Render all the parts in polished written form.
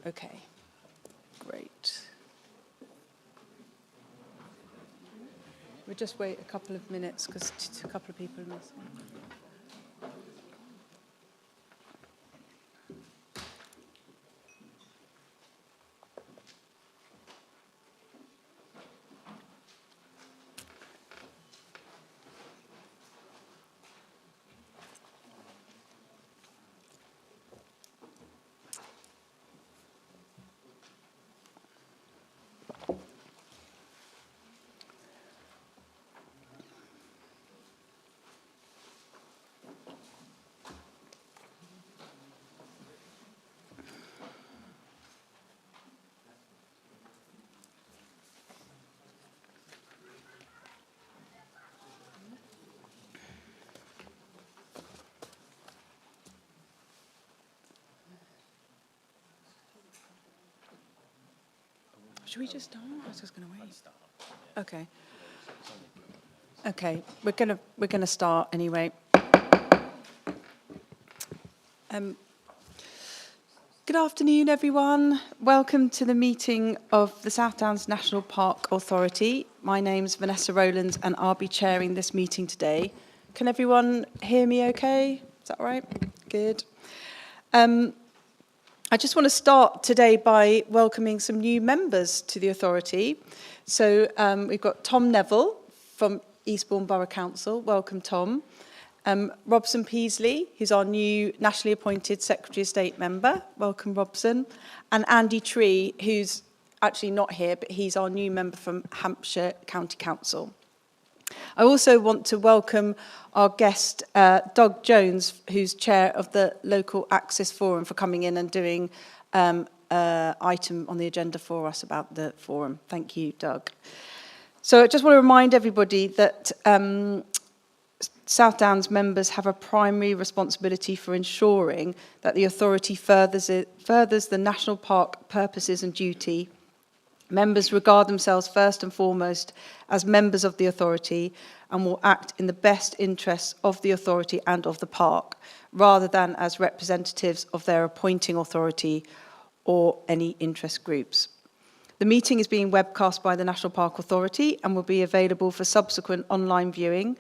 Okay, great. We'll just wait a couple of minutes because a couple of people are missing. Should we just start? I was just going to wait. Okay. Okay, we're gonna start anyway. Good afternoon, everyone. Welcome to the meeting of the South Downs National Park Authority. My name's Vanessa Rowlands, and I'll be chairing this meeting today. Can everyone hear me okay? Is that all right? Good. I just want to start today by welcoming some new members to the authority. So we've got Tom Neville from Eastbourne Borough Council. Welcome, Tom. Robson Peasley, who's our new nationally appointed Secretary of State member. Welcome, Robson. And Andy Tree, who's actually not here, but he's our new member from Hampshire County Council. I also want to welcome our guest, Doug Jones, who's chair of the Local Access Forum, for coming in and doing an item on the agenda for us about the forum. Thank you, Doug. So I just want to remind everybody that South Downs members have a primary responsibility for ensuring that the authority furthers the national park purposes and duty. Members regard themselves first and foremost as members of the authority and will act in the best interests of the authority and of the park, rather than as representatives of their appointing authority or any interest groups. The meeting is being webcast by the National Park Authority and will be available for subsequent online viewing.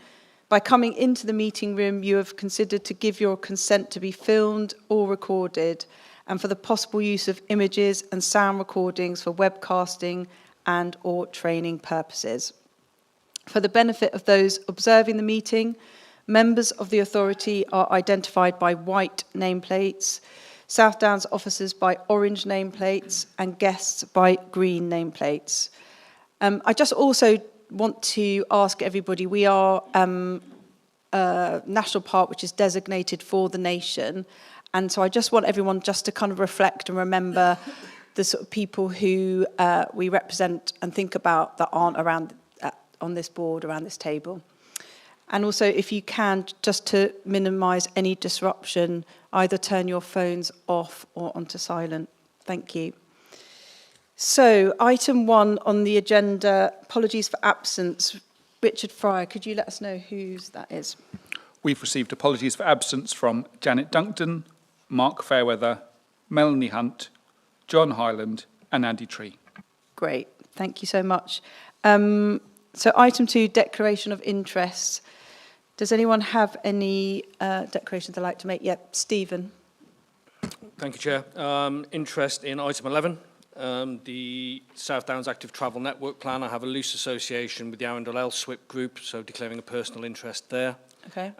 By coming into the meeting room, you have considered to give your consent to be filmed or recorded, and for the possible use of images and sound recordings for webcasting and or training purposes. For the benefit of those observing the meeting, members of the authority are identified by white nameplates, South Downs officers by orange nameplates, and guests by green nameplates. I just also want to ask everybody, we are a national park which is designated for the nation, and so I just want everyone just to kind of reflect and remember the sort of people who we represent and think about that aren't around on this board, around this table. And also, if you can, just to minimise any disruption, either turn your phones off or onto silent. Thank you. So, item 1 on the agenda, apologies for absence. Richard Fryer, could you let us know whose that is? We've received apologies for absence from Janet Duncton, Mark Fairweather, Melanie Hunt, John Hyland and Andy Tree. Great, thank you so much. So item 2, declaration of interests. Does anyone have any declarations they'd like to make? Yep, Stephen. Thank you, Chair. Interest in item 11, the South Downs Active Travel Network Plan. I have a loose association with the Arundel LSWIP group, so declaring a personal interest there. Okay.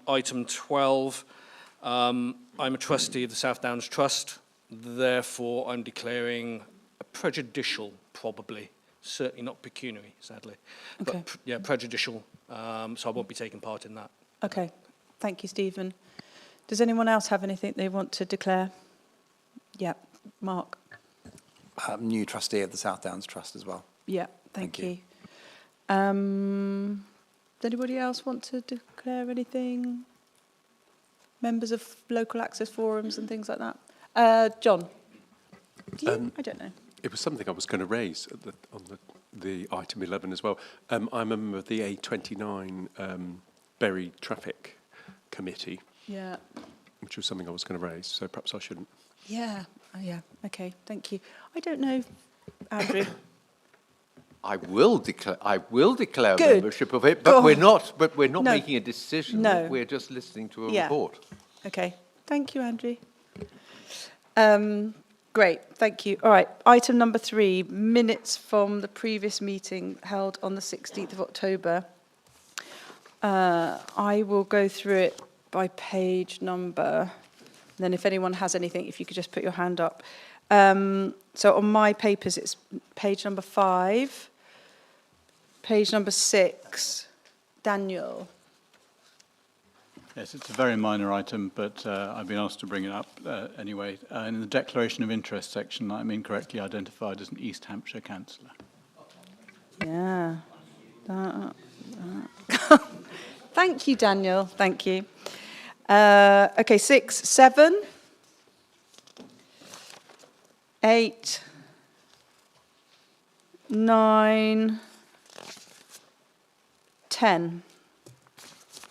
Item 12, I'm a trustee of the South Downs Trust, therefore I'm declaring a prejudicial, probably, certainly not pecuniary, sadly, okay. But yeah, prejudicial, so I won't be taking part in that. Okay, thank you, Stephen. Does anyone else have anything they want to declare? Yeah, Mark. New trustee of the South Downs Trust as well. Yeah, thank you. Does anybody else want to declare anything? Members of local access forums and things like that? John? Do you? I don't know. It was something I was going to raise on the item 11 as well. I'm a member of the A29 Bury Traffic Committee, Yeah. which was something I was going to raise, so perhaps I shouldn't. Yeah, Yeah, okay, thank you. I don't know, Andrew. I will declare Good. membership of it, Go but we're on. not No. making a decision. No. We're just listening to a Yeah. report. Okay, thank you, Andrew. Great, thank you. All right, item number 3, minutes from the previous meeting held on the 16th of October. I will go through it by page number. Then if anyone has anything, if you could just put your hand up. So on my papers, it's page number 5, page number 6. Daniel. Yes, it's a very minor item, but I've been asked to bring it up anyway. In the declaration of interest section, I'm incorrectly identified as an East Hampshire councillor. Yeah. Thank you, Daniel. Thank you. Okay, 6, 7, 8, 9, 10.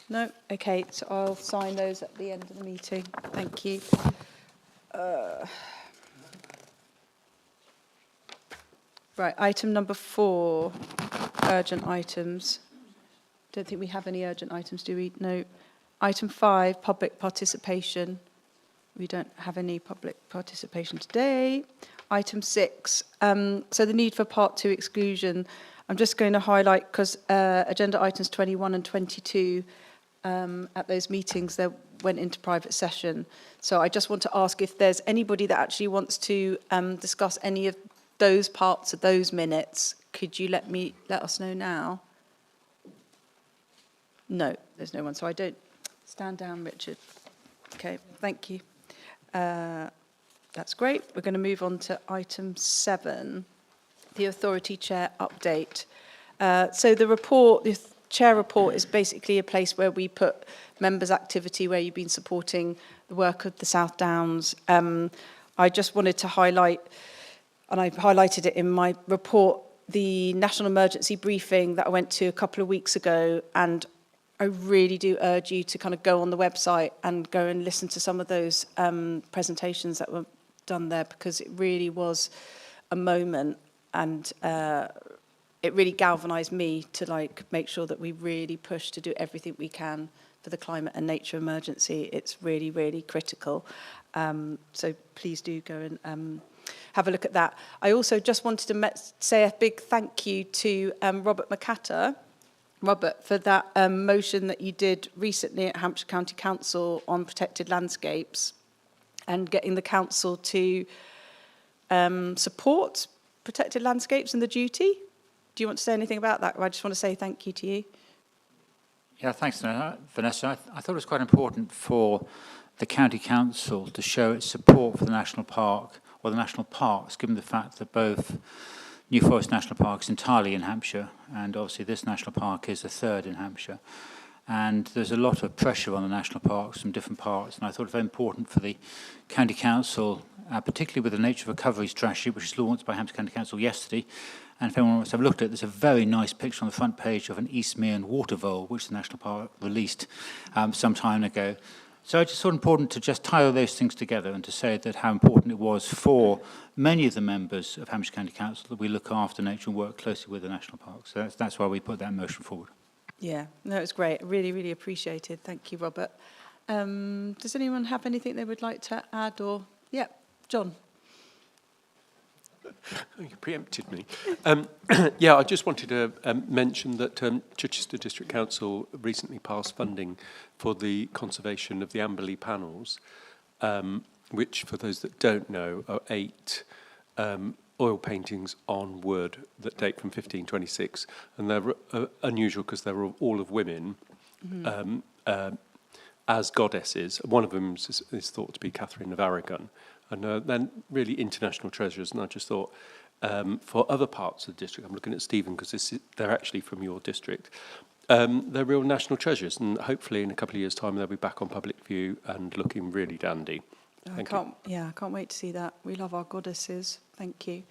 No? Okay, so I'll sign those at the end of the meeting. Thank you. Right, item number 4, urgent items. Don't think we have any urgent items, do we? No. Item 5, public participation. We don't have any public participation today. Item 6, so the need for Part 2 exclusion. I'm just going to highlight, because agenda items 21 and 22, at those meetings, they went into private session. So I just want to ask if there's anybody that actually wants to discuss any of those parts of those minutes. Could you let us know now? No, there's no one. So I don't stand down, Richard. Okay, thank you. That's great. We're going to move on to item 7, the authority chair update. So the report, the chair report, is basically a place where we put members' activity, where you've been supporting the work of the South Downs. I just wanted to highlight, and I highlighted it in my report, the national emergency briefing that I went to a couple of weeks ago, and I really do urge you to kind of go on the website and go and listen to some of those presentations that were done there, because it really was a moment, and it really galvanised me to make sure that we really push to do everything we can for the climate and nature emergency. It's really, really critical. So please do go and have a look at that. I also just wanted to say a big thank you to Robert McAtter, Robert, for that motion that you did recently at Hampshire County Council on protected landscapes, and getting the council to support protected landscapes and the duty. Do you want to say anything about that? Or I just want to say thank you to you. Yeah, thanks, Vanessa. I thought it was quite important for the County Council to show its support for the National Park, or the National Parks, given the fact that both New Forest National Park is entirely in Hampshire, and obviously this National Park is the third in Hampshire. And there's a lot of pressure on the national parks from different parts, and I thought it was very important for the County Council, particularly with the nature recovery strategy, which was launched by Hampshire County Council yesterday. And if anyone wants to have a look at it, there's a very nice picture on the front page of an East Mearn water vole, which the National Park released some time ago. So I just thought it important to just tie all those things together and to say that how important it was for many of the members of Hampshire County Council that we look after nature and work closely with the national parks. So that's why we put that motion forward. Yeah, no, it was great. Really, really appreciated. Thank you, Robert. Does anyone have anything they would like to add? Or yeah, John. Oh, you preempted me. Yeah, I just wanted to mention that Chichester District Council recently passed funding for the conservation of the Amberley panels, which, for those that don't know, are 8 oil paintings on wood that date from 1526, and they're unusual because they're all of women as goddesses. One of them is thought to be Catherine of Aragon, and they're really international treasures. And I just thought, for other parts of the district, I'm looking at Stephen because they're actually from your district, they're real national treasures, and hopefully in a couple of years' time they'll be back on public view and looking really dandy. I can't wait to see that. We love our goddesses. Thank you.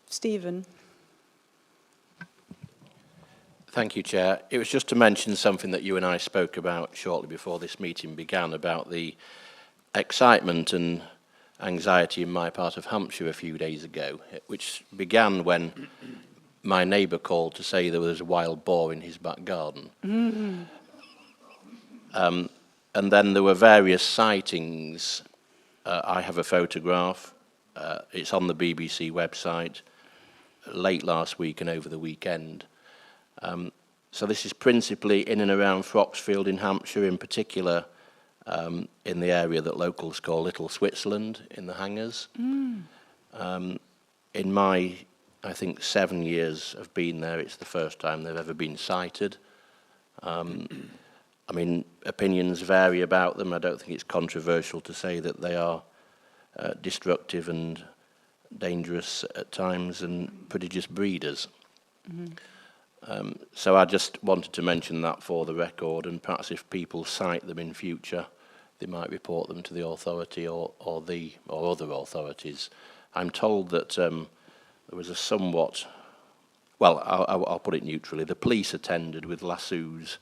Stephen. Thank you, Chair. It was just to mention something that you and I spoke about shortly before this meeting began, about the excitement and anxiety in my part of Hampshire a few days ago, which began when my neighbour called to say there was a wild boar in his back garden. And then there were various sightings. I have a photograph. It's on the BBC website late last week and over the weekend. So this is principally in and around Froxfield in Hampshire, in particular in the area that locals call Little Switzerland, in the hangars. In my, I think, 7 years of being there, it's the first time they've ever been sighted. I mean, opinions vary about them. I don't think it's controversial to say that they are destructive and dangerous at times and prodigious breeders. So I just wanted to mention that for the record, and perhaps if people cite them in future, they might report them to the authority or other authorities. I'm told that there was a somewhat, well, I'll put it neutrally, the police attended with lassos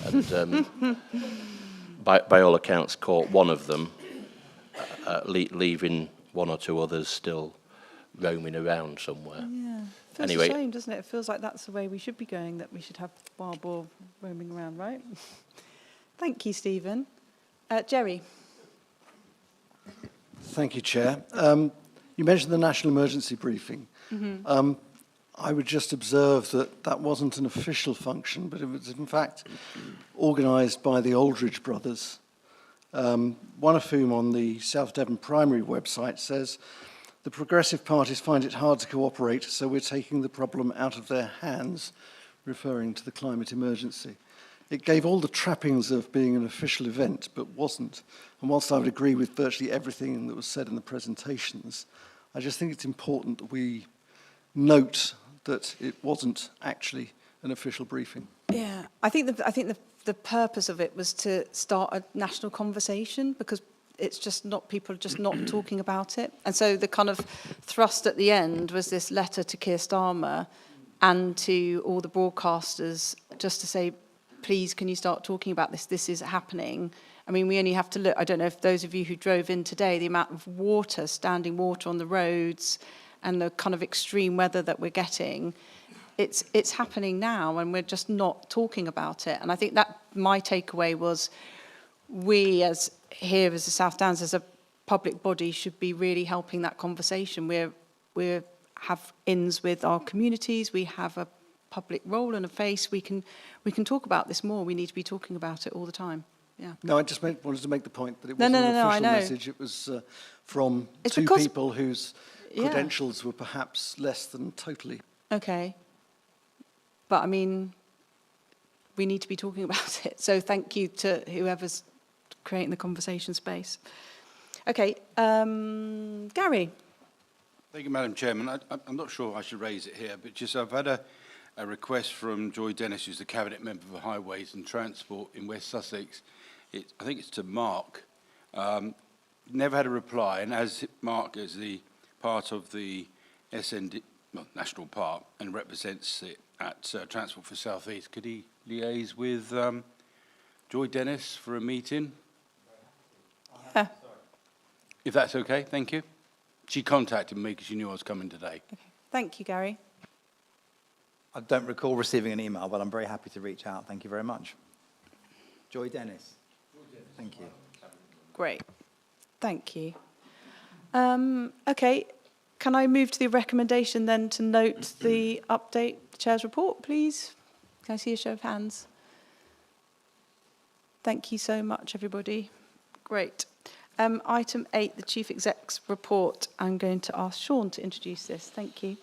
and by all accounts caught one of them, leaving one or two others still roaming around somewhere. Yeah. Feels Anyway. a shame, doesn't it? It feels like that's the way we should be going, that we should have wild boar roaming around, right? Thank you, Stephen. Jerry. Thank you, Chair. You mentioned the national emergency briefing. I would just observe that that wasn't an official function, but it was in fact organised by the Aldridge brothers, one of whom on the South Devon Primary website says, "The Progressive parties find it hard to cooperate, so we're taking the problem out of their hands," referring to the climate emergency. It gave all the trappings of being an official event, but wasn't. And whilst I would agree with virtually everything that was said in the presentations, I just think it's important that we note that it wasn't actually an official briefing. Yeah, I think the purpose of it was to start a national conversation, because it's just not, people are just not talking about it. And so the kind of thrust at the end was this letter to Keir Starmer and to all the broadcasters, just to say, please, can you start talking about this? This is happening. I mean, we only have to look, I don't know if those of you who drove in today, the amount of water, standing water on the roads, and the kind of extreme weather that we're getting, it's happening now, and we're just not talking about it. And I think that my takeaway was, we as here as the South Downs, as a public body, should be really helping that conversation. We have ins with our communities, we have a public role and a face. We can talk about this more. We need to be talking about it all the time. Yeah. No, I just wanted to make the point that it wasn't an official message. It was from two people whose credentials were perhaps less than totally. Okay. But I mean, we need to be talking about it. So thank you to whoever's creating the conversation space. Okay, Gary. Thank you, Madam Chairman. I'm not sure I should raise it here, but just I've had a request from Joy Dennis, who's the Cabinet Member for Highways and Transport in West Sussex. I think it's to Mark. Never had a reply, and as Mark is the part of the SND, well, National Park, and represents it at Transport for South East, could he liaise with Joy Dennis for a meeting? Yeah. If that's okay, thank you. She contacted me because she knew I was coming today. Okay. Thank you, Gary. I don't recall receiving an email, but I'm very happy to reach out. Thank you very much. Joy Dennis. Thank you. Great. Thank you. Okay, can I move to the recommendation then to note the update, the Chair's report, please? Can I see a show of hands? Thank you so much, everybody. Great. Item 8, the Chief Exec's report. I'm going to ask Sean to introduce this. Thank you.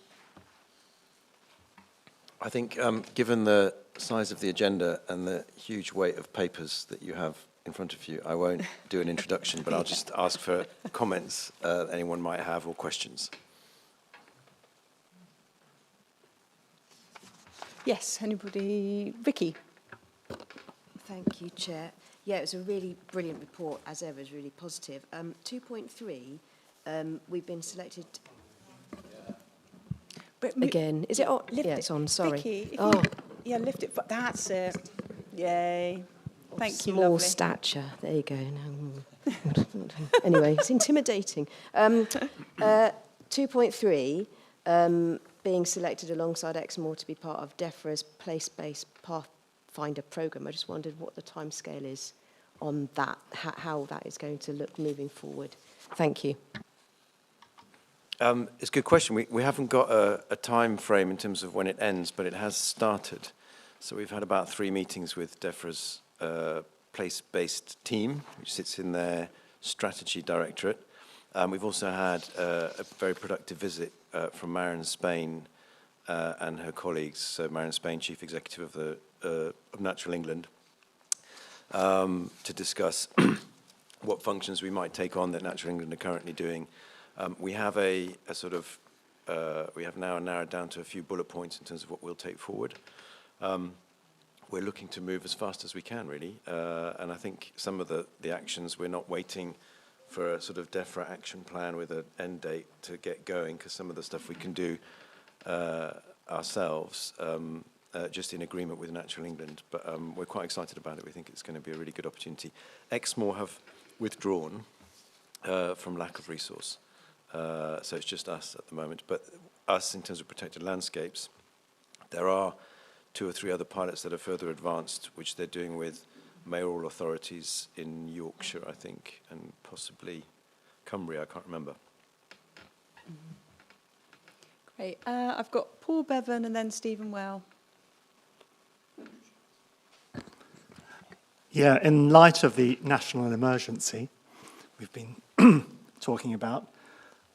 I think, given the size of the agenda and the huge weight of papers that you have in front of you, I won't do an introduction, but I'll just ask for comments anyone might have or questions. Yes, anybody? Vicky. Thank you, Chair. Yeah, it was a really brilliant report, as ever, it's really positive. 2.3, we've been selected again. Is it on? Yeah, it's on, sorry. Vicky, oh, yeah, lift it. That's it. Yay. Thank you, Small lovely. stature. There you go. Anyway, it's intimidating. 2.3, being selected alongside Exmoor to be part of DEFRA's place-based Pathfinder programme. I just wondered what the timescale is on that, how that is going to look moving forward. Thank you. It's a good question. We haven't got a time frame in terms of when it ends, but it has started. So we've had about 3 meetings with DEFRA's place-based team, which sits in their strategy directorate. We've also had a very productive visit from Marion Spain and her colleagues. So Marion Spain, Chief Executive of Natural England, to discuss what functions we might take on that Natural England are currently doing. We have we have now narrowed down to a few bullet points in terms of what we'll take forward. We're looking to move as fast as we can, really. And I think some of the actions, we're not waiting for a sort of DEFRA action plan with an end date to get going, because some of the stuff we can do ourselves, just in agreement with Natural England. But we're quite excited about it. We think it's going to be a really good opportunity. Exmoor have withdrawn from lack of resource. So it's just us at the moment. But us, in terms of protected landscapes, there are 2 or 3 other pilots that are further advanced, which they're doing with mayoral authorities in Yorkshire, I think, and possibly Cumbria, I can't remember. Great. I've got Paul Bevan and then Stephen Well. Yeah, in light of the national emergency we've been talking about,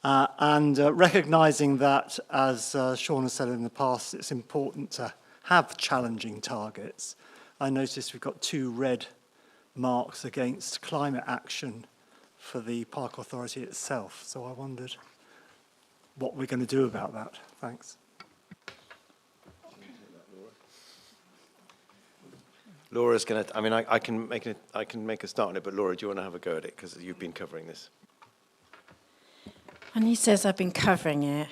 and recognising that, as Sean has said in the past, it's important to have challenging targets. I noticed we've got 2 red marks against climate action for the Park Authority itself. So I wondered what we're going to do about that. Thanks. Laura's going to, I mean, I can make a start on it, but Laura, do you want to have a go at it? Because you've been covering this. And he says I've been covering it.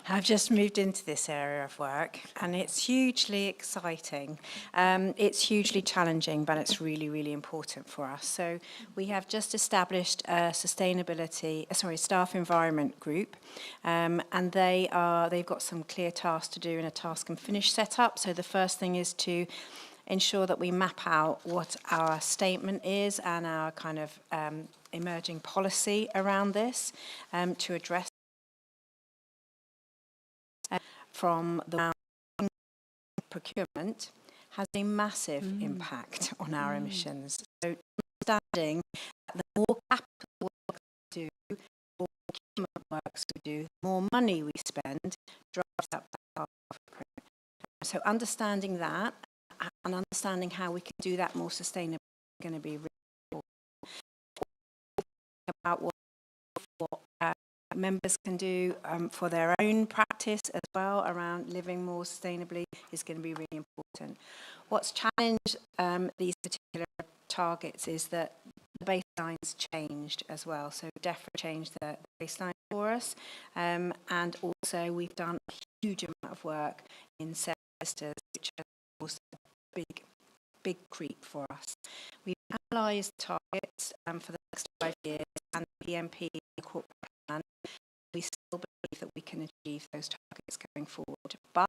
I've just moved into this area of work, and it's hugely exciting. It's hugely challenging, but it's really, really important for us. So we have just established a staff environment group, and they've got some clear tasks to do in a task and finish setup. So the first thing is to ensure that we map out what our statement is and our kind of emerging policy around this, to address from the procurement has a massive impact on our emissions. So understanding that the more capital work we do, the more procurement works we do, the more money we spend drives up that carbon footprint. So understanding that and understanding how we can do that more sustainably is going to be really important. About what members can do for their own practice as well around living more sustainably is going to be really important. What's challenged these particular targets is that the baseline's changed as well. So DEFRA changed the baseline for us, and also we've done a huge amount of work in sectors, which has also a big creep for us. We've analysed targets for the next 5 years and the PMP the corporate plan. We still believe that we can achieve those targets going forward. But,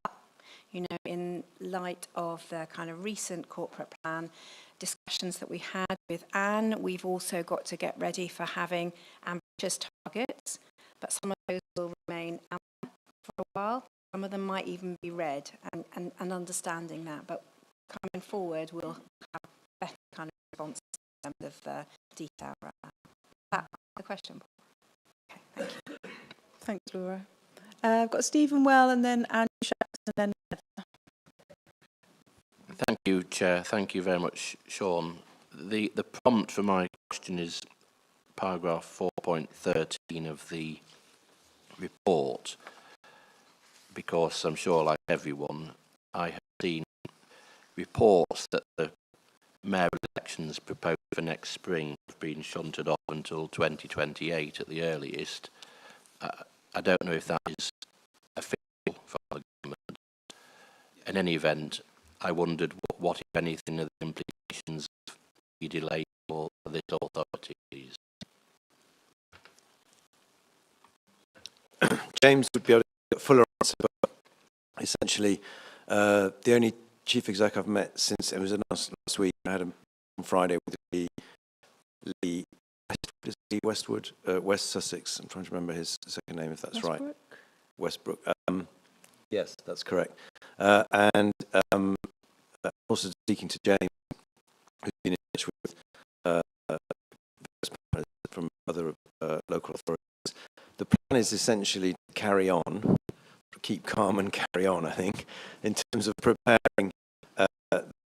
you know, in light of the kind of recent corporate plan discussions that we had with Anne, we've also got to get ready for having ambitious targets, but some of those will remain for a while. Some of them might even be red, and understanding that. But coming forward, we'll have better kind of responses in terms of the detail around that. That's the question. Okay, thank you. Thanks, Laura. I've got Stephen Well and then Andrew Shaxton and then Heather. Thank you, Chair. Thank you very much, Sean. The prompt for my question is paragraph 4.13 of the report, because I'm sure, like everyone, I have seen reports that the mayoral elections proposed for next spring have been shunted off until 2028 at the earliest. I don't know if that is official from the government. In any event, I wondered what if anything, are the implications be delayed for this authority, please? James would be able to get a fuller answer, but essentially, the only chief exec I've met since it was announced last week, I had him on Friday with Westwood, West Sussex. I'm trying to remember his second name, if that's right. Westbrook. Yes, that's correct. And also speaking to James, who's been in touch with from other local authorities. The plan is essentially to carry on, keep calm and carry on, I think, in terms of preparing the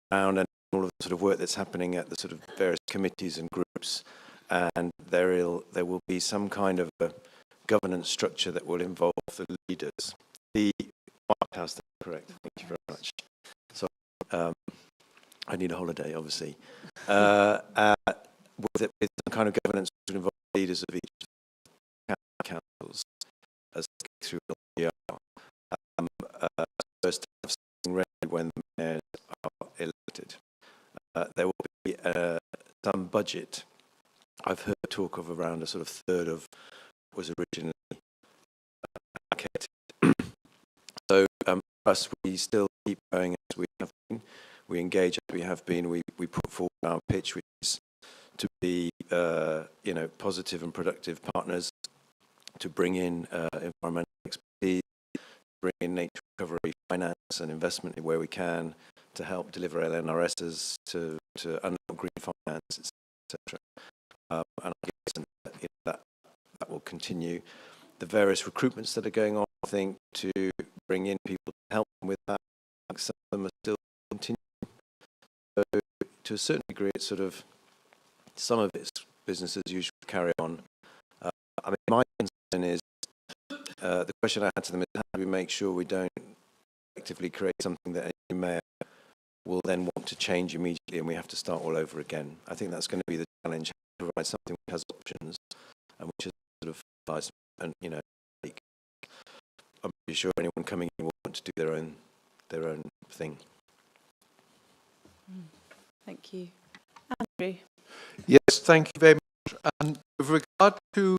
ground and all of the sort of work that's happening at the sort of various committees and groups. And there will be some kind of a governance structure that will involve the leaders. The White House, that's correct. Thank you very much. So I need a holiday, obviously. With some kind of governance to involve leaders of each councils as they go through the first to have something ready when the mayors are elected. There will be some budget. I've heard talk of around a sort of third of what was originally allocated. So for us, we still keep going as we have been. We engage as we have been. We put forward our pitch, which is to be positive and productive partners, to bring in environmental expertise, bring in nature recovery finance and investment where we can, to help deliver LNRSs, to unlock green finance, etc. And I guess that will continue. The various recruitments that are going on, I think, to bring in people to help them with that, I think some of them are still continuing. So to a certain degree, it's sort of some of it's business as usual, carry on. I mean, my concern is, the question I had to them is, how do we make sure we don't effectively create something that any mayor will then want to change immediately and we have to start all over again? I think that's going to be the challenge, to provide something which has options and which is sort of finalized and, like, I'm pretty sure anyone coming in will want to do their own thing. Thank you. Andrew. Yes, thank you very much. And with regard to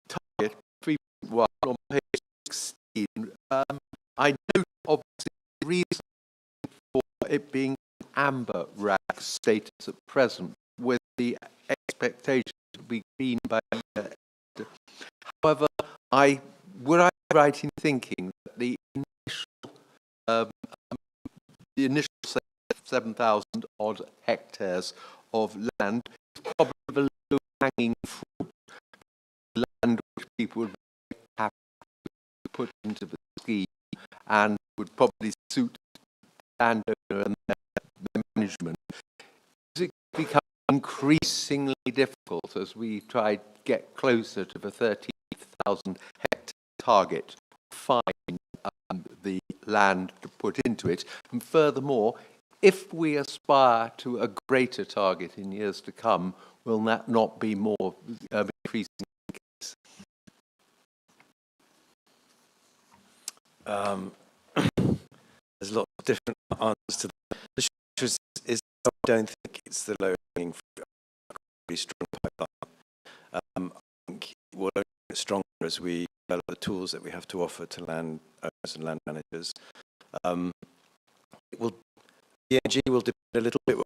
target 3.1 on page 16, I know obviously the reason for it being amber rag status at present, with the expectation to be green by year end. However, would I be right in thinking that the initial 7,000 odd hectares of land is probably the low-hanging fruit, land which people would be happy to put into the scheme and would probably suit the landowner and their management. Is it becoming increasingly difficult as we try to get closer to the 30,000 hectare target to find the land to put into it? And furthermore, if we aspire to a greater target in years to come, will that not be more increasing the case? There's lots of different answers to that. The short is I don't think it's the low-hanging fruit. Pretty strong pipeline. I think it will only get stronger as we develop the tools that we have to offer to land owners and land managers. The energy will depend a little bit on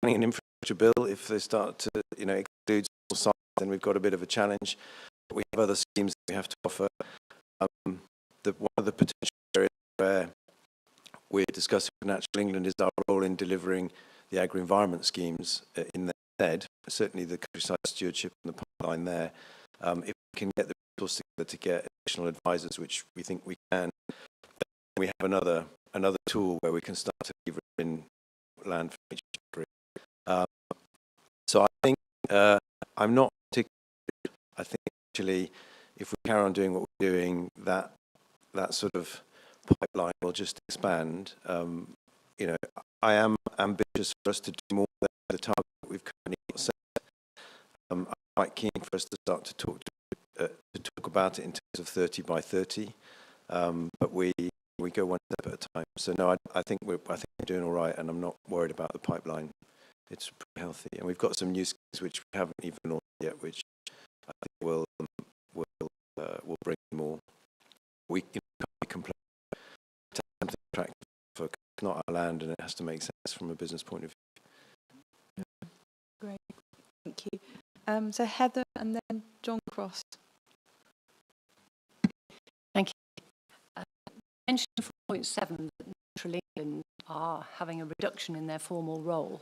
an infrastructure bill. If they start to, exclude small sites, then we've got a bit of a challenge. But we have other schemes that we have to offer. One of the potential areas where we're discussing with Natural England is our role in delivering the agri-environment schemes in the NED, certainly the countryside stewardship and the pipeline there. If we can get the resources together to get additional advisors, which we think we can, then we have another tool where we can start to leverage in land for each category. So I think I'm not particularly. I think actually, if we carry on doing what we're doing, that sort of pipeline will just expand. I am ambitious for us to do more than the target that we've currently got set. I'm quite keen for us to start to talk about it in terms of 30 by 30. But we go one step at a time. So no, I think we're doing all right, and I'm not worried about the pipeline. It's pretty healthy, and we've got some new schemes which we haven't even launched yet, which I think will bring more. We can complain something attractive for it's not our land, and it has to make sense from a business point of view. Great, thank you. So Heather and then John Cross. Thank you. Mentioned 4.7 that Natural England are having a reduction in their formal role.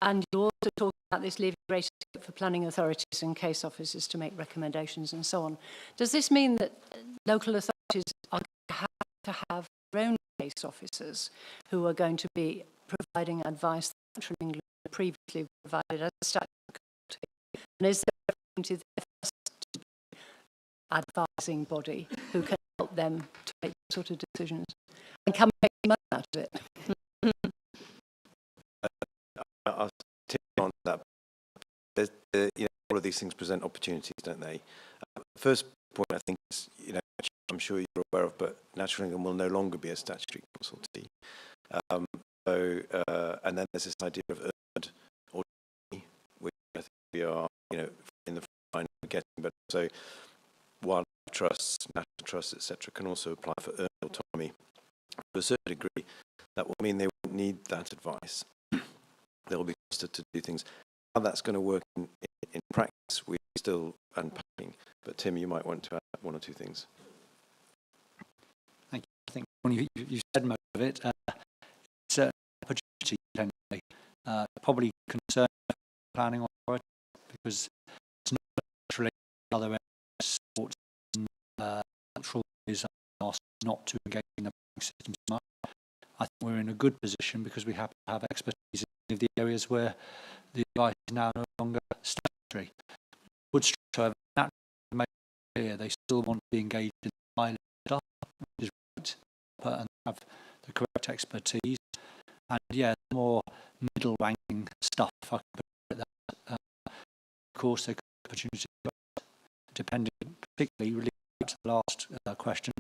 And you also talk about this leaving greater scope for planning authorities and case officers to make recommendations and so on. Does this mean that local authorities are going to have their own case officers who are going to be providing advice that Natural England previously provided as a statutory authority? And is there going to be an advising body who can help them to make those sort of decisions? And can we make money out of it? I'll take on that. All of these things present opportunities, don't they? First point, I think, is, I'm sure you're aware of, but Natural England will no longer be a statutory consultee. And then there's this idea of earned autonomy, which I think we are, in the front of getting, but also wildlife trusts, national trusts, etc., can also apply for earned autonomy. To a certain degree, that will mean they won't need that advice. They'll be trusted to do things. How that's going to work in practice, we're still unpacking. But Tim, you might want to add one or two things. Thank you. I think when you said most of it, it's an opportunity, potentially. Probably concern planning authority, because it's not naturally other areas, sports and natural is asked not to engage in the planning system so much. I think we're in a good position because we have to have expertise in the areas where the advice is now no longer statutory. Would structure naturally make it clear they still want to be engaged in the high level, which is right, and have the correct expertise. And yeah, the more middle ranking stuff, if I can put it like that. Of course, there could be opportunity, depending, particularly related to the last question,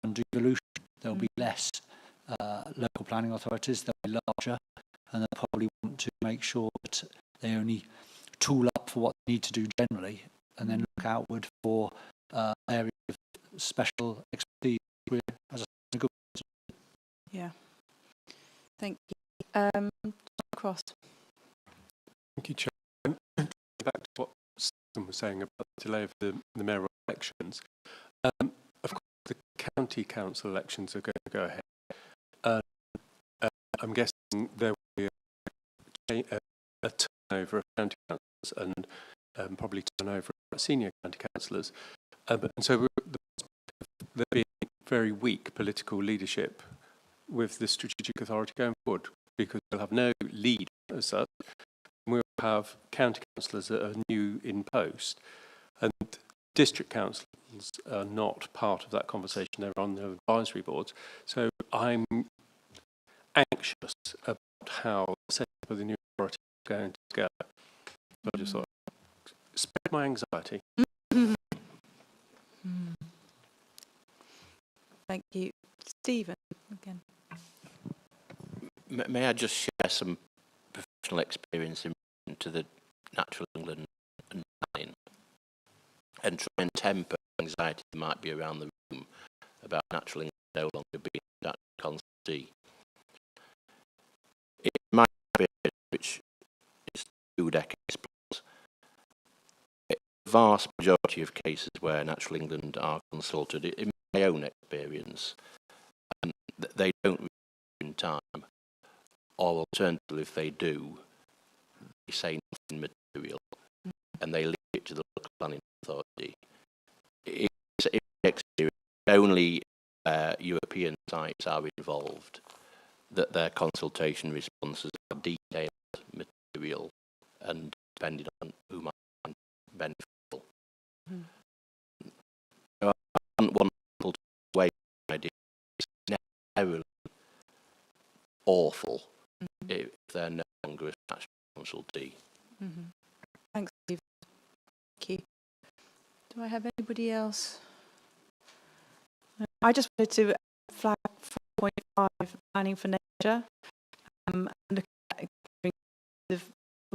on devolution, there'll be less local planning authorities, they'll be larger, and they'll probably want to make sure that they only tool up for what they need to do generally, and then look outward for areas of special expertise. As a good yeah. Thank you. John Cross. Thank you, Chair. Back to what Stephen was saying about the delay of the mayoral elections. Of course, the county council elections are going to go ahead. I'm guessing there will be a turnover of county councillors and probably turnover of senior county councillors. And so there being very weak political leadership with the strategic authority going forward, because we'll have no lead as such. We'll have county councillors that are new in post, and district councillors are not part of that conversation. They're on the advisory boards. So I'm anxious about how the setup of the new authority is going to go. So I just thought, spread my anxiety. Thank you. Stephen, again. May I just share some professional experience in relation to the Natural England and planning, and try and temper anxiety that might be around the room about Natural England no longer being that consultee. In my experience, which is 2 decades plus, a vast majority of cases where Natural England are consulted, in my own experience, they don't reach in time, or alternatively, if they do, they say nothing material, and they leave it to the local planning authority. In my experience, only European sites are involved, that their consultation responses are detailed, material, and depending on who might find beneficial. So I want people to weigh the idea. It's necessarily awful if they're no longer a statutory consultee. Thanks, Steve. Thank you. Do I have anybody else? I just wanted to flag 4.5 planning for nature, and looking at the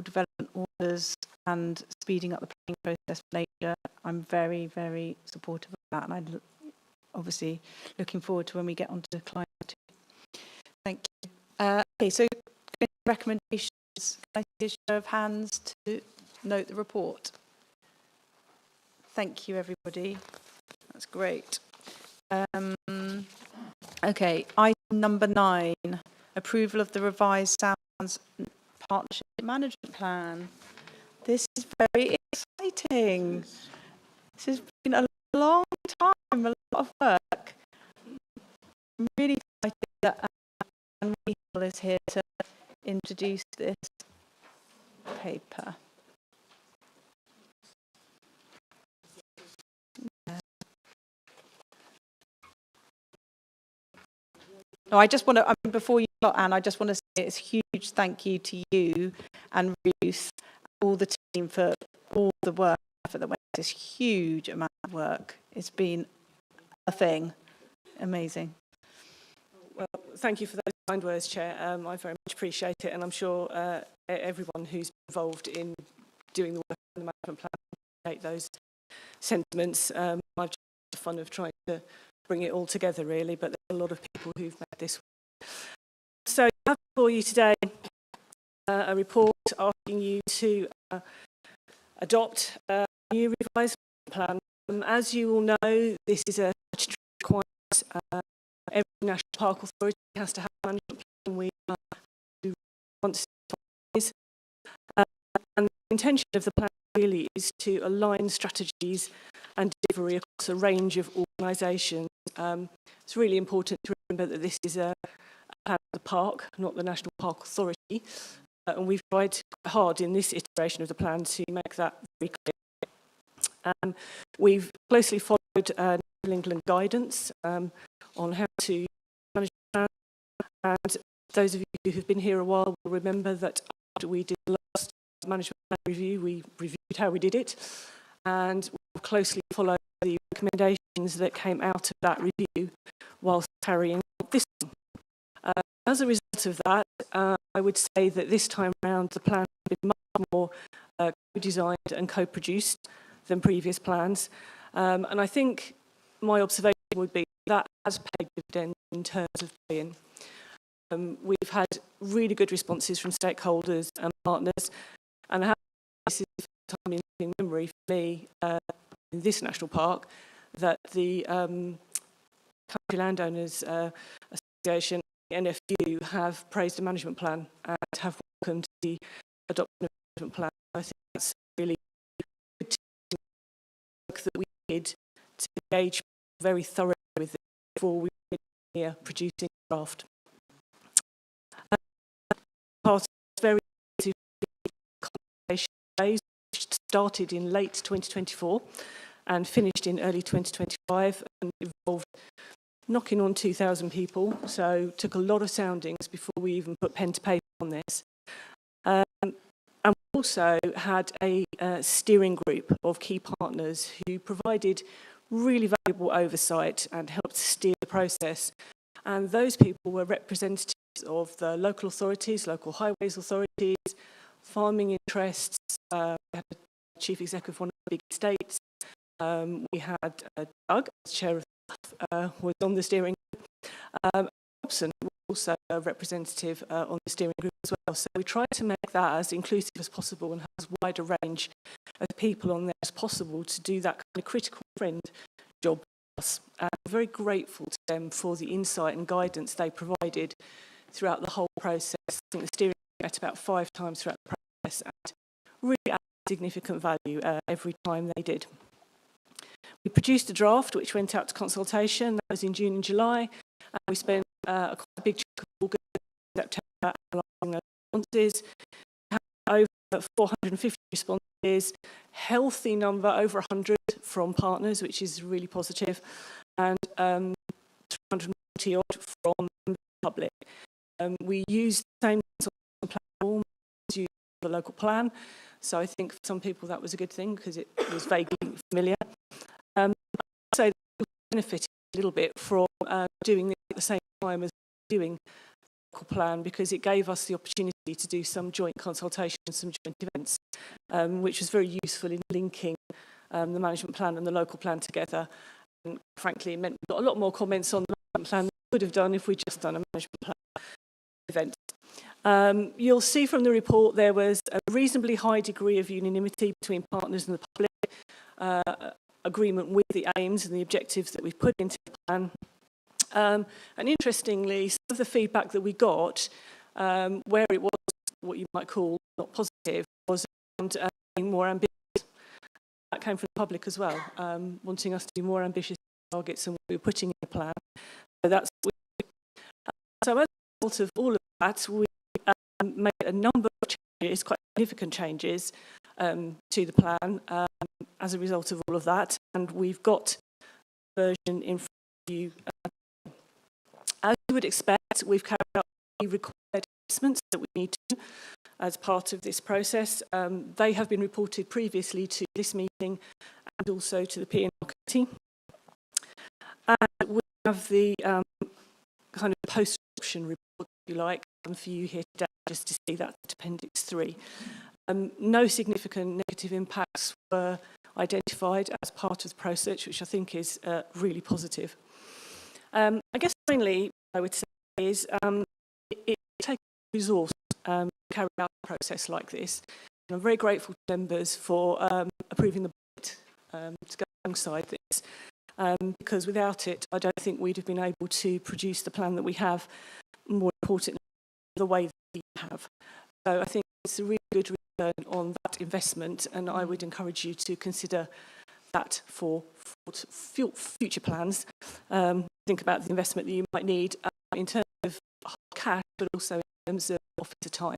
development orders and speeding up the planning process for nature. I'm very, very supportive of that, and I'm obviously looking forward to when we get onto climate too. Thank you. Okay, so recommendations. Can I see a show of hands to note the report? Thank you, everybody. That's great. Okay, item number 9, approval of the revised Sounds Partnership Management Plan. This is very exciting. This has been a long time, a lot of work. I'm really excited that Anne Rachel is here to introduce this paper. No, I just want to, before you start, Anne, I just want to say it's a huge thank you to you and Ruth, all the team for all the work that went into this huge amount of work. It's been a thing. Amazing. Well, thank you for those kind words, Chair. I very much appreciate it, and I'm sure everyone who's involved in doing the work on the management plan appreciate those sentiments. I've just had the fun of trying to bring it all together, really, but there's a lot of people who've made this work. So I have for you today a report asking you to adopt a new revised plan. As you all know, this is a statutory requirement. Every National Park Authority has to have a management plan. We do once twice. And the intention of the plan really is to align strategies and delivery across a range of organisations. It's really important to remember that this is a plan of the park, not the National Park Authority. And we've tried quite hard in this iteration of the plan to make that very clear. We've closely followed National England guidance on how to manage the plan. And those of you who've been here a while will remember that after we did the last management plan review, we reviewed how we did it. And we've closely followed the recommendations that came out of that review whilst carrying out this one. As a result of that, I would say that this time around the plan has been much more co-designed and co-produced than previous plans. And I think my observation would be that has paid dividends in terms of buy-in. We've had really good responses from stakeholders and partners, and I have this is the first time in living memory for me in this national park that the Country Landowners Association, the NFU, have praised the management plan and have welcomed the adoption of the management plan. I think that's really good work that we did to engage very thoroughly with it before we were here producing a draft. Part of very consultation phase, which started in late 2024 and finished in early 2025 and involved knocking on 2,000 people, so took a lot of soundings before we even put pen to paper on this. And we also had a steering group of key partners who provided really valuable oversight and helped steer the process. And those people were representatives of the local authorities, local highways authorities, farming interests. We had the chief executive of one of the big estates. We had Doug, as chair of was on the steering group. Robson was also a representative on the steering group as well. So we tried to make that as inclusive as possible and have as wide a range of people on there as possible to do that kind of critical friend job for us. And I'm very grateful to them for the insight and guidance they provided throughout the whole process. I think the steering group met about 5 times throughout the process and really added significant value every time they did. We produced a draft which went out to consultation. That was in June and July. And we spent quite a big chunk of August and September analysing those responses. We had over 450 responses, healthy number, over 100 from partners, which is really positive, and 340 odd from the public. We used the same platform as used the local plan. So I think for some people that was a good thing because it was vaguely familiar. So we benefited a little bit from doing this at the same time as doing the local plan, because it gave us the opportunity to do some joint consultation and some joint events, which was very useful in linking the management plan and the local plan together. And frankly, it meant we got a lot more comments on the management plan than we would have done if we'd just done a management plan event. You'll see from the report there was a reasonably high degree of unanimity between partners and the public, agreement with the aims and the objectives that we've put into the plan. And interestingly, some of the feedback that we got, where it was what you might call not positive, was around being more ambitious. That came from the public as well, wanting us to be more ambitious targets than what we were putting in the plan. So that's so as a result of all of that, we made a number of changes, quite significant changes to the plan as a result of all of that, and we've got a version in front of you. As you would expect, we've carried out the required assessments that we need to as part of this process. They have been reported previously to this meeting and also to the P&R committee. And we have the kind of post-adoption report, if you like, for you here today, just to see that Appendix 3. No significant negative impacts were identified as part of the process, which I think is really positive. I guess finally, I would say is it takes resource to carry out a process like this. And I'm very grateful to members for approving the budget to go alongside this, because without it, I don't think we'd have been able to produce the plan that we have, more importantly, the way that we have. So I think it's a really good return on that investment, and I would encourage you to consider that for future plans. Think about the investment that you might need in terms of cash, but also in terms of officer time.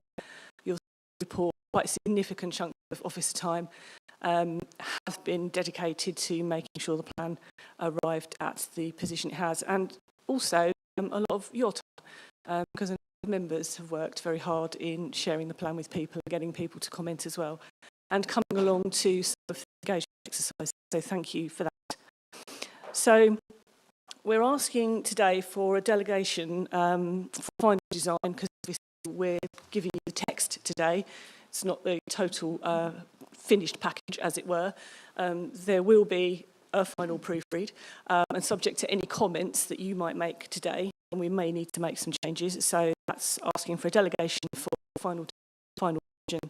You'll report quite a significant chunk of officer time has been dedicated to making sure the plan arrived at the position it has, and also a lot of your time, because members have worked very hard in sharing the plan with people and getting people to comment as well, and coming along to some of the engagement exercises. So thank you for that. So we're asking today for a delegation for final design, because we're giving you the text today. It's not the total finished package, as it were. There will be a final proofread, and subject to any comments that you might make today, and we may need to make some changes. So that's asking for a delegation for final version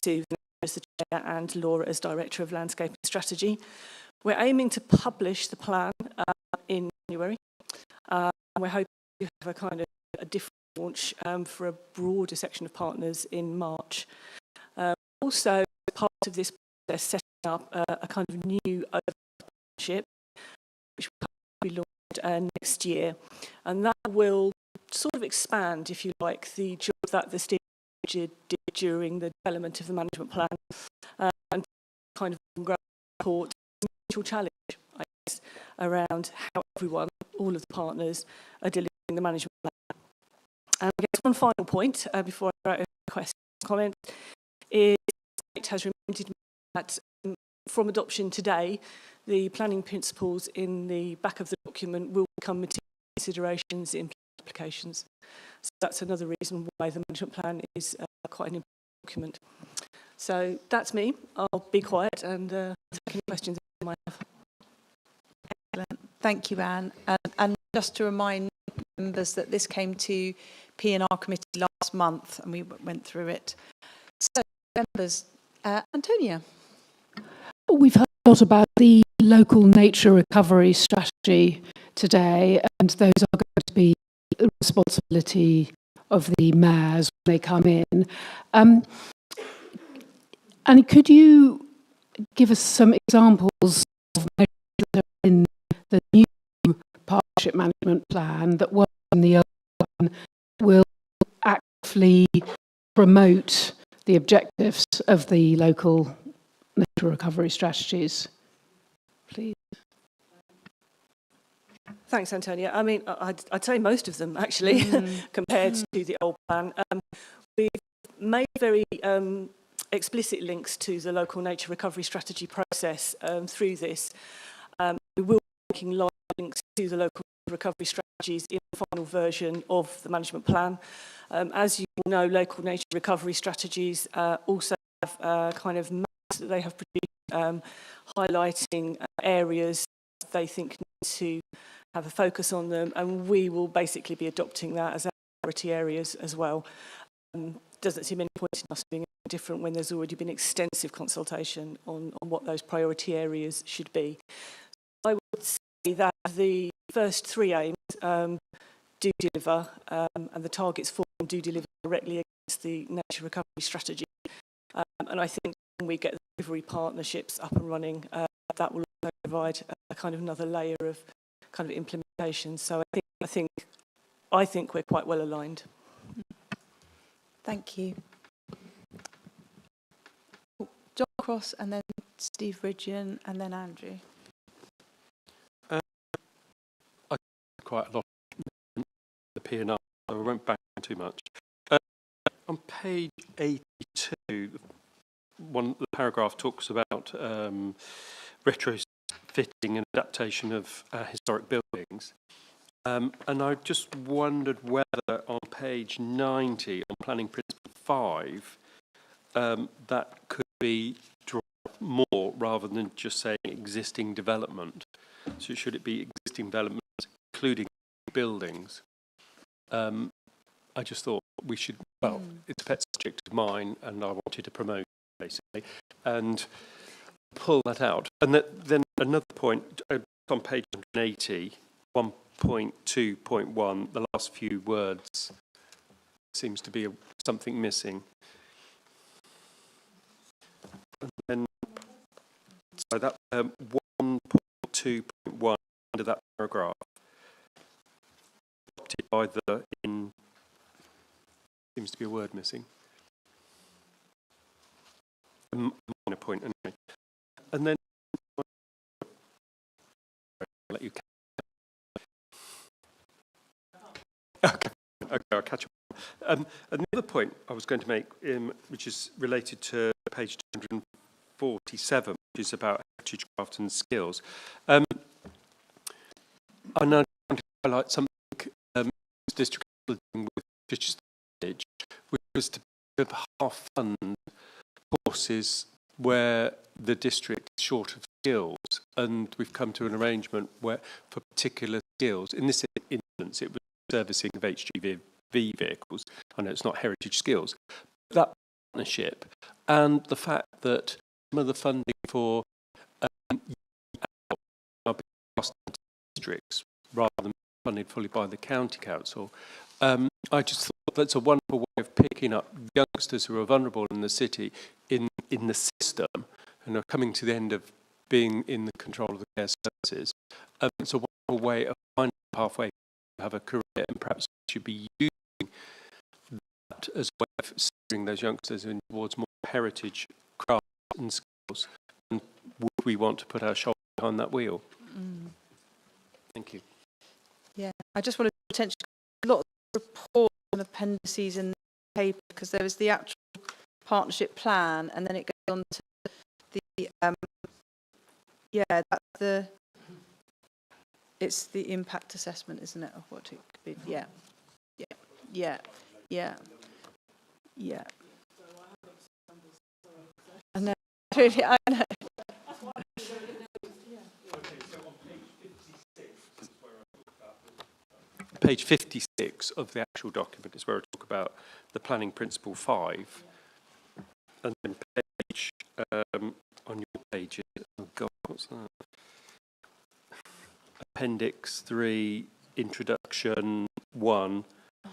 to Vanessa as the chair and Laura as director of landscape and strategy. We're aiming to publish the plan in January. We're hoping to have a kind of a different launch for a broader section of partners in March. Also, part of this process, setting up a kind of new partnership, which will be launched next year, and that will sort of expand, if you like, the job that the steering did during the development of the management plan, and kind of support mutual challenge, I guess, around how everyone, all of the partners, are delivering the management plan. And I guess one final point before I write a question comment is it has reminded me that from adoption today, the planning principles in the back of the document will become material considerations in applications. So that's another reason why the management plan is quite an important document. So that's me. I'll be quiet and take any questions you might have. Excellent. Thank you, Anne. And just to remind members that this came to P&R committee last month and we went through it. So, members, Antonia. We've heard a lot about the local nature recovery strategy today, and those are going to be the responsibility of the mayors when they come in. And could you give us some examples of measures that are in the new partnership management plan that were in the old one will actively promote the objectives of the local nature recovery strategies, please? Thanks, Antonia. I mean, I'd say most of them, actually, compared to the old plan. We've made very explicit links to the local nature recovery strategy process through this. We will be making live links to the local recovery strategies in the final version of the management plan. As you all know, local nature recovery strategies also have kind of maps that they have produced highlighting areas they think need to have a focus on them, and we will basically be adopting that as our priority areas as well. Doesn't seem any point in us being different when there's already been extensive consultation on what those priority areas should be. I would say that the first three aims do deliver, and the targets for them do deliver directly against the nature recovery strategy. And I think when we get the delivery partnerships up and running, that will also provide a kind of another layer of kind of implementation. So I think we're quite well aligned. Thank you. John Cross, and then Steve Ridgeon, and then Andrew. I quite a lot of the P&R, so I won't bang too much. On page 82, the paragraph talks about retrofitting and adaptation of historic buildings. And I just wondered whether on page 90, on Planning Principle 5, that could be drawn more rather than just saying existing development. So should it be existing development, including buildings? I just thought we should, well, it's a pet subject of mine, and I wanted to promote basically, and pull that out. And then another point, on page 180, 1.2.1, the last few words seems to be something missing. And then, so that 1.2.1 under that paragraph, adopted by the in, seems to be a word missing. A minor point anyway. And then, I'll let you. Okay, I'll catch up. And the other point I was going to make, which is related to page 247, which is about heritage, craft and skills. And I want to highlight something this district was doing with Chichester Village, which was to half fund courses where the district is short of skills, and we've come to an arrangement where for particular skills, in this instance it was servicing of HGV vehicles. I know it's not heritage skills. That partnership and the fact that some of the funding for districts rather than funded fully by the county council, I just thought that's a wonderful way of picking up youngsters who are vulnerable in the city in the system and are coming to the end of being in the control of the care services. It's a wonderful way of finding a pathway to have a career, and perhaps we should be using that as a way of steering those youngsters in towards more heritage, craft and skills. And would we want to put our shoulder behind that wheel? Thank you. Yeah, I just wanted to attention to lots of reports and appendices in the paper, because there was the actual partnership plan, and then it goes on to the it's the impact assessment, isn't it, of what it could be? Yeah. I know. I know. Page 56 of the actual document is where I talk about the planning principle 5, and then page on your page, oh God, what's that? Appendix 3, introduction 1,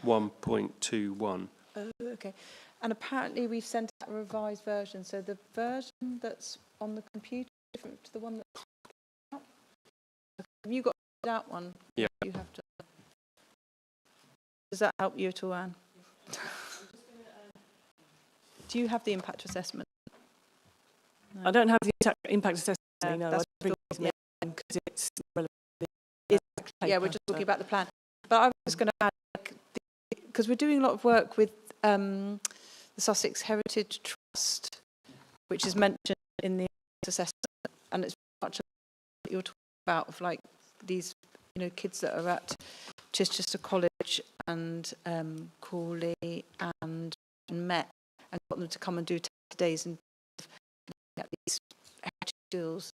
1.21. Oh, okay. And apparently we've sent out a revised version, so the version that's on the computer is different to the one that's out. Have you got that one? Yeah. You have to. Does that help you at all, Anne? Do you have the impact assessment? No. I don't have the impact assessment. No, that's I think because it's relevant. Yeah, we're just talking about the plan. But I was just going to add, because we're doing a lot of work with the Sussex Heritage Trust, which is mentioned in the assessment, and it's much what you're talking about, of like these you know, kids that are at Chichester College and Crawley and Met, and got them to come and do days and at these heritage schools.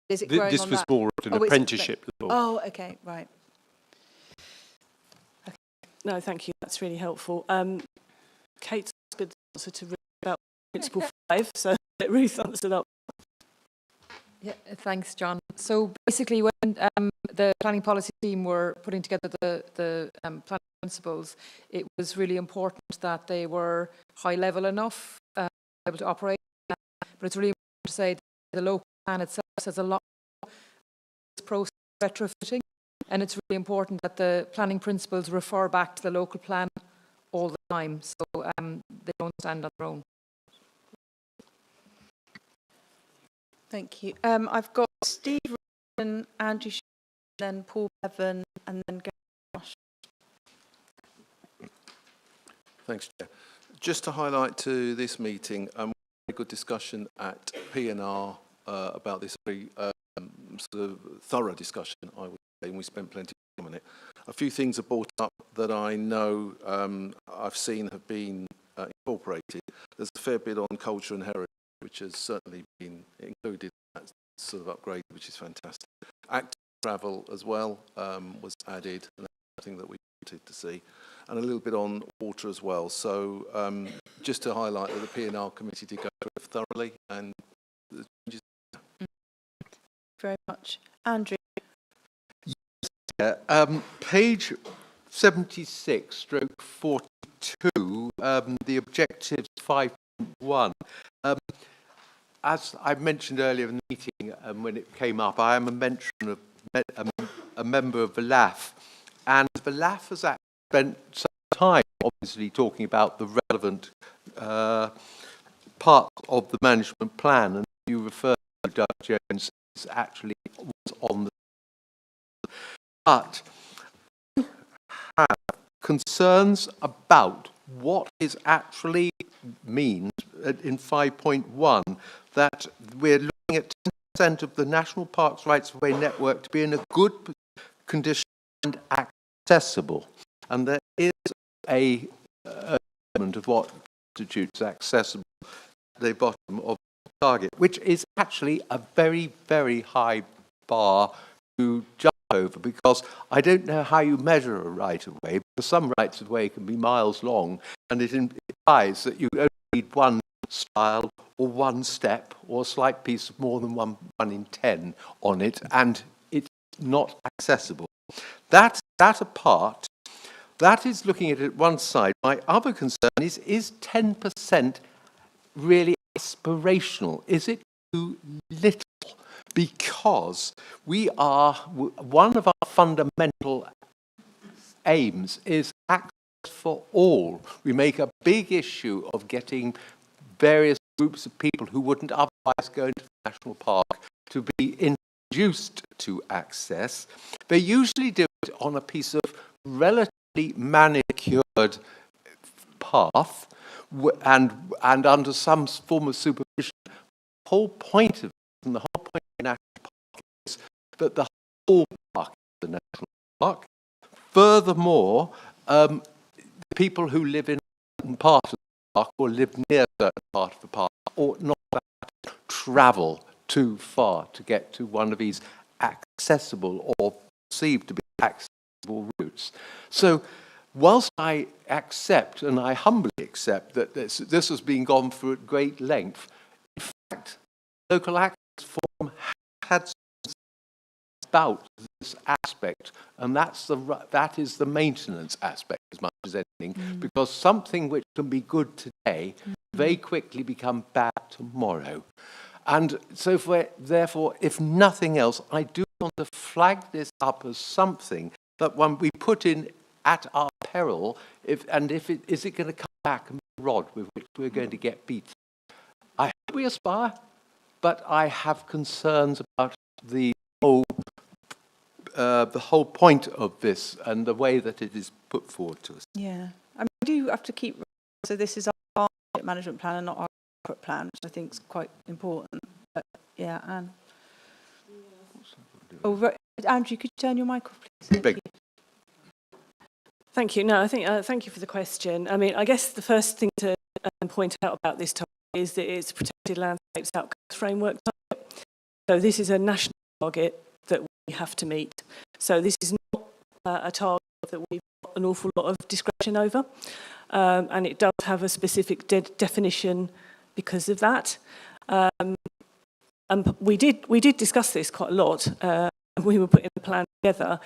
Is it growing This on was that? more at an Oh, it's- apprenticeship level. Oh, okay, right. No, thank you. That's really helpful. Kate's good answer to Ruth about Principle 5, so let Ruth answer that. Yeah, thanks, John. So basically, when the planning policy team were putting together the planning principles, it was really important that they were high level enough, able to operate. But it's really important to say that the local plan itself has a lot of this process of retrofitting, and it's really important that the planning principles refer back to the local plan all the time, so they don't stand on their own. Thank you. I've got Steve Ryan, Andrew, then Paul Bevan, and then Josh. Thanks, Chair. Just to highlight to this meeting, we had a good discussion at P&R about this very sort of thorough discussion, I would say, and we spent plenty of time on it. A few things are brought up that I know I've seen have been incorporated. There's a fair bit on culture and heritage, which has certainly been included in that sort of upgrade, which is fantastic. Active travel as well was added, and that's something that we wanted to see. And a little bit on water as well. So just to highlight that the P&R committee did go through it thoroughly, and the changes. Very much. Andrew. Yeah, page 76/42, the objectives 5.1. As I mentioned earlier in the meeting, when it came up, I am a member of the LAF, and the LAF has actually spent some time, obviously, talking about the relevant parts of the management plan, and you refer to Doug Jones actually was on the. But I have concerns about what it actually means in 5.1, that we're looking at 10% of the National Parks Rights of Way network to be in a good condition and accessible. And there is a element of what constitutes accessible at the bottom of the target, which is actually a very, very high bar to jump over, because I don't know how you measure a right-of-way, because some rights-of-way can be miles long, and it implies that you only need one stile or one step or a slight piece of more than one in 10 on it, and it's not accessible. That apart, that is looking at it one side. My other concern is 10% really aspirational? Is it too little? Because we are, one of our fundamental aims is access for all. We make a big issue of getting various groups of people who wouldn't otherwise go into the national park to be introduced to access. They usually do it on a piece of relatively manicured path and under some form of supervision. The whole point of it, and the whole point of the national park, is that the whole park is the national park. Furthermore, the people who live in a certain part of the park or live near a certain part of the park ought not to travel too far to get to one of these accessible or perceived to be accessible routes. So whilst I accept, and I humbly accept, that this has been gone through at great length, in fact, local access forum had about this aspect, and that is the maintenance aspect as much as anything, because something which can be good today very quickly become bad tomorrow. And so therefore, if nothing else, I do want to flag this up as something that when we put in at our peril, is it going to come back and be a rod with which we're going to get beaten? I hope we aspire, but I have concerns about the whole point of this and the way that it is put forward to us. Yeah, I mean, we do have to keep. So this is our management plan and not our corporate plan, which I think is quite important. But yeah, Anne. Oh, Andrew, could you turn your mic off, please? Big. Thank you. No, I think thank you for the question. I mean, I guess the first thing to point out about this target is that it's a protected landscapes outcomes framework target. So this is a national target that we have to meet. So this is not a target that we've got an awful lot of discretion over, and it does have a specific definition because of that. And we did discuss this quite a lot. We were putting the plan together,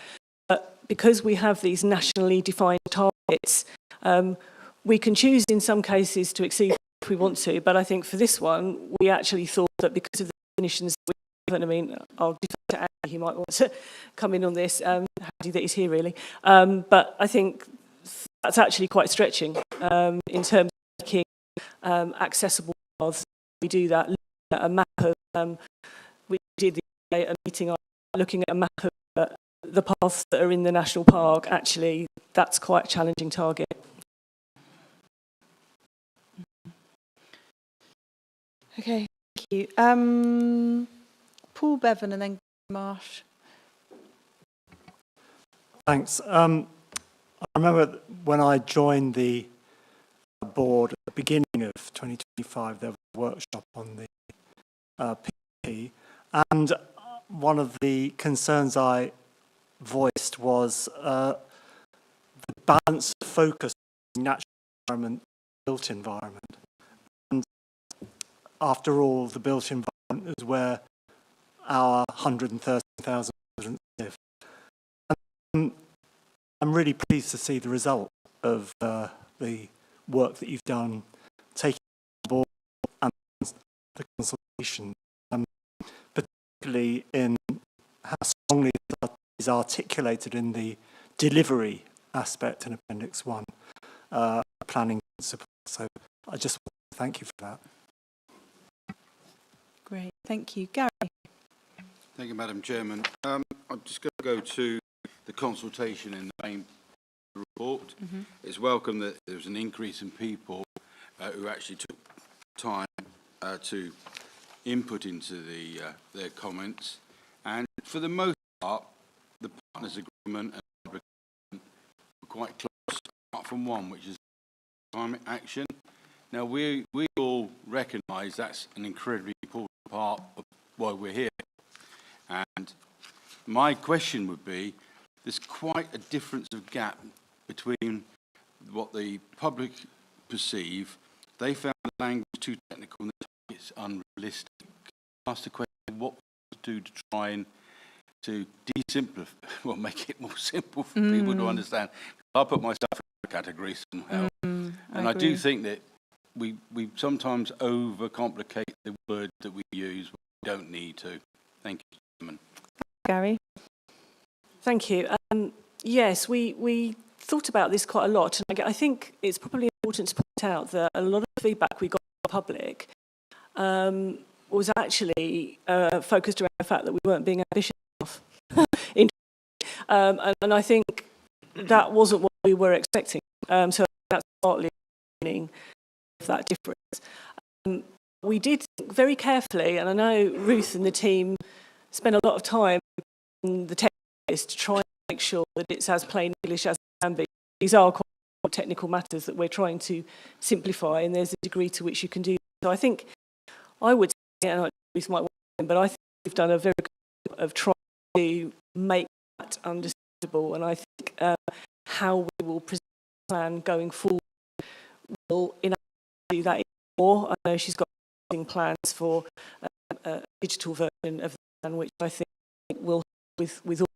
but because we have these nationally defined targets, we can choose in some cases to exceed if we want to. But I think for this one, we actually thought that because of the definitions that we have, and I mean, I'll defer to Andy, he might want to come in on this. Handy that he's here, really. But I think that's actually quite stretching in terms of making accessible paths. We do that. A map of, we did a meeting on looking at a map of the paths that are in the national park. Actually, that's quite a challenging target. Okay, thank you. Paul Bevan and then Marsh. Thanks. I remember when I joined the board at the beginning of 2025, there was a workshop on the PP, and one of the concerns I voiced was the balance of focus on natural environment, built environment. And after all, the built environment is where our 113,000 residents live. And I'm really pleased to see the result of the work that you've done, taking on board and the consultation, particularly in how strongly it is articulated in the delivery aspect in Appendix 1, planning principles. So I just want to thank you for that. Great, thank you. Gary. Thank you, Madam Chairman. I'm just going to go to the consultation in the main report. It's welcome that there was an increase in people who actually took time to input into their comments, and for the most part, the partners' agreement and were quite close, apart from one, which is climate action. Now, we all recognise that's an incredibly important part of why we're here, and my question would be, there's quite a difference of gap between what the public perceive. They found the language too technical and it's unrealistic. Ask the question, what to do to try and to de-simplify, well, make it more simple for people to understand. I'll put myself in the category somehow. And I do think that we sometimes overcomplicate the word that we use when we don't need to. Thank you, Chairman. Gary. Thank you. Yes, we thought about this quite a lot, and I think it's probably important to point out that a lot of the feedback we got from the public was actually focused around the fact that we weren't being ambitious enough. And I think that wasn't what we were expecting. So that's partly the meaning of that difference. We did think very carefully, and I know Ruth and the team spent a lot of time in the text to try and make sure that it's as plain English as it can be. These are quite technical matters that we're trying to simplify, and there's a degree to which you can do. So I think I would say, and Ruth might want to, but I think we've done a very good job of trying to make that understandable, and I think how we will present the plan going forward will enable us to do that even more. I know she's got plans for a digital version of the plan, which I think will help with all.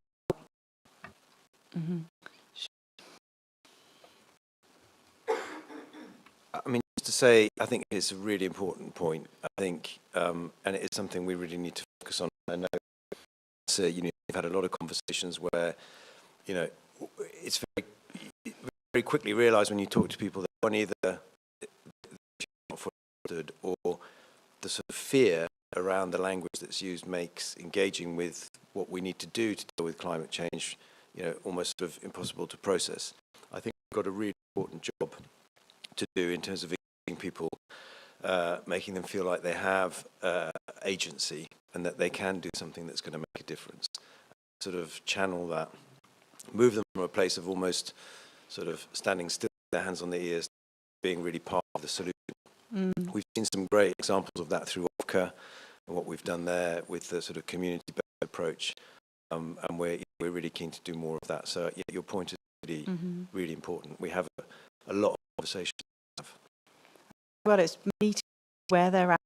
I mean, just to say, I think it's a really important point. I think, and it is something we really need to focus on. I know, you've had a lot of conversations where, it's very quickly realised when you talk to people that one either not fully understood, or the sort of fear around the language that's used makes engaging with what we need to do to deal with climate change, almost sort of impossible to process. I think we've got a really important job to do in terms of engaging people, making them feel like they have agency and that they can do something that's going to make a difference. sort of channel that, move them from a place of almost sort of standing still, their hands on their ears, being really part of the solution. We've seen some great examples of that through OFCA and what we've done there with the sort of community-based approach, and we're really keen to do more of that. So yeah, your point is really, really important. We have a lot of conversations to have. Well, it's meeting where they're at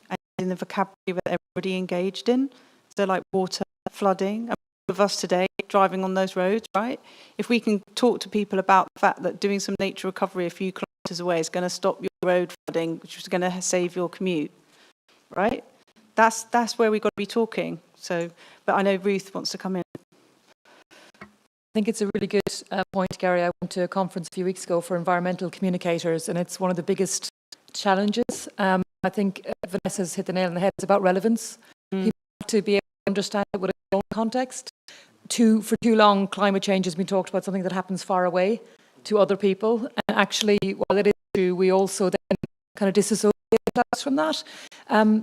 and in the vocabulary that everybody engaged in. So like water, flooding, and all of us today driving on those roads, right? If we can talk to people about the fact that doing some nature recovery a few kilometres away is going to stop your road flooding, which is going to save your commute, right? That's where we've got to be talking. So, but I know Ruth wants to come in. I think it's a really good point, Gary. I went to a conference a few weeks ago for environmental communicators, and it's one of the biggest challenges. I think Vanessa's hit the nail on the head. It's about relevance. People have to be able to understand it within their own context. For too long, climate change has been talked about something that happens far away to other people. And actually, while it is true, we also then kind of disassociate ourselves from that.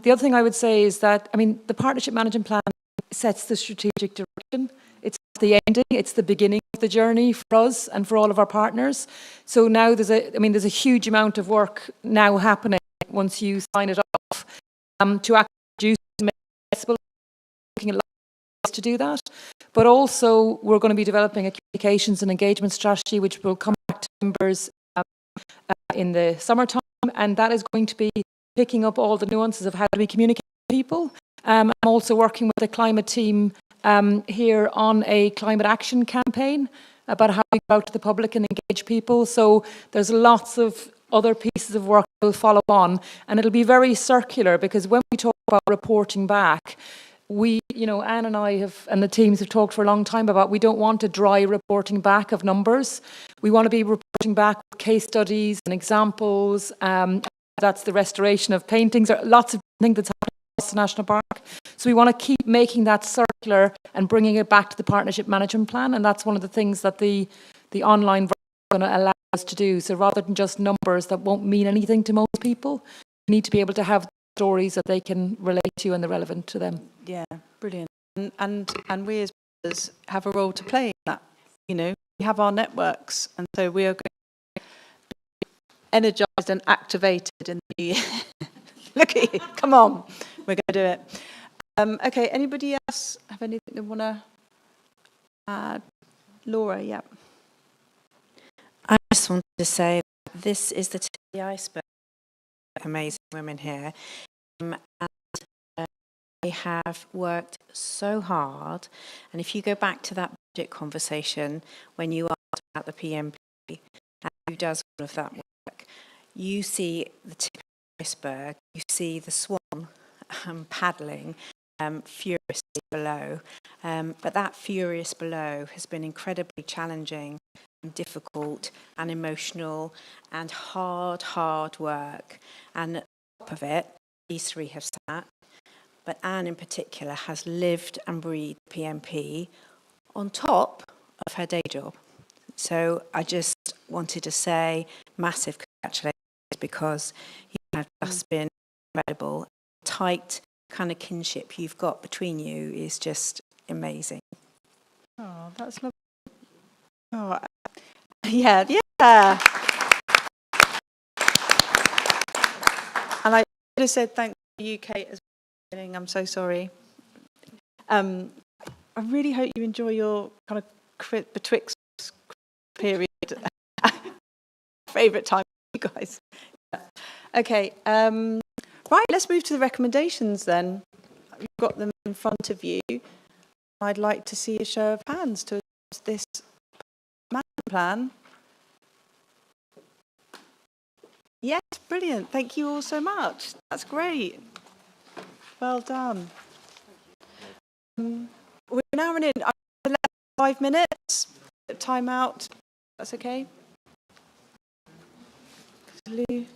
The other thing I would say is that, I mean, the Partnership Management Plan sets the strategic direction. It's the ending, it's the beginning of the journey for us and for all of our partners. So now there's a huge amount of work now happening once you sign it off to actually produce it accessible, looking at ways to do that. But also we're going to be developing a communications and engagement strategy which will come back to members in the summertime, and that is going to be picking up all the nuances of how do we communicate with people. I'm also working with the climate team here on a climate action campaign about how we go out to the public and engage people. So there's lots of other pieces of work that will follow on, and it'll be very circular, because when we talk about reporting back, Anne and I and the teams have talked for a long time about, we don't want a dry reporting back of numbers. We want to be reporting back with case studies and examples. That's the restoration of paintings, or lots of things that's happening across the national park. So we want to keep making that circular and bringing it back to the Partnership Management Plan, and that's one of the things that the online version is going to allow us to do. So rather than just numbers that won't mean anything to most people, we need to be able to have stories that they can relate to and they're relevant to them. Yeah, brilliant. And we as members have a role to play in that. We have our networks, and so we are going to be energised and activated in the look at you, come on, we're going to do it. Okay, anybody else have anything they want to add? Laura, yeah. I just wanted to say this is the tip of the iceberg. Amazing women here. And they have worked so hard. And if you go back to that budget conversation when you asked about the PMP and who does all of that work, you see the tip of the iceberg. You see the swan paddling furiously below. But that furious below has been incredibly challenging and difficult and emotional and hard work. And on top of it, these three have sat, but Anne in particular has lived and breathed PMP on top of her day job. So I just wanted to say massive congratulations, because you have just been incredible. Tight kind of kinship you've got between you is just amazing. Oh, that's lovely. Oh, yeah. And I should have said thanks to the UK as well. I'm so sorry. I really hope you enjoy your kind of betwixt period. Favourite time for you guys. Yeah. Okay. Right, let's move to the recommendations then. You've got them in front of you. I'd like to see a show of hands to this plan. Yes, brilliant. Thank you all so much. That's great. Well done. We're now running 5 minutes. Time out. That's okay. Lou.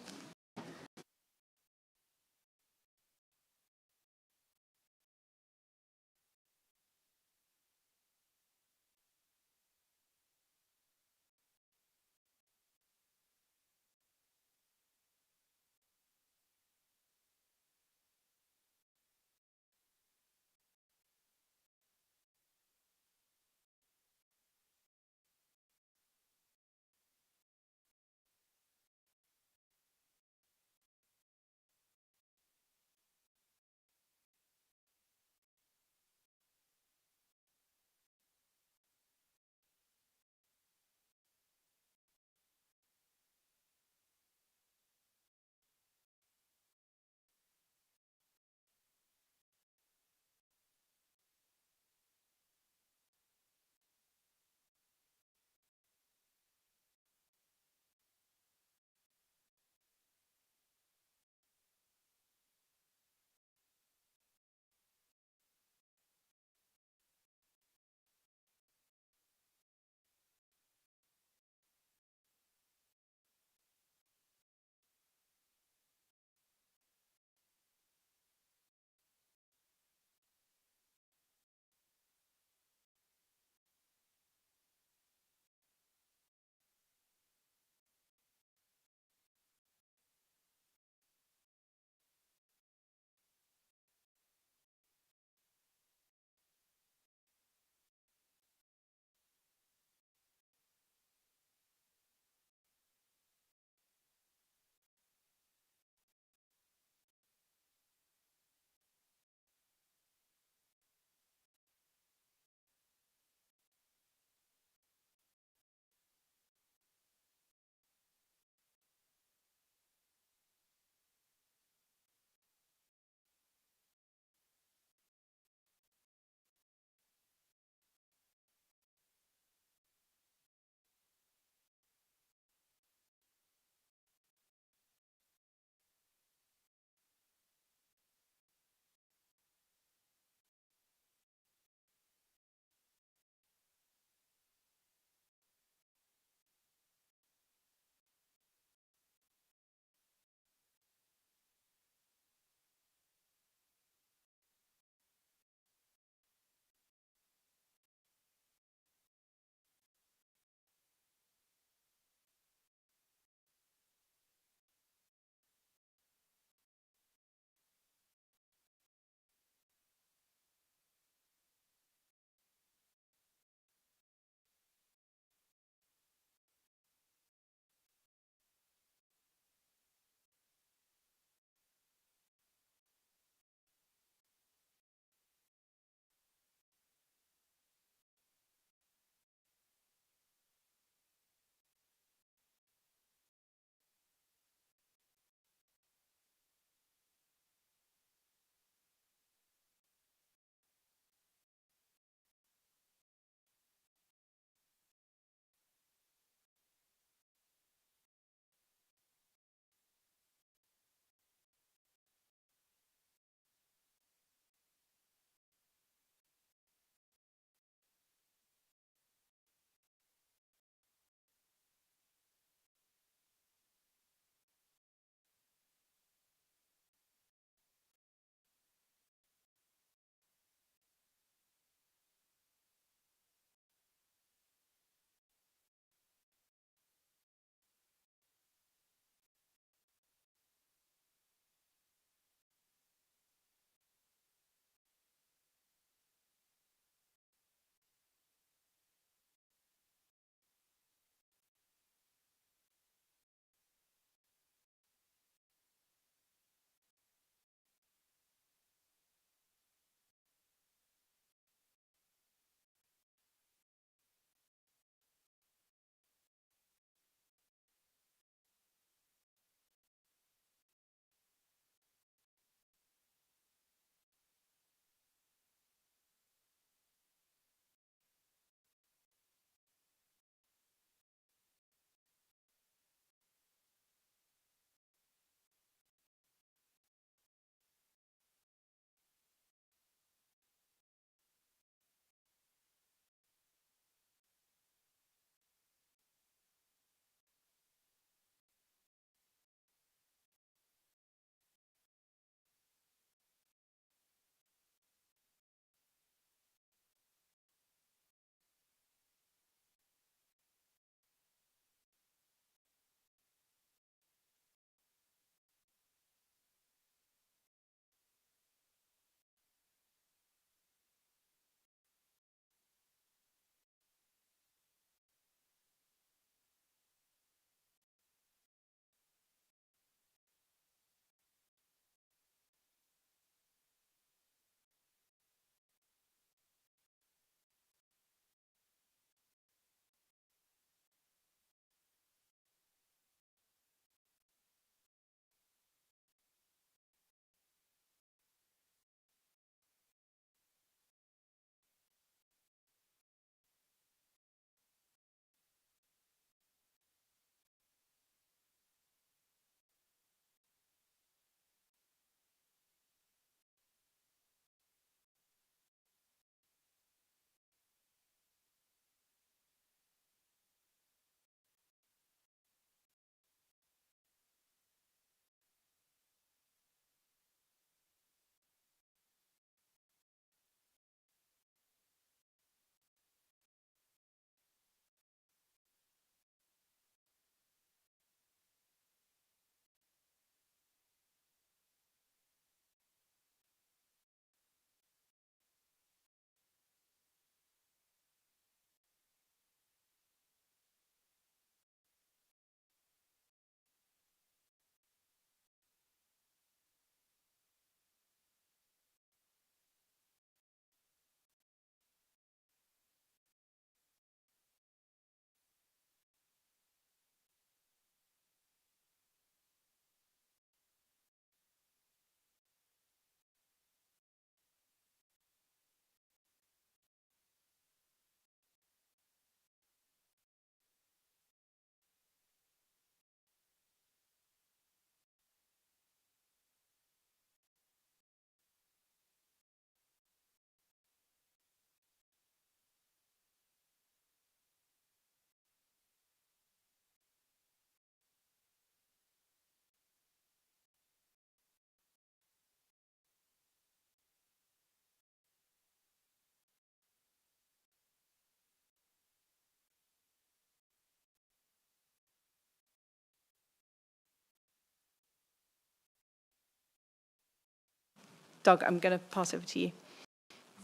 Doug, I'm going to pass over to you.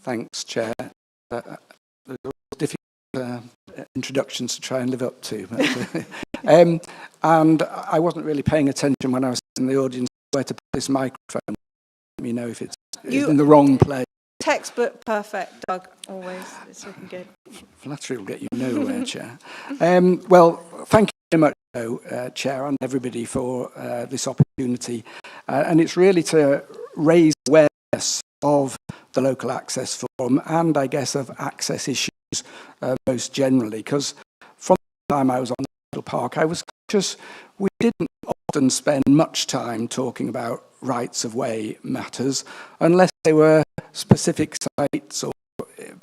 Thanks, Chair. There's difficult introductions to try and live up to. But, and I wasn't really paying attention when I was in the audience where to put this microphone. Let me know if it's in the wrong place. Textbook perfect, Doug, always. It's looking good. Flattery will get you nowhere, Chair. Well, thank you very much, Chair, and everybody for this opportunity. And it's really to raise awareness of the Local Access Forum and, I guess, of access issues most generally, because from the time I was on the National Park, I was conscious we didn't often spend much time talking about rights of way matters unless they were specific sites or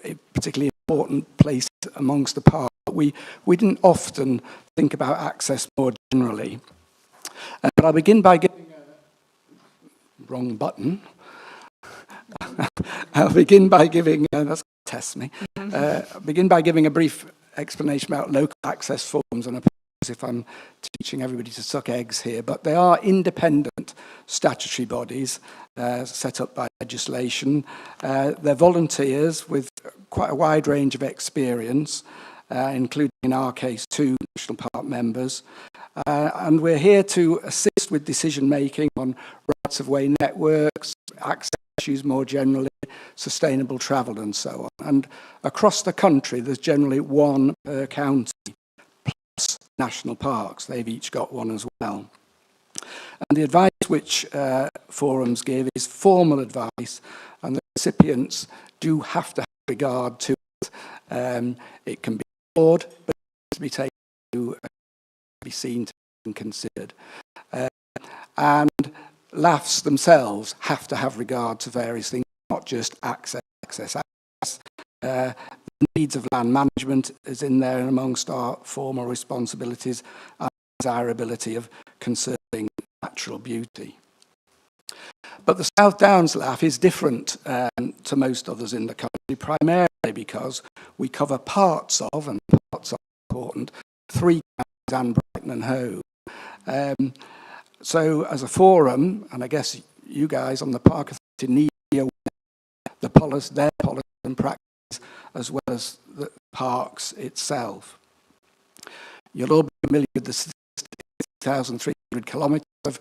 a particularly important place amongst the park. We didn't often think about access more generally. But I'll begin by giving wrong button. I'll begin by giving, that's going to test me, begin by giving a brief explanation about local access forums, and I apologize if I'm teaching everybody to suck eggs here, but they are independent statutory bodies set up by legislation. They're volunteers with quite a wide range of experience, including in our case 2 National Park members. And we're here to assist with decision making on rights of way networks, access issues more generally, sustainable travel and so on. And across the country, there's generally 1 per county, plus national parks. They've each got 1 as well. And the advice which forums give is formal advice, and the recipients do have to have regard to it. It can be ignored, but it has to be taken to be seen to be considered. And LAFs themselves have to have regard to various things, not just access. The needs of land management is in there and amongst our formal responsibilities, and desirability of conserving natural beauty. But the South Downs LAF is different to most others in the country, primarily because we cover parts of, and parts are important, 3 counties and Brighton and Hove. So as a forum, and I guess you guys on the Park Authority need to be aware of their policy and practice, as well as the parks itself. You'll all be familiar with the 6,300 kilometres of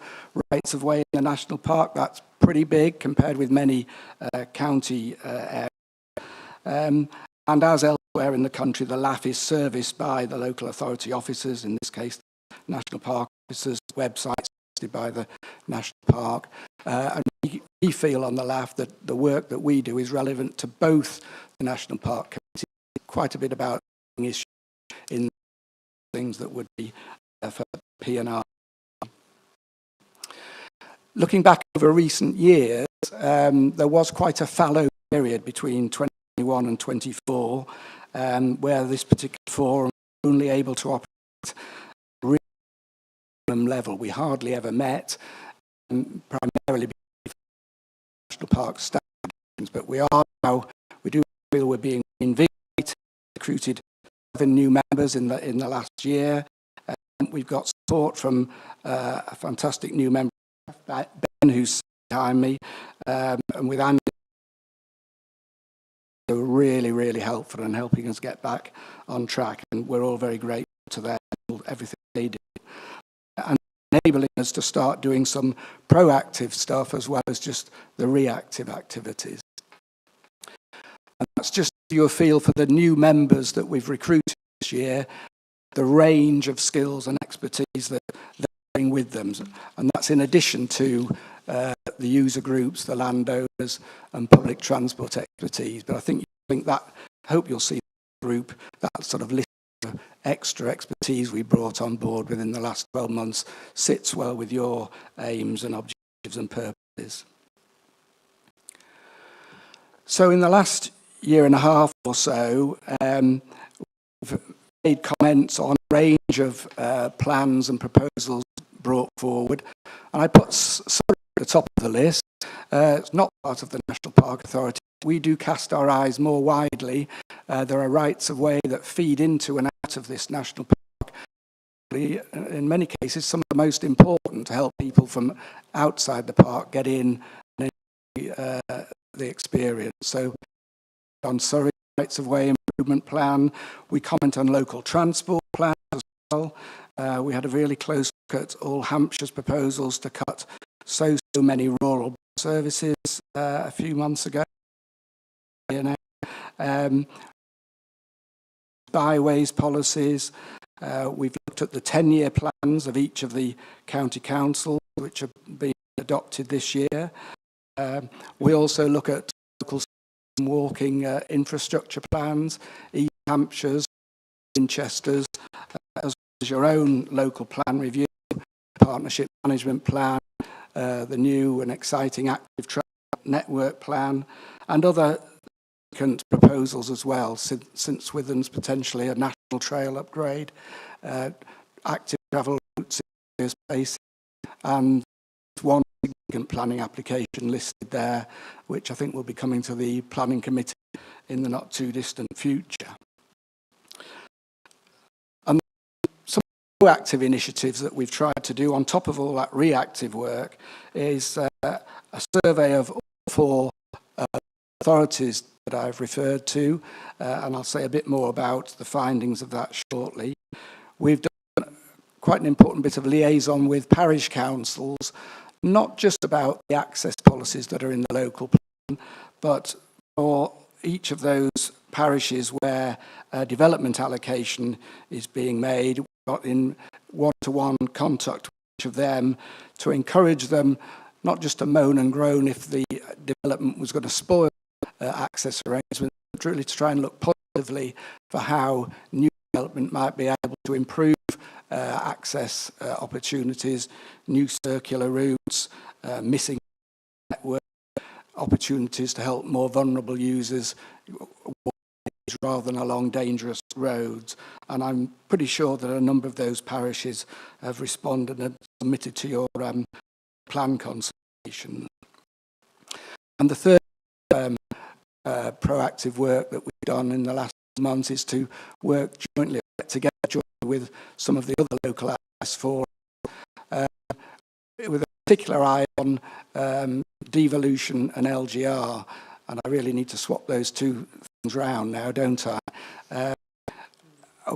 rights of way in the National Park. That's pretty big compared with many county areas. And as elsewhere in the country, the LAF is serviced by the local authority officers, in this case, National Park officers, websites by the National Park. And we feel on the LAF that the work that we do is relevant to both the National Park Committee, quite a bit about issues in things that would be for P&R. Looking back over recent years, there was quite a fallow period between 2021 and 24, where this particular forum was only able to operate at minimum level. We hardly ever met, primarily because of National Park standards, but we do feel we're being invigorated, recruited 7 new members in the last year. We've got support from a fantastic new member, Ben, who's behind me, and with Andy, they were really, really helpful in helping us get back on track, and we're all very grateful to them for everything they do, and enabling us to start doing some proactive stuff as well as just the reactive activities. And that's just to give you a feel for the new members that we've recruited this year, the range of skills and expertise that they bring with them. And that's in addition to the user groups, the landowners and public transport expertise. But I hope you'll see the group, that sort of list of extra expertise we brought on board within the last 12 months sits well with your aims and objectives and purposes. So in the last year and a half or so, we've made comments on a range of plans and proposals brought forward, and I put at the top of the list. It's not part of the National Park Authority. We do cast our eyes more widely. There are rights of way that feed into and out of this national park. In many cases, some of the most important to help people from outside the park get in and the experience. So on Surrey rights of way improvement plan, we comment on local transport plans as well. We had a really close look at all Hampshire's proposals to cut so many rural services a few months ago. Byways policies. We've looked at the 10-year plans of each of the county councils, which have been adopted this year. We also look at local walking infrastructure plans, East Hampshire's, Winchester's, as well as your own local plan review, partnership management plan, the new and exciting active travel network plan, and other proposals as well, since Withen's potentially a national trail upgrade, active travel routes in space, and one significant planning application listed there, which I think will be coming to the planning committee in the not too distant future. And some proactive initiatives that we've tried to do on top of all that reactive work is a survey of all 4 authorities that I've referred to, and I'll say a bit more about the findings of that shortly. We've done quite an important bit of liaison with parish councils, not just about the access policies that are in the local plan, but for each of those parishes where development allocation is being made, we've got in one-to-one contact with each of them to encourage them not just to moan and groan if the development was going to spoil access arrangements, but really to try and look positively for how new development might be able to improve access opportunities, new circular routes, missing network opportunities to help more vulnerable users rather than along dangerous roads. And I'm pretty sure that a number of those parishes have responded and submitted to your plan consultation. And the third proactive work that we've done in the last months is to work jointly with some of the other local access forums, with a particular eye on devolution and LGR. And I really need to swap those two things round now, don't I?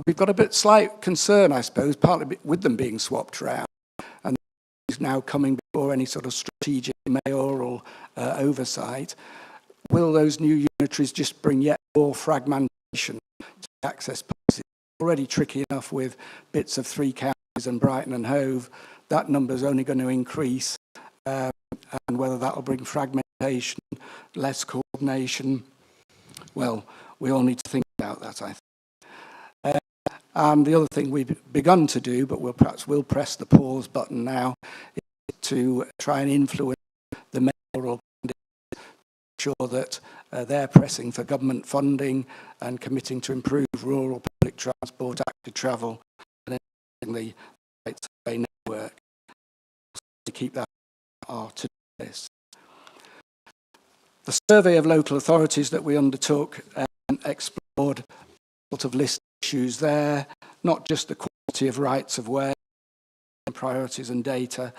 We've got a bit slight concern, I suppose, partly with them being swapped round, and is now coming before any sort of strategic mayoral oversight. Will those new unitaries just bring yet more fragmentation to the access policy? Already tricky enough with bits of 3 counties and Brighton and Hove. That number is only going to increase, and whether that will bring fragmentation, less coordination, well, we all need to think about that, I think. And the other thing we've begun to do, but we'll press the pause button now, is to try and influence the mayoral sure that they're pressing for government funding and committing to improve rural public transport, active travel, and the rights of way network to keep that to this. The survey of local authorities that we undertook explored sort of list issues there, not just the quality of rights of way, priorities and data,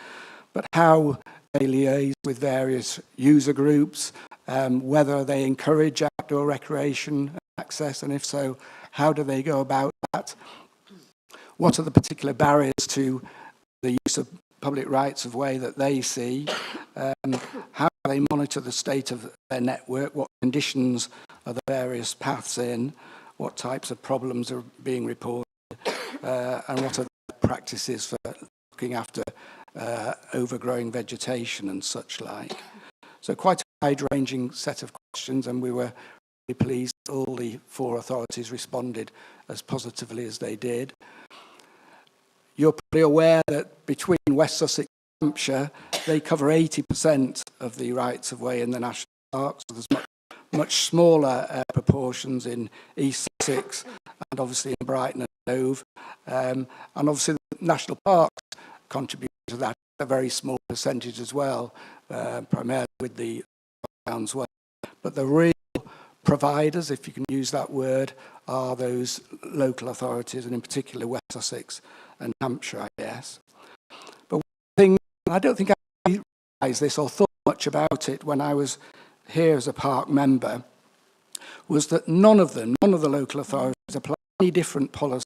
but how they liaise with various user groups, whether they encourage outdoor recreation and access, and if so, how do they go about that? What are the particular barriers to the use of public rights of way that they see? How do they monitor the state of their network? What conditions are the various paths in? What types of problems are being reported? And what are the practices for looking after overgrowing vegetation and such like? So quite a wide-ranging set of questions, and we were really pleased that all the 4 authorities responded as positively as they did. You're probably aware that between West Sussex and Hampshire, they cover 80% of the rights of way in the national parks. So there's much smaller proportions in East Sussex and obviously in Brighton and Hove. And obviously the national parks contribute to that, a very small percentage as well, primarily with the Downs Way. But the real providers, if you can use that word, are those local authorities, and in particular West Sussex and Hampshire, I guess. But one thing, I don't think I realised this or thought much much about it when I was here as a park member was that none of the local authorities apply any different policies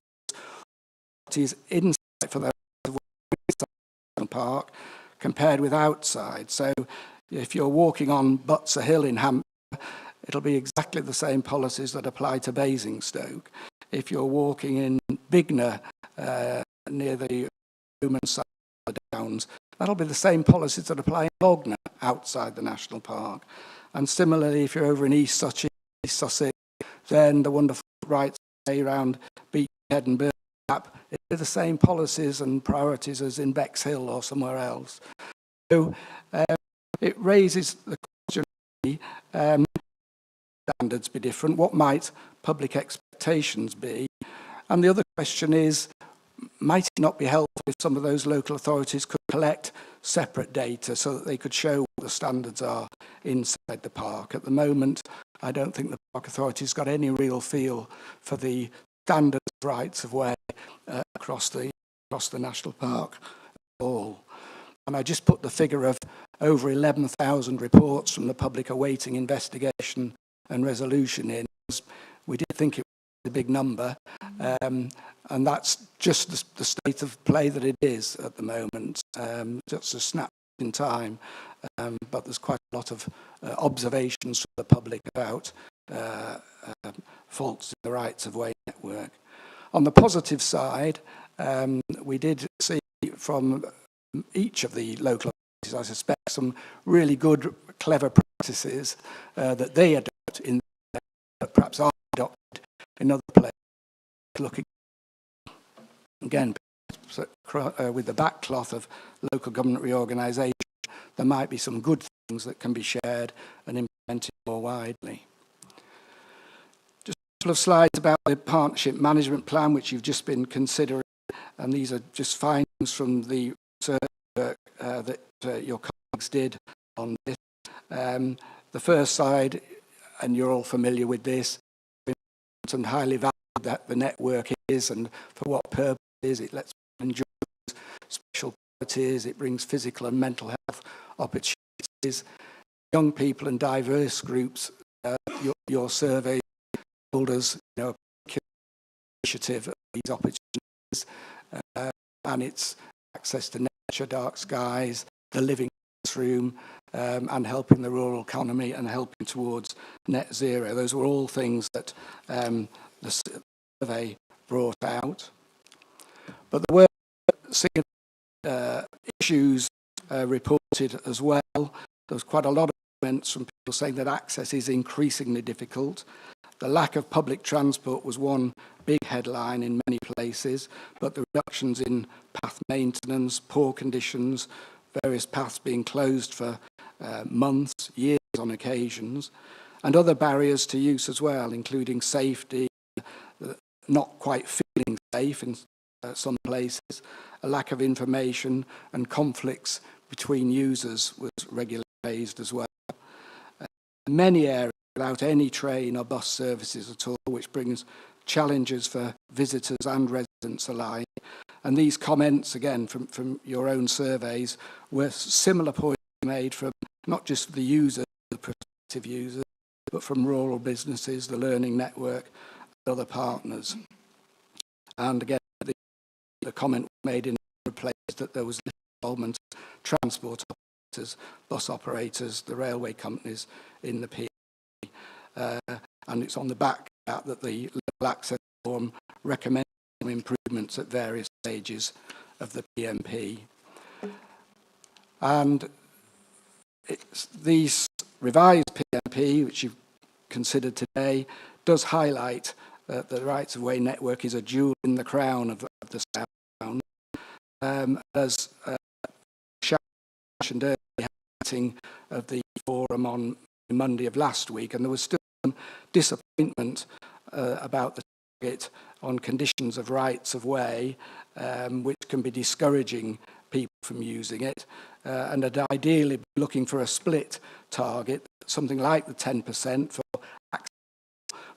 inside for the park compared with outside. So if you're walking on Butser Hill in Hampshire, it'll be exactly the same policies that apply to Basingstoke. If you're walking in Bignor near the Roman side of the Downs, that'll be the same policies that apply in Bognor outside the national park. And similarly, if you're over in East Sussex, then the wonderful rights around Beachhead and Burgap, it'll be the same policies and priorities as in Bexhill or somewhere else. So it raises the question, standards be different? What might public expectations be? And the other question is, might it not be helpful if some of those local authorities could collect separate data so that they could show what the standards are inside the park? At the moment, I don't think the park authority's got any real feel for the standards rights of way across the national park at all. And I just put the figure of over 11,000 reports from the public awaiting investigation and resolution in. We did think it was a big number, and that's just the state of play that it is at the moment. Just a snap in time, but there's quite a lot of observations from the public about faults in the rights of way network. On the positive side, we did see from each of the local authorities, I suspect, some really good, clever practices that they adopt in that perhaps are adopted in other places. Looking again with the backcloth of local government reorganisation, there might be some good things that can be shared and implemented more widely. Just a couple of slides about the partnership management plan, which you've just been considering, and these are just findings from the research work that your colleagues did on this. The first slide, and you're all familiar with this, and highly valued that the network is and for what purposes. It lets people enjoy special properties, it brings physical and mental health opportunities. Young people and diverse groups, your survey told us, a initiative of these opportunities, and it's access to nature, dark skies, the living classroom, and helping the rural economy and helping towards net zero. Those were all things that the survey brought out. But there were significant issues reported as well. There was quite a lot of comments from people saying that access is increasingly difficult. The lack of public transport was one big headline in many places, but the reductions in path maintenance, poor conditions, various paths being closed for months, years on occasions, and other barriers to use as well, including safety, not quite feeling safe in some places, a lack of information, and conflicts between users was regularly raised as well. Many areas without any train or bus services at all, which brings challenges for visitors and residents alike. And these comments, again, from your own surveys, were similar points made from not just the users, the prospective users, but from rural businesses, the learning network, and other partners. And again, the comment made in the place that there was involvement of transport operators, bus operators, the railway companies in the PMP. And it's on the back of that the local access forum recommends some improvements at various stages of the PMP. And these revised PMP, which you've considered today, does highlight that the rights of way network is a jewel in the crown of the South Down. As mentioned earlier, meeting of the forum on Monday of last week, and there was still some disappointment about the target on conditions of rights of way, which can be discouraging people from using it, and I'd ideally be looking for a split target, something like the 10% for access,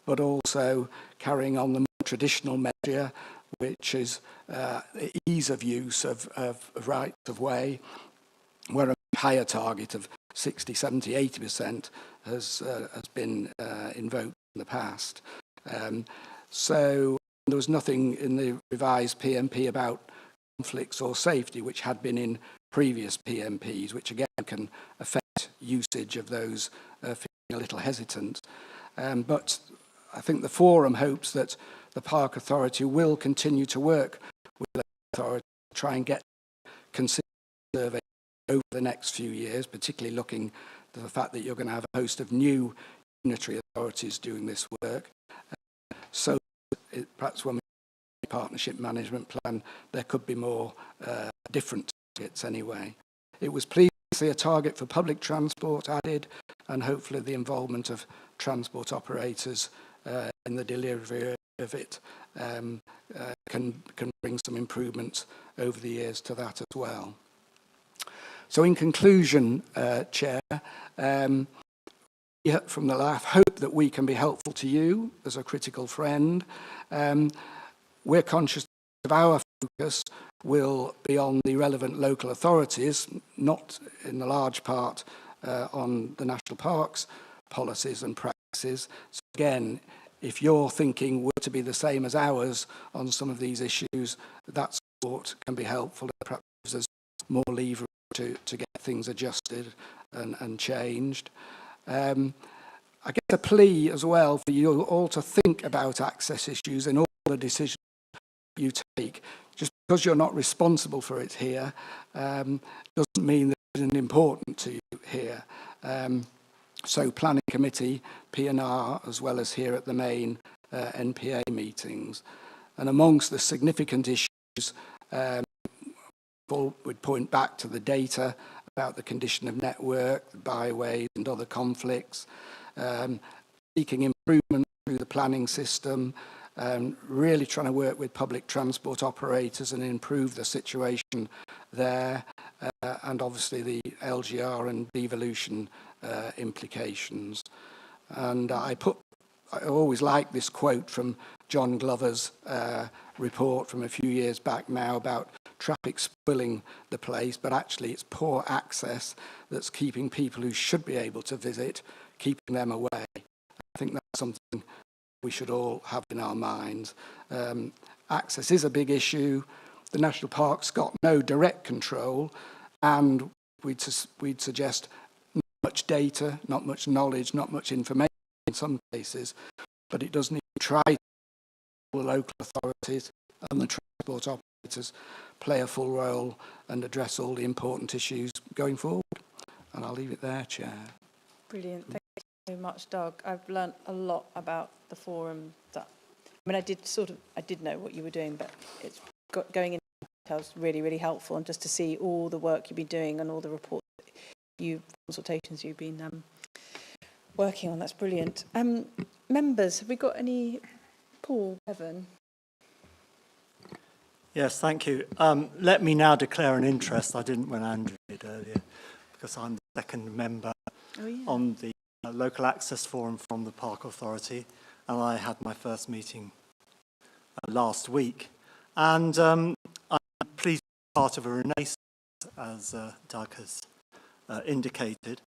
but also carrying on the more traditional measure, which is the ease of use of rights of way, where a higher target of 60, 70, 80% has been invoked in the past. So there was nothing in the revised PMP about conflicts or safety, which had been in previous PMPs, which again can affect usage of those feeling a little hesitant. But I think the forum hopes that the Park Authority will continue to work with the authority to try and get consistent survey over the next few years, particularly looking to the fact that you're going to have a host of new unitary authorities doing this work. So perhaps when we do the partnership management plan, there could be more different targets anyway. It was pleasing to see a target for public transport added, and hopefully the involvement of transport operators in the delivery of it can bring some improvements over the years to that as well. So in conclusion, Chair, from the LAF, hope that we can be helpful to you as a critical friend. We're conscious of our focus will be on the relevant local authorities, not in the large part on the national parks policies and practices. So again, if your thinking were to be the same as ours on some of these issues, that support can be helpful. It perhaps gives us more leverage to get things adjusted and changed. I guess a plea as well for you all to think about access issues in all the decisions you take. Just because you're not responsible for it here doesn't mean that it isn't important to you here. So planning committee, P&R, as well as here at the main NPA meetings. And amongst the significant issues, would point back to the data about the condition of network, the byways and other conflicts, seeking improvement through the planning system, really trying to work with public transport operators and improve the situation there, and obviously the LGR and devolution implications. And I always like this quote from John Glover's report from a few years back now about traffic spoiling the place, but actually it's poor access that's keeping people who should be able to visit, keeping them away. I think that's something we should all have in our minds. Access is a big issue. The national park's got no direct control, and we'd suggest not much data, not much knowledge, not much information in some cases, but it does need to try to the local authorities and the transport operators play a full role and address all the important issues going forward. And I'll leave it there, Chair. Brilliant. Thank you so much, Doug. I've learnt a lot about the forum. I mean, I did know what you were doing, but it's going into details really, really helpful, and just to see all the work you've been doing and all the reports, consultations you've been working on. That's brilliant. Members, have we got any? Paul, Evan. Yes, thank you. Let me now declare an interest. I didn't when Andrew did earlier, because I'm the second member on the Local Access Forum from the Park Authority, and I had my first meeting last week. And I'm pleased to be part of a renaissance, as Doug has indicated.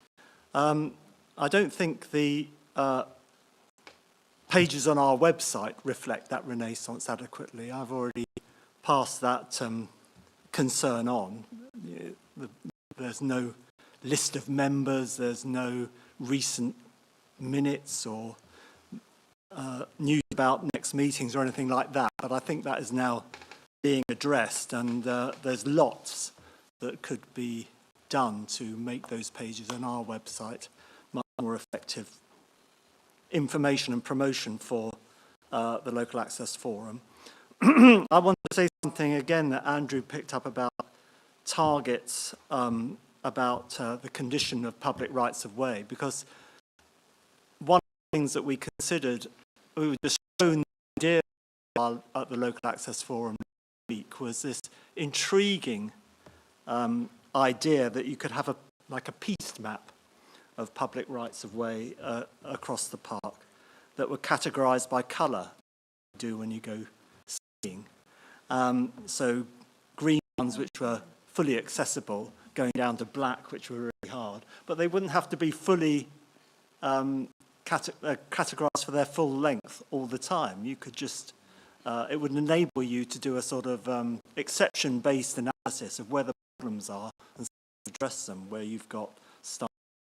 I don't think the pages on our website reflect that renaissance adequately. I've already passed that concern on. There's no list of members, there's no recent minutes or news about next meetings or anything like that, but I think that is now being addressed, and there's lots that could be done to make those pages on our website much more effective information and promotion for the Local Access Forum. I want to say something again that Andrew picked up about targets, about the condition of public rights of way, because one of the things that we considered, we were just shown the idea at the Local Access Forum this week, was this intriguing idea that you could have like a pieced map of public rights of way across the park that were categorised by colour, do when you go skiing. So green ones which were fully accessible, going down to black, which were really hard. But they wouldn't have to be fully categorised for their full length all the time. You could just, it would enable you to do a sort of exception-based analysis of where the problems are and address them where you've got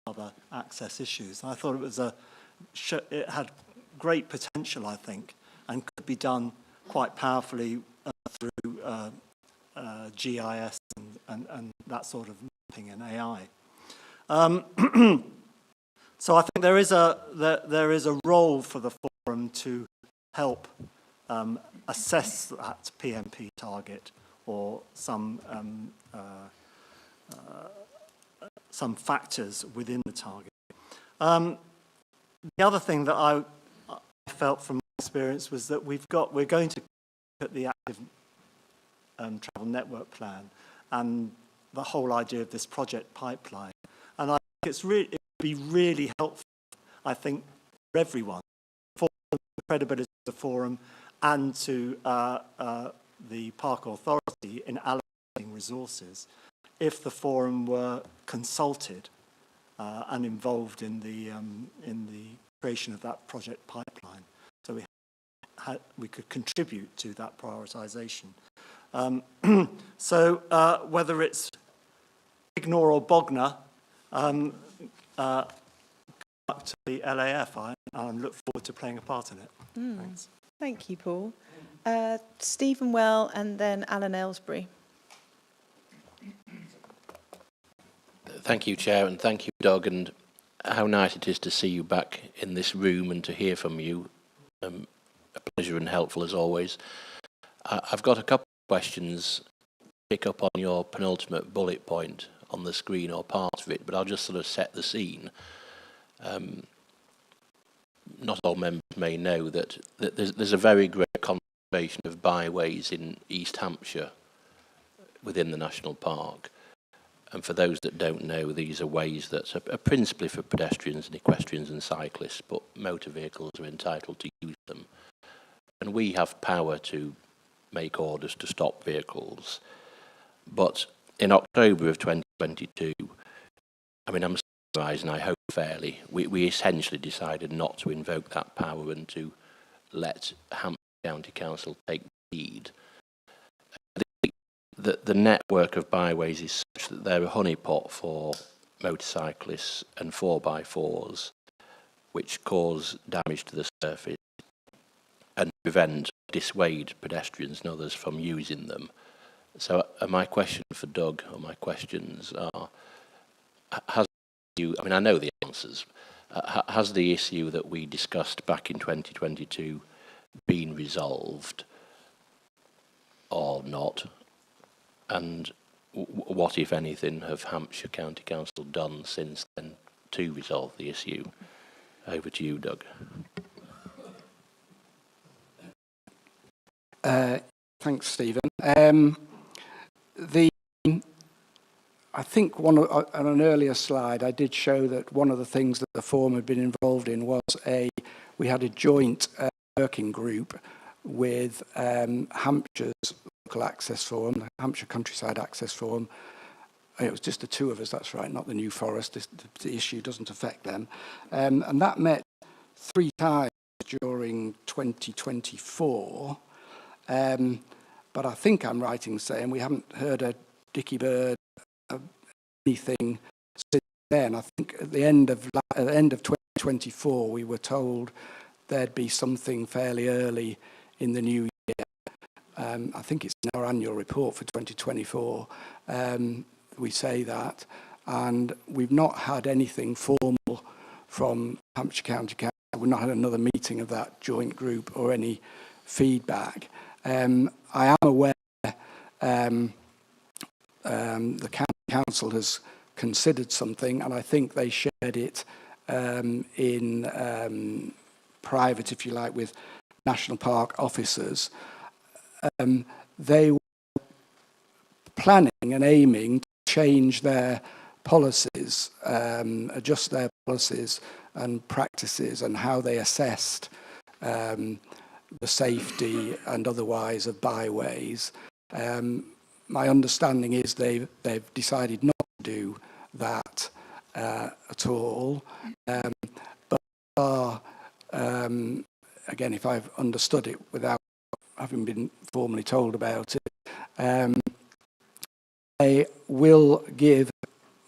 other access issues. And I thought it was it had great potential, I think, and could be done quite powerfully through GIS and that sort of mapping and AI. So I think there is a role for the forum to help assess that PMP target or some factors within the target. The other thing that I felt from my experience was that we're going to look at the active travel network plan and the whole idea of this project pipeline. And I think it would be really helpful, I think, for everyone, for the credibility of the forum and to the Park Authority in allocating resources, if the forum were consulted and involved in the creation of that project pipeline, so we could contribute to that prioritisation. So whether it's Ignore or Bognor, up to the LAF, I look forward to playing a part in it. Thanks. Thank you, Paul. Stephen Well and then Alan Aylesbury. Thank you, Chair, and thank you, Doug, and how nice it is to see you back in this room and to hear from you. A pleasure and helpful as always. I've got a couple of questions, pick up on your penultimate bullet point on the screen or part of it, but I'll just sort of set the scene. Not all members may know that there's a very great conservation of byways in East Hampshire within the national park. And for those that don't know, these are ways that are principally for pedestrians and equestrians and cyclists, but motor vehicles are entitled to use them. And we have power to make orders to stop vehicles. But in October of 2022, I mean, I'm summarising, I hope fairly, we essentially decided not to invoke that power and to let Hampshire County Council take the lead. The network of byways is such that they're a honeypot for motorcyclists and 4x4s, which cause damage to the surface and dissuade pedestrians and others from using them. So my question for Doug, or my questions are, I mean, I know the answers, has the issue that we discussed back in 2022 been resolved or not? And what, if anything, have Hampshire County Council done since then to resolve the issue? Over to you, Doug. Thanks, Stephen. I think on an earlier slide, I did show that one of the things that the forum had been involved in was we had a joint working group with Hampshire's Local Access Forum, the Hampshire Countryside Access Forum. It was just the two of us, that's right, not the New Forest. The issue doesn't affect them. And that met 3 times during 2024. But I think I'm right in saying we haven't heard a dicky bird of anything since then. I think at the end of 2024, we were told there'd be something fairly early in the new year. I think it's in our annual report for 2024. We say that, and we've not had anything formal from Hampshire County Council. We've not had another meeting of that joint group or any feedback. I am aware the County Council has considered something, and I think they shared it in private, if you like, with National Park officers. They were planning and aiming to change their policies, adjust their policies and practices and how they assessed the safety and otherwise of byways. My understanding is they've decided not do that at all. But again, if I've understood it without having been formally told about it, they will give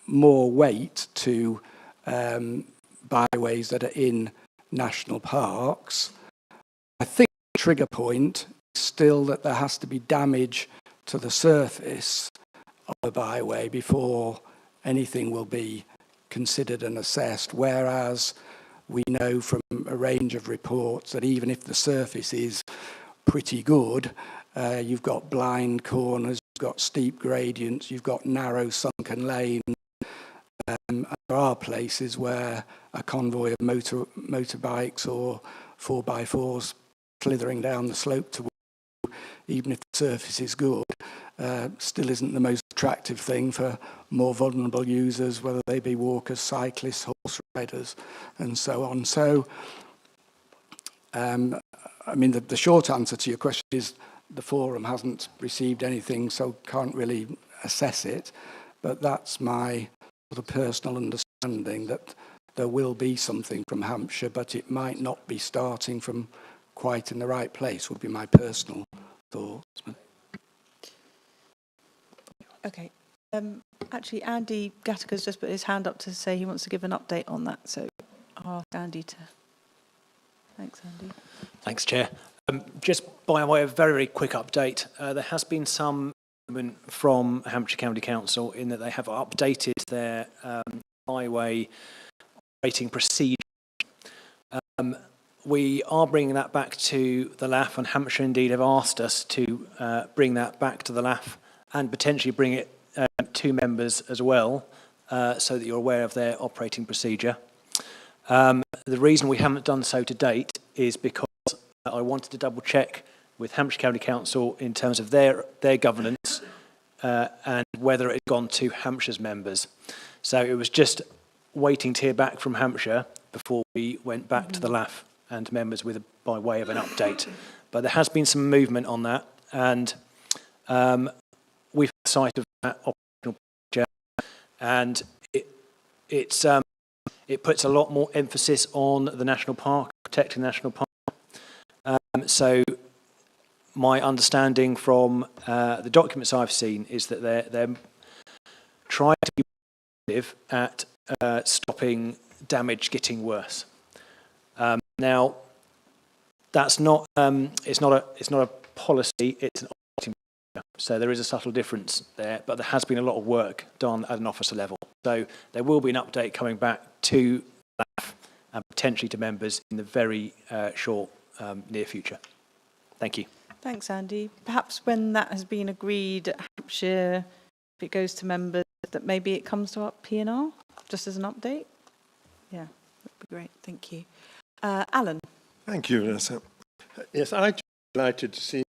more weight to byways that are in national parks. I think the trigger point is still that there has to be damage to the surface of a byway before anything will be considered and assessed, whereas we know from a range of reports that even if the surface is pretty good, you've got blind corners, you've got steep gradients, you've got narrow sunken lanes. And there are places where a convoy of motorbikes or 4x4s slithering down the slope to, even if the surface is good, still isn't the most attractive thing for more vulnerable users, whether they be walkers, cyclists, horse riders, and so on. So, I mean, the short answer to your question is the forum hasn't received anything, so can't really assess it. But that's my sort of personal understanding, that there will be something from Hampshire, but it might not be starting from quite in the right place, would be my personal thoughts. Okay. Actually, Andy Gattaker's just put his hand up to say he wants to give an update on that. So I'll ask Andy to... Thanks, Andy. Thanks, Chair. Just by way of very, very quick update, there has been some movement from Hampshire County Council in that they have updated their highway operating procedure. We are bringing that back to the LAF, and Hampshire indeed have asked us to bring that back to the LAF and potentially bring it to members as well, so that you're aware of their operating procedure. The reason we haven't done so to date is because I wanted to double check with Hampshire County Council in terms of their governance and whether it had gone to Hampshire's members. So it was just waiting to hear back from Hampshire before we went back to the LAF and members by way of an update. But there has been some movement on that, and we've had sight of that operational procedure, and it puts a lot more emphasis on the national park, protecting the national park. So my understanding from the documents I've seen is that they're trying to be active at stopping damage getting worse. Now, that's not it's not a policy; it's an operating procedure. So there is a subtle difference there, but there has been a lot of work done at an officer level. So there will be an update coming back to LAF and potentially to members in the very short near future. Thank you. Thanks, Andy. Perhaps when that has been agreed at Hampshire, if it goes to members, that maybe it comes to our P&R, just as an update? Yeah, that'd be great. Thank you. Alan. Thank you, Vanessa. Yes, I'm delighted to see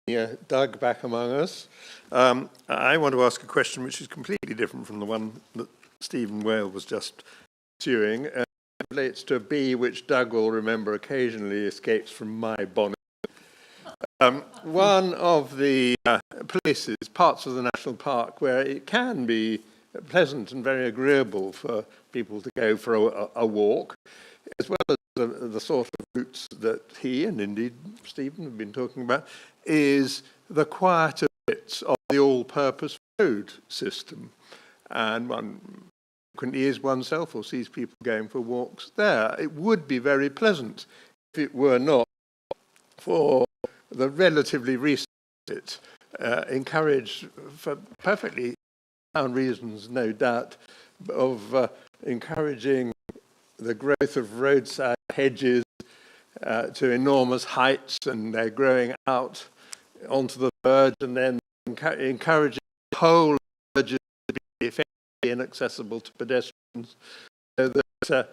Doug back among us. I want to ask a question which is completely different from the one that Stephen Whale was just pursuing. It relates to a bee which Doug will remember occasionally escapes from my bonnet. One of the places, parts of the national park, where it can be pleasant and very agreeable for people to go for a walk, as well as the sort of routes that he and indeed Stephen have been talking about, is the quieter bits of the all-purpose road system. And one frequently is oneself or sees people going for walks there. It would be very pleasant if it were not for the relatively recent encouraged, for perfectly sound reasons, no doubt, of encouraging the growth of roadside hedges to enormous heights, and they're growing out onto the verge, and then encouraging whole verges to be effectively inaccessible to pedestrians, so that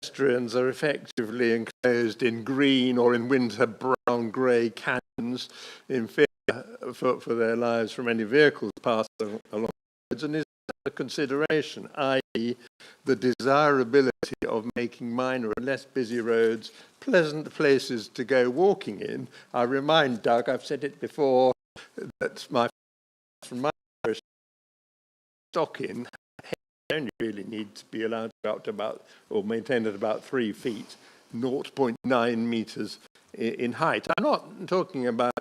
pedestrians are effectively enclosed in green or in winter brown grey canyons in fear for their lives from any vehicles passing along the roads, and is a consideration, i.e. the desirability of making minor and less busy roads pleasant places to go walking in. I remind Doug, I've said it before, that from my parish, Stockin, only really need to be allowed to go up to about, or maintained at about 3 feet, 0.9 metres in height. I'm not talking about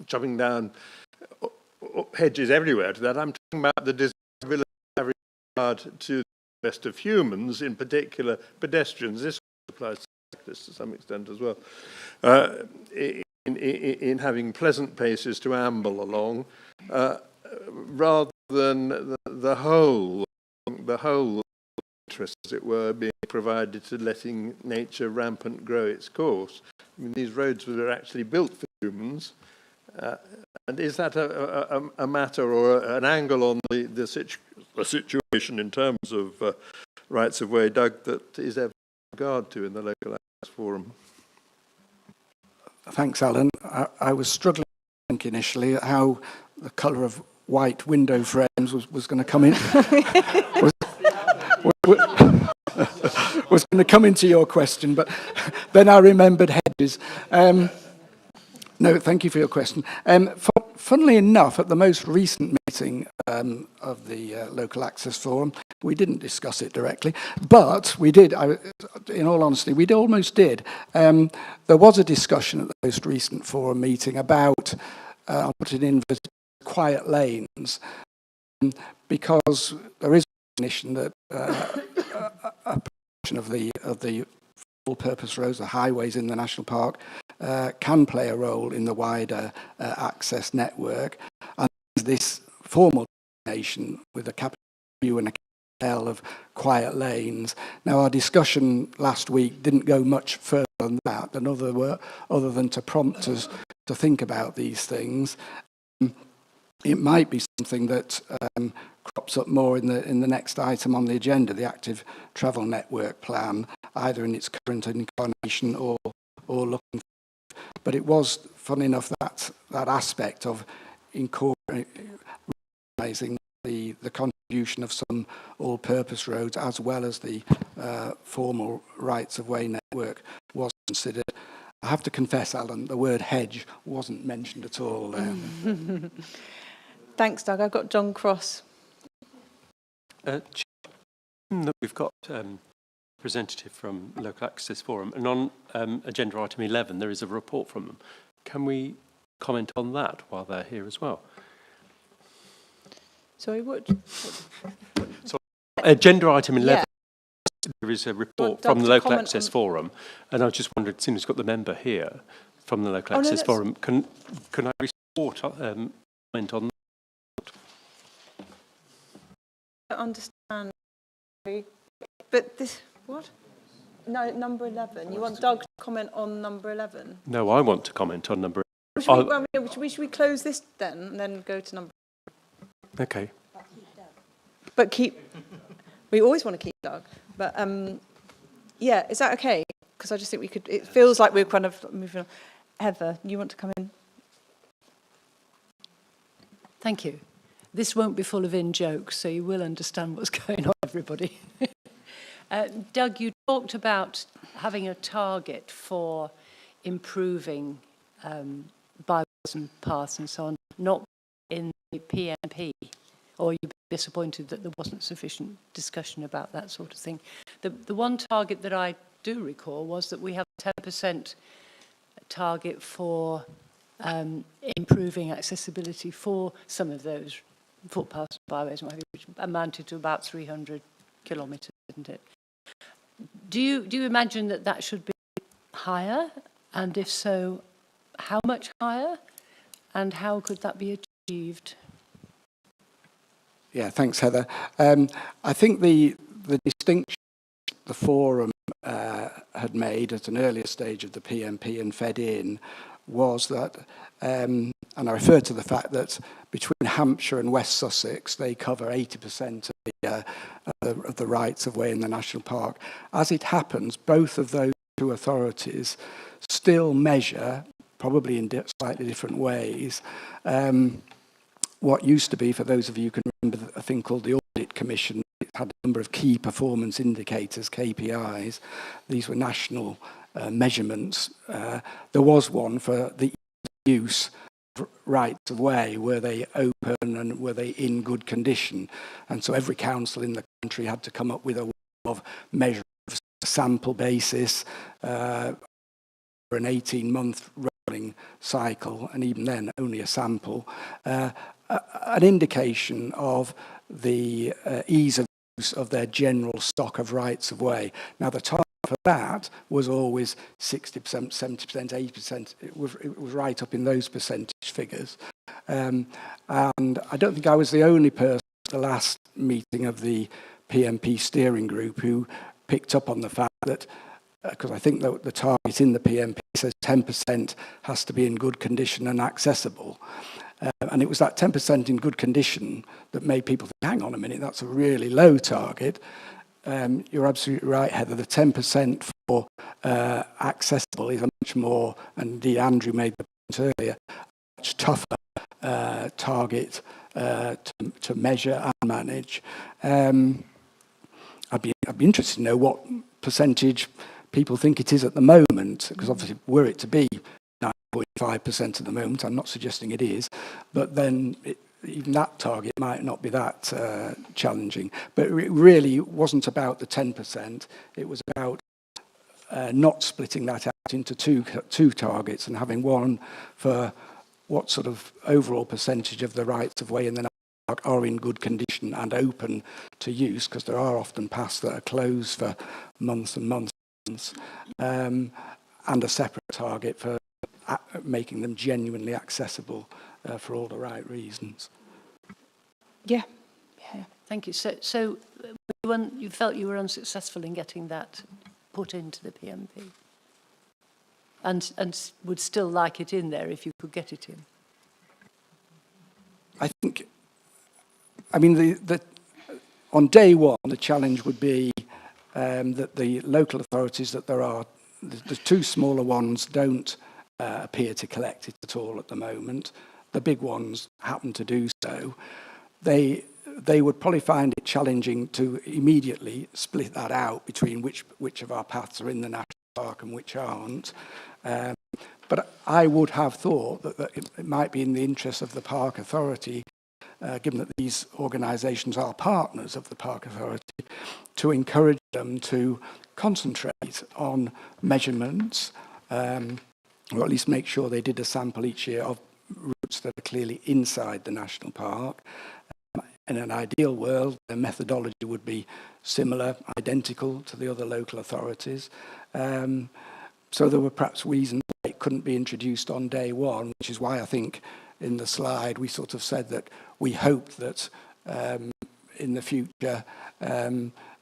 chopping down hedges everywhere to that. I'm talking about the desirability of regard to the best of humans, in particular pedestrians. This applies to cyclists to some extent as well. In having pleasant paces to amble along, rather than the whole interest, as it were, being provided to letting nature rampant grow its course. I mean, these roads were actually built for humans. And is that a matter or an angle on the situation in terms of rights of way, Doug, that is ever regard to in the local access forum? Thanks, Alan. I was struggling to think initially at how the colour of white window frames was going to come in. was going to come into your question, but then I remembered hedges. No, thank you for your question. Funnily enough, at the most recent meeting of the Local Access Forum, we didn't discuss it directly, but we did, in all honesty, we almost did. There was a discussion at the most recent forum meeting about, I'll put it in, quiet lanes, because there is a recognition that a portion of the full-purpose roads, the highways in the national park, can play a role in the wider access network. And this formal designation with a capital U and a capital L of quiet lanes. Now, our discussion last week didn't go much further than that, other than to prompt us to think about these things. It might be something that crops up more in the next item on the agenda, the Active Travel Network Plan, either in its current incarnation or looking. But it was, fun enough, that aspect of recognising the contribution of some all-purpose roads as well as the formal rights-of-way network was considered. I have to confess, Alan, the word hedge wasn't mentioned at all there. Thanks, Doug. I've got John Cross. That we've got representative from Local Access Forum, and on agenda item 11 there is a report from them. Can we comment on that while they're here as well? Sorry, what? So, agenda item 11, yeah. There is a report from the Local Access Forum, and I just wondered, since we've got the member here from the Local Access Forum, can I report comment on that? I don't understand, but this, what? No, number 11. You want Doug to comment on number 11? No, I want to comment on number 11. Should we close this then, and then go to number? Okay. But we always want to keep Doug, but yeah, is that okay? Because I just think we could, it feels like we're kind of moving on. Heather, you want to come in? Thank you. This won't be full of in-jokes, so you will understand what's going on, everybody. Doug, you talked about having a target for improving byways and paths and so on, not in the PNP, or you'd be disappointed that there wasn't sufficient discussion about that sort of thing. The one target that I do recall was that we have a 10% target for improving accessibility for some of those footpaths and byways, which amounted to about 300 kilometres, isn't it? Do you imagine that that should be higher? And if so, how much higher? And how could that be achieved? Yeah, thanks, Heather. I think the distinction the forum had made at an earlier stage of the PNP and fed in was that, and I refer to the fact that between Hampshire and West Sussex, they cover 80% of the rights of way in the national park. As it happens, both of those two authorities still measure, probably in slightly different ways, what used to be, for those of you who can remember, a thing called the Audit Commission. It had a number of key performance indicators, KPIs. These were national measurements. There was one for the use of rights of way. Were they open and were they in good condition? And so every council in the parliamentary had to come up with a way of measuring a sample basis for an 18-month rolling cycle, and even then only a sample, an indication of the ease of use of their general stock of rights of way. Now, the target for that was always 60%, 70%, 80%. It was right up in those percentage figures. And I don't think I was the only person at the last meeting of the PMP steering group who picked up on the fact that, because I think that the target in the PMP says 10% has to be in good condition and accessible. And it was that 10% in good condition that made people think, hang on a minute, that's a really low target. You're absolutely right, Heather. The 10% for accessible is a much more, and indeed Andrew made the point earlier, much tougher target to measure and manage. I'd be interested to know what percentage people think it is at the moment, because obviously were it to be 9.5% at the moment, I'm not suggesting it is, but then even that target might not be that challenging. But it really wasn't about the 10%, it was about not splitting that out into two targets and having one for what sort of overall percentage of the rights of way in the park are in good condition and open to use, because there are often paths that are closed for months and months, and a separate target for making them genuinely accessible for all the right reasons. Yeah. Thank you. So you felt you were unsuccessful in getting that put into the PMP, and would still like it in there if you could get it in? I think, I mean, on day one, the challenge would be that the local authorities that there are, the two smaller ones don't appear to collect it at all at the moment. The big ones happen to do so. They would probably find it challenging to immediately split that out between which of our paths are in the national park and which aren't. But I would have thought that it might be in the interest of the Park Authority, given that these organisations are partners of the Park Authority, to encourage them to concentrate on measurements, or at least make sure they did a sample each year of routes that are clearly inside the national park. In an ideal world, the methodology would be similar, identical to the other local authorities. So there were perhaps reasons why it couldn't be introduced on day one, which is why I think in the slide we sort of said that we hoped that in the future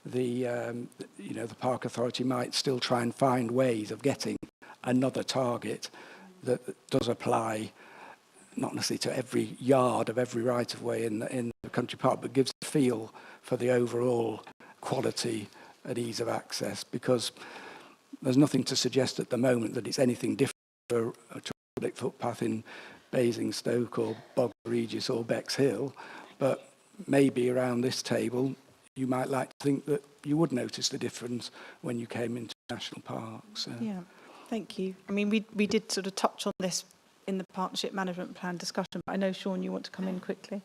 the Park Authority might still try and find ways of getting another target that does apply, not necessarily to every yard of every right-of-way in the country park, but gives a feel for the overall quality and ease of access, because there's nothing to suggest at the moment that it's anything different for a public footpath in Basingstoke or Bognor Regis or Bexhill, but maybe around this table you might like to think that you would notice the difference when you came into national parks. So. Yeah, thank you. I mean, we did sort of touch on this in the Partnership Management Plan discussion, but I know, Sean, you want to come in quickly.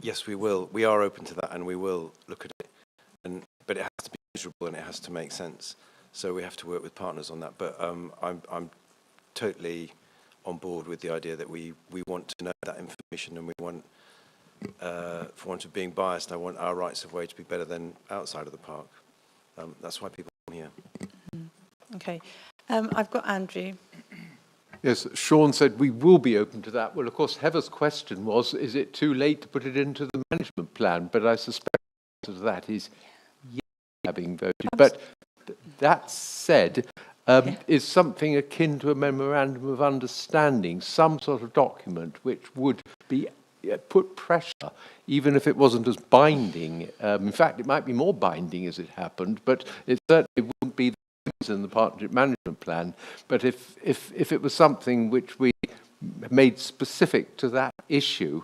Yes, we will. We are open to that, and we will look at it. But it has to be measurable and it has to make sense. So we have to work with partners on that. But I'm totally on board with the idea that we want to know that information, and we want, for want of being biased, I want our rights of way to be better than outside of the park. That's why people come here. Mm-hmm. Okay. I've got Andrew. Yes, Sean said we will be open to that. Well, of course, Heather's question was, is it too late to put it into the management plan? But I suspect the answer to that is yes, having voted. But that said, is something akin to a memorandum of understanding, some sort of document which would be put pressure, even if it wasn't as binding. In fact, it might be more binding as it happened, but it certainly wouldn't be in the partnership management plan. But if it was something which we made specific to that issue,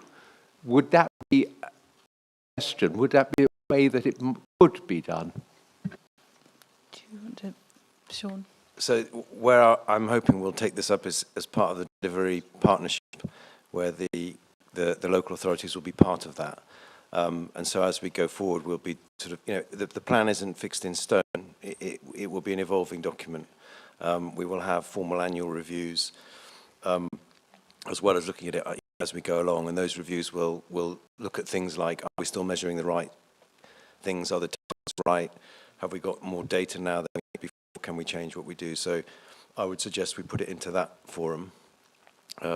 would that be a question? Would that be a way that it could be done? Do you want to, Sean? So where I'm hoping we'll take this up is as part of the delivery partnership, where the local authorities will be part of that. And so as we go forward, we'll be sort of, the plan isn't fixed in stone. It will be an evolving document. We will have formal annual reviews, as well as looking at it as we go along. And those reviews will look at things like, are we still measuring the right things? Are the targets right? Have we got more data now than we did before? Can we change what we do? So I would suggest we put it into that forum,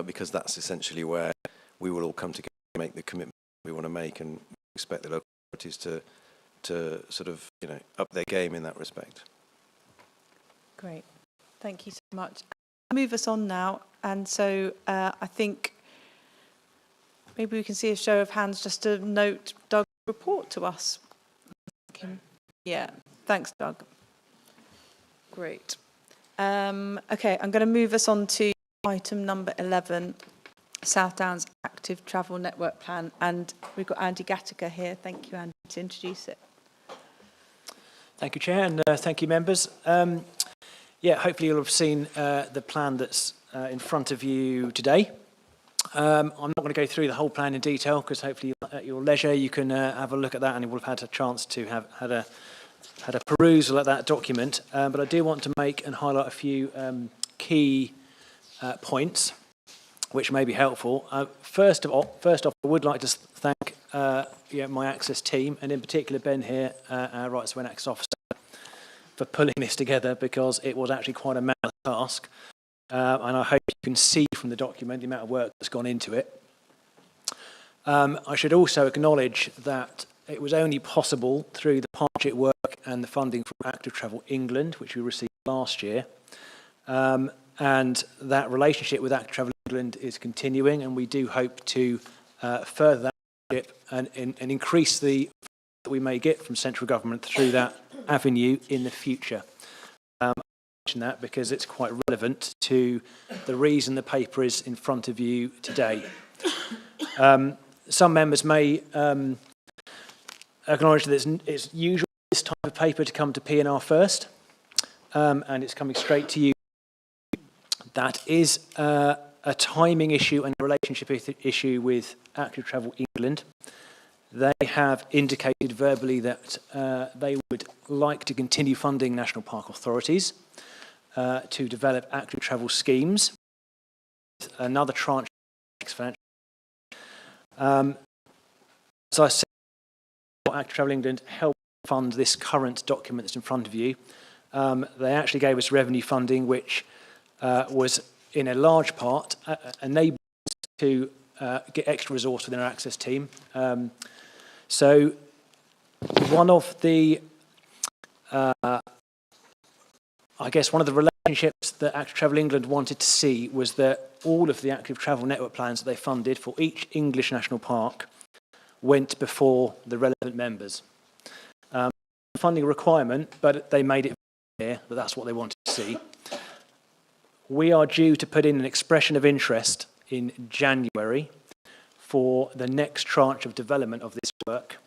because that's essentially where we will all come together and make the commitment we want to make, and expect the local authorities to sort of, up their game in that respect. Great. Thank you so much. Move us on now. And so I think maybe we can see a show of hands just to note Doug's report to us. Yeah, thanks, Doug. Great. Okay, I'm going to move us on to item number 11, South Downs Active Travel Network Plan. And we've got Andy Gattaker here. Thank you, Andy, to introduce it. Thank you, Chair, and thank you, members. Yeah, hopefully you'll have seen the plan that's in front of you today. I'm not going to go through the whole plan in detail, because hopefully at your leisure you can have a look at that, and you will have had a chance to have had a perusal at that document. But I do want to make and highlight a few key points which may be helpful. First off, I would like to thank my Access team, and in particular Ben here, our Rights to Win Access Officer, for pulling this together, because it was actually quite a mad task. And I hope you can see from the document the amount of work that's gone into it. I should also acknowledge that it was only possible through the partnership work and the funding from Active Travel England, which we received last year. And that relationship with Active Travel England is continuing, and we do hope to further that relationship and increase the that we may get from central government through that avenue in the future. I mention that because it's quite relevant to the reason the paper is in front of you today. Some members may acknowledge that it's usual this type of paper to come to P&R first, and it's coming straight to you. That is a timing issue and a relationship issue with Active Travel England. They have indicated verbally that they would like to continue funding national park authorities to develop active travel schemes. Another tranche next financial year. As I said, Active Travel England helped fund this current document that's in front of you. They actually gave us revenue funding, which was in a large part enabled us to get extra resource within our Access team. So one of the, I guess one of the relationships that Active Travel England wanted to see was that all of the active travel network plans that they funded for each English national park went before the relevant members. Funding requirement, but they made it clear that that's what they wanted to see. We are due to put in an expression of interest in January for the next tranche of development of this work.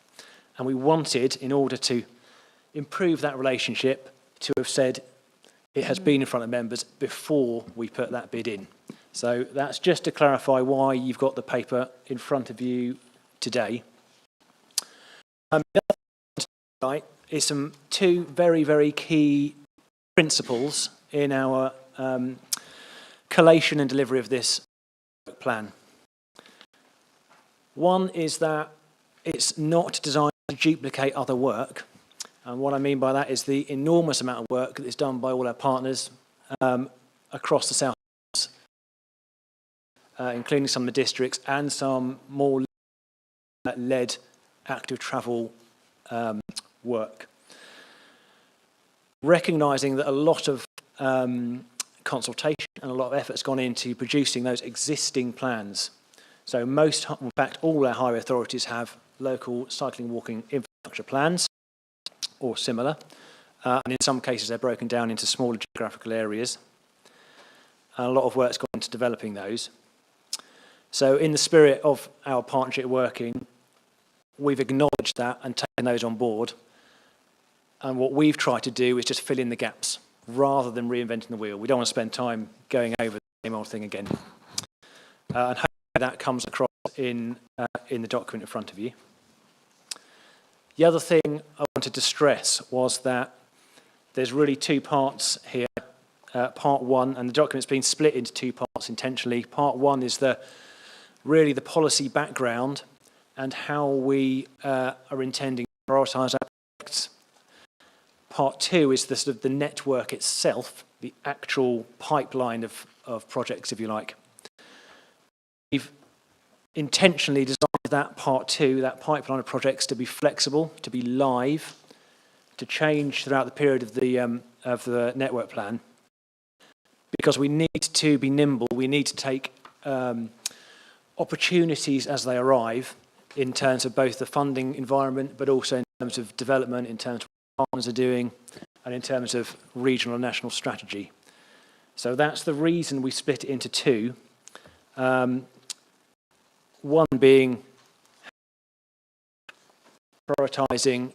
And we wanted, in order to improve that relationship, to have said it has been in front of members before we put that bid in. So that's just to clarify why you've got the paper in front of you today. The other thing tonight is two very, very key principles in our collation and delivery of this plan. One is that it's not designed to duplicate other work. And what I mean by that is the enormous amount of work that is done by all our partners across the South, including some of the districts and some more led active travel work. Recognising that a lot of consultation and a lot of effort has gone into producing those existing plans. So most, in fact, all our highway authorities have local cycling, walking infrastructure plans or similar. And in some cases, they're broken down into smaller geographical areas. And a lot of work's gone into developing those. So in the spirit of our partnership working, we've acknowledged that and taken those on board. And what we've tried to do is just fill in the gaps rather than reinventing the wheel. We don't want to spend time going over the same old thing again. And hopefully that comes across in the document in front of you. The other thing I wanted to stress was that there's really two parts here. Part one, and the document's been split into two parts intentionally. Part one is really the policy background and how we are intending to prioritise our projects. Part two is the sort of the network itself, the actual pipeline of projects, if you like. We've intentionally designed that part two, that pipeline of projects, to be flexible, to be live, to change throughout the period of the network plan, because we need to be nimble. We need to take opportunities as they arrive in terms of both the funding environment, but also in terms of development, in terms of what partners are doing, and in terms of regional and national strategy. So that's the reason we split it into two. One being prioritising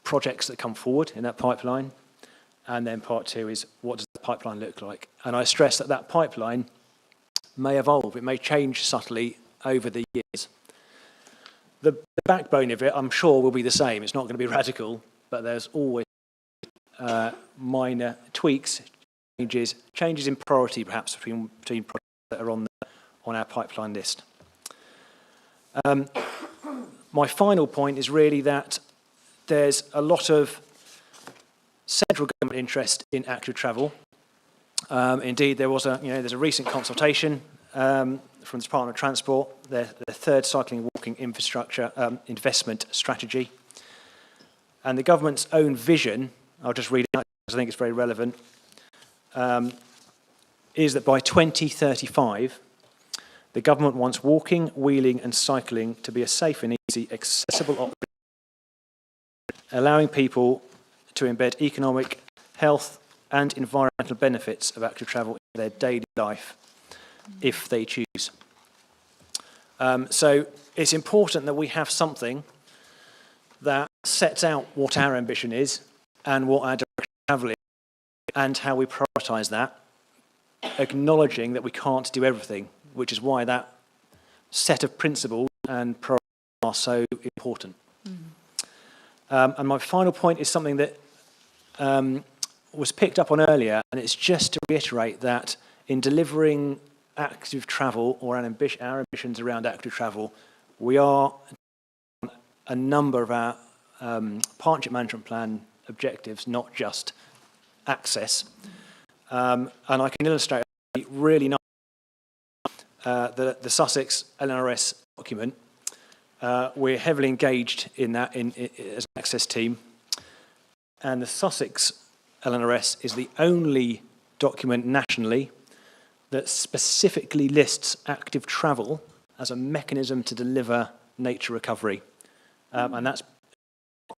projects that come forward in that pipeline, and then part two is what does the pipeline look like? And I stress that that pipeline may evolve, it may change subtly over the years. The backbone of it, I'm sure, will be the same. It's not going to be radical, but there's always minor tweaks, changes in priority perhaps between projects that are on our pipeline list. My final point is really that there's a lot of central government interest in active travel. Indeed, there's a recent consultation from the Department of Transport, their third cycling and walking infrastructure investment strategy. And the government's own vision, I'll just read it out because I think it's very relevant, is that by 2035, the government wants walking, wheeling and cycling to be a safe and easy, accessible option, allowing people to embed economic, health and environmental benefits of active travel in their daily life, if they choose. So it's important that we have something that sets out what our ambition is and what our direction of travel is and how we prioritise that, acknowledging that we can't do everything, which is why that set of principles and priorities are so important. And my final point is something that was picked up on earlier, and it's just to reiterate that in delivering active travel or our ambitions around active travel, we are on a number of our partnership management plan objectives, not just access. And I can illustrate really nice the Sussex LNRS document. We're heavily engaged in that as an access team. And the Sussex LNRS is the only document nationally that specifically lists active travel as a mechanism to deliver nature recovery. And that's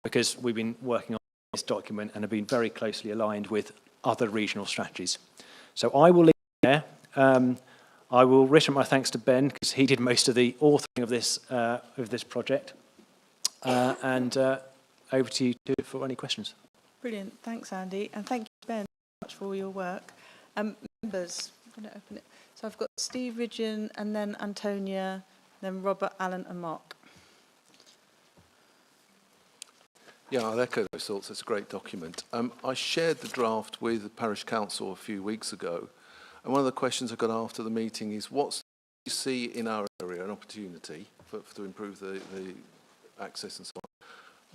because we've been working on this document and have been very closely aligned with other regional strategies. So I will leave it there. I will return my thanks to Ben because he did most of the authoring of this project. And over to you for any questions. Brilliant. Thanks, Andy. And thank you, Ben, so much for all your work. Members, I'm going to open it. So I've got Steve Ridgeon and then Antonia, then Robert, Alan and Mark. Yeah, I'll echo those thoughts. It's a great document. I shared the draft with the Parish Council a few weeks ago. And one of the questions I got after the meeting is, what do you see in our area an opportunity to improve the access and so on?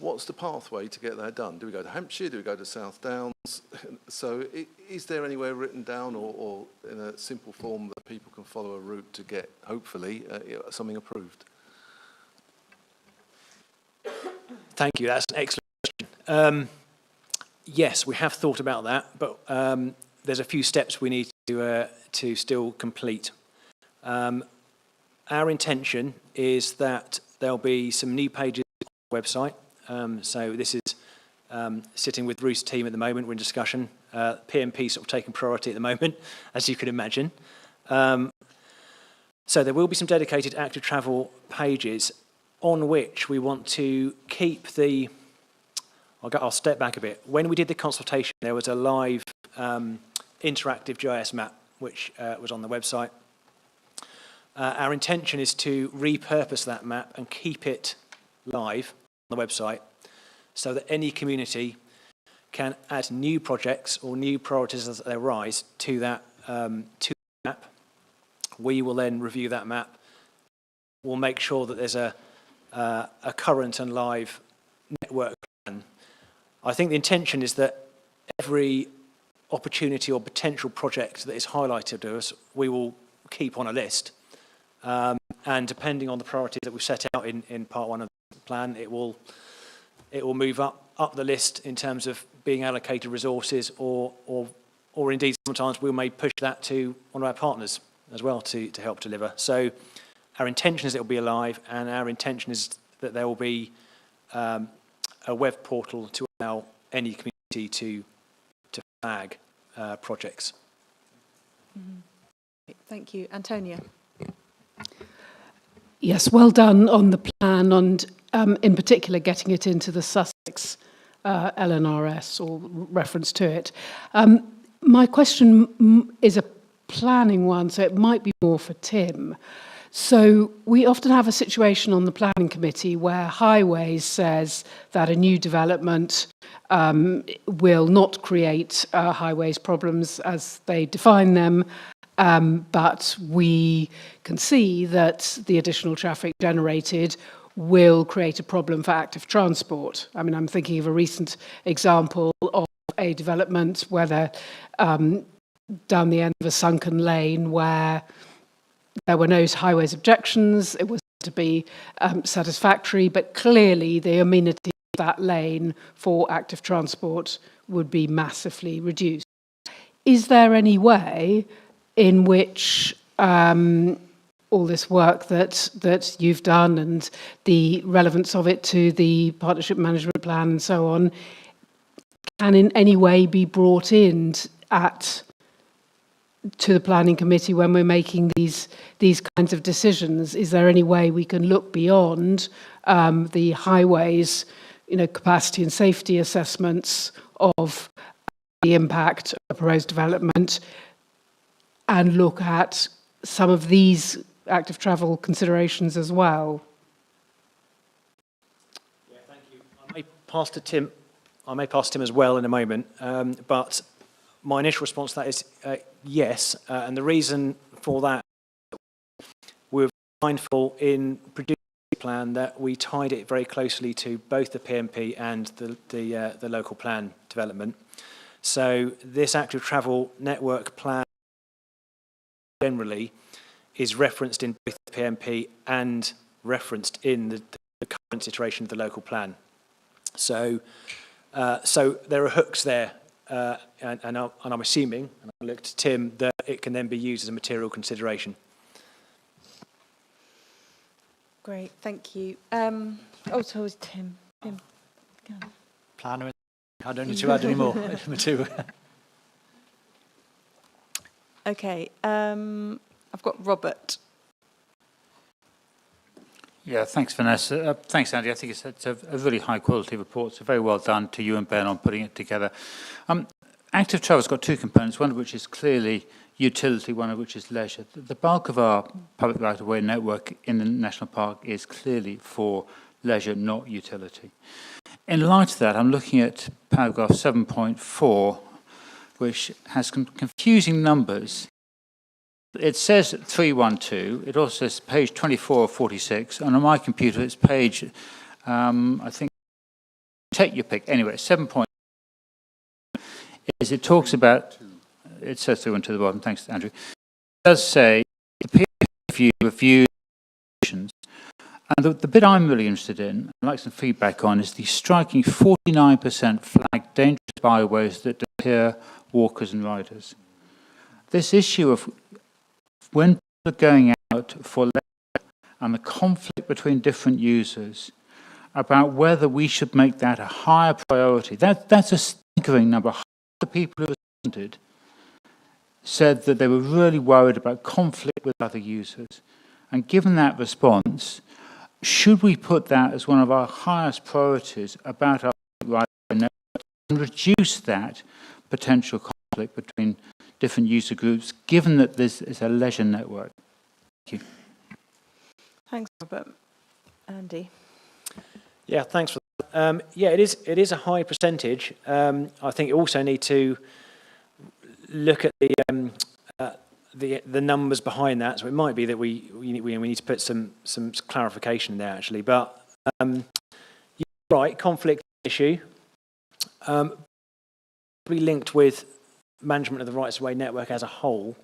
What's the pathway to get that done? Do we go to Hampshire? Do we go to South Downs? So is there anywhere written down or in a simple form that people can follow a route to get, hopefully, something approved? Thank you. That's an excellent question. Yes, we have thought about that, but there's a few steps we need to still complete. Our intention is that there'll be some new pages on the website. So this is sitting with Ruth's team at the moment. We're in discussion. PMP sort of taking priority at the moment, as you can imagine. So there will be some dedicated active travel pages on which we want to keep the... I'll step back a bit. When we did the consultation, there was a live interactive GIS map, which was on the website. Our intention is to repurpose that map and keep it live on the website so that any community can add new projects or new priorities as they arise to that map. We will then review that map. We'll make sure that there's a current and live network plan. I think the intention is that every opportunity or potential project that is highlighted to us, we will keep on a list. And depending on the priorities that we've set out in part one of the plan, it will move up the list in terms of being allocated resources, or indeed sometimes we may push that to one of our partners as well to help deliver. So our intention is it will be alive, and our intention is that there will be a web portal to allow any community to flag projects. Thank you. Antonia. Yes, well done on the plan, and in particular getting it into the Sussex LNRS, or reference to it. My question is a planning one, so it might be more for Tim. So we often have a situation on the planning committee where Highways says that a new development will not create highways problems as they define them, but we can see that the additional traffic generated will create a problem for active transport. I mean, I'm thinking of a recent example of a development where they're down the end of a sunken lane where there were no highways objections. It was to be satisfactory, but clearly the amenity of that lane for active transport would be massively reduced. Is there any way in which all this work that you've done and the relevance of it to the partnership management plan and so on can in any way be brought in to the planning committee when we're making these kinds of decisions? Is there any way we can look beyond the highways, capacity and safety assessments of the impact of proposed development, and look at some of these active travel considerations as well? Yeah, thank you. I may pass to Tim as well in a moment, but my initial response to that is yes, and the reason for that, we're mindful in producing the plan that we tied it very closely to both the PMP and the local plan development. So this active travel network plan generally is referenced in both the PMP and referenced in the current iteration of the local plan. So there are hooks there, and I'm assuming, and I look to Tim, that it can then be used as a material consideration. Great, thank you. So is Tim. Planner, I don't need to add any more. Okay, I've got Robert. Yeah, thanks, Vanessa. Thanks, Andy. I think it's a really high-quality report. So very well done to you and Ben on putting it together. Active travel's got two components, one of which is clearly utility, one of which is leisure. The bulk of our public right-of-way network in the national park is clearly for leisure, not utility. In light of that, I'm looking at paragraph 7.4, which has confusing numbers. It says 312, it also says page 24 of 46, and on my computer it's page, I think, take your pick. Anyway, 7.4 is it talks about, it says 312 to the bottom, thanks Andrew. It does say, the peer review, and the bit I'm really interested in, I'd like some feedback on, is the striking 49% flagged dangerous byways that deter walkers and riders. This issue of when people are going out for leisure and the conflict between different users, about whether we should make that a higher priority. That's a staggering number. Half the people who responded said that they were really worried about conflict with other users. And given that response, should we put that as one of our highest priorities about our right network and reduce that potential conflict between different user groups, given that this is a leisure network? Thank you. Thanks, Robert. Andy. Yeah, thanks for Yeah, it is a high percentage. I think you also need to look at the numbers behind that. So it might be that we need to put some clarification there actually. But you're right, conflict issue, probably linked with management of the rights of way network as a whole,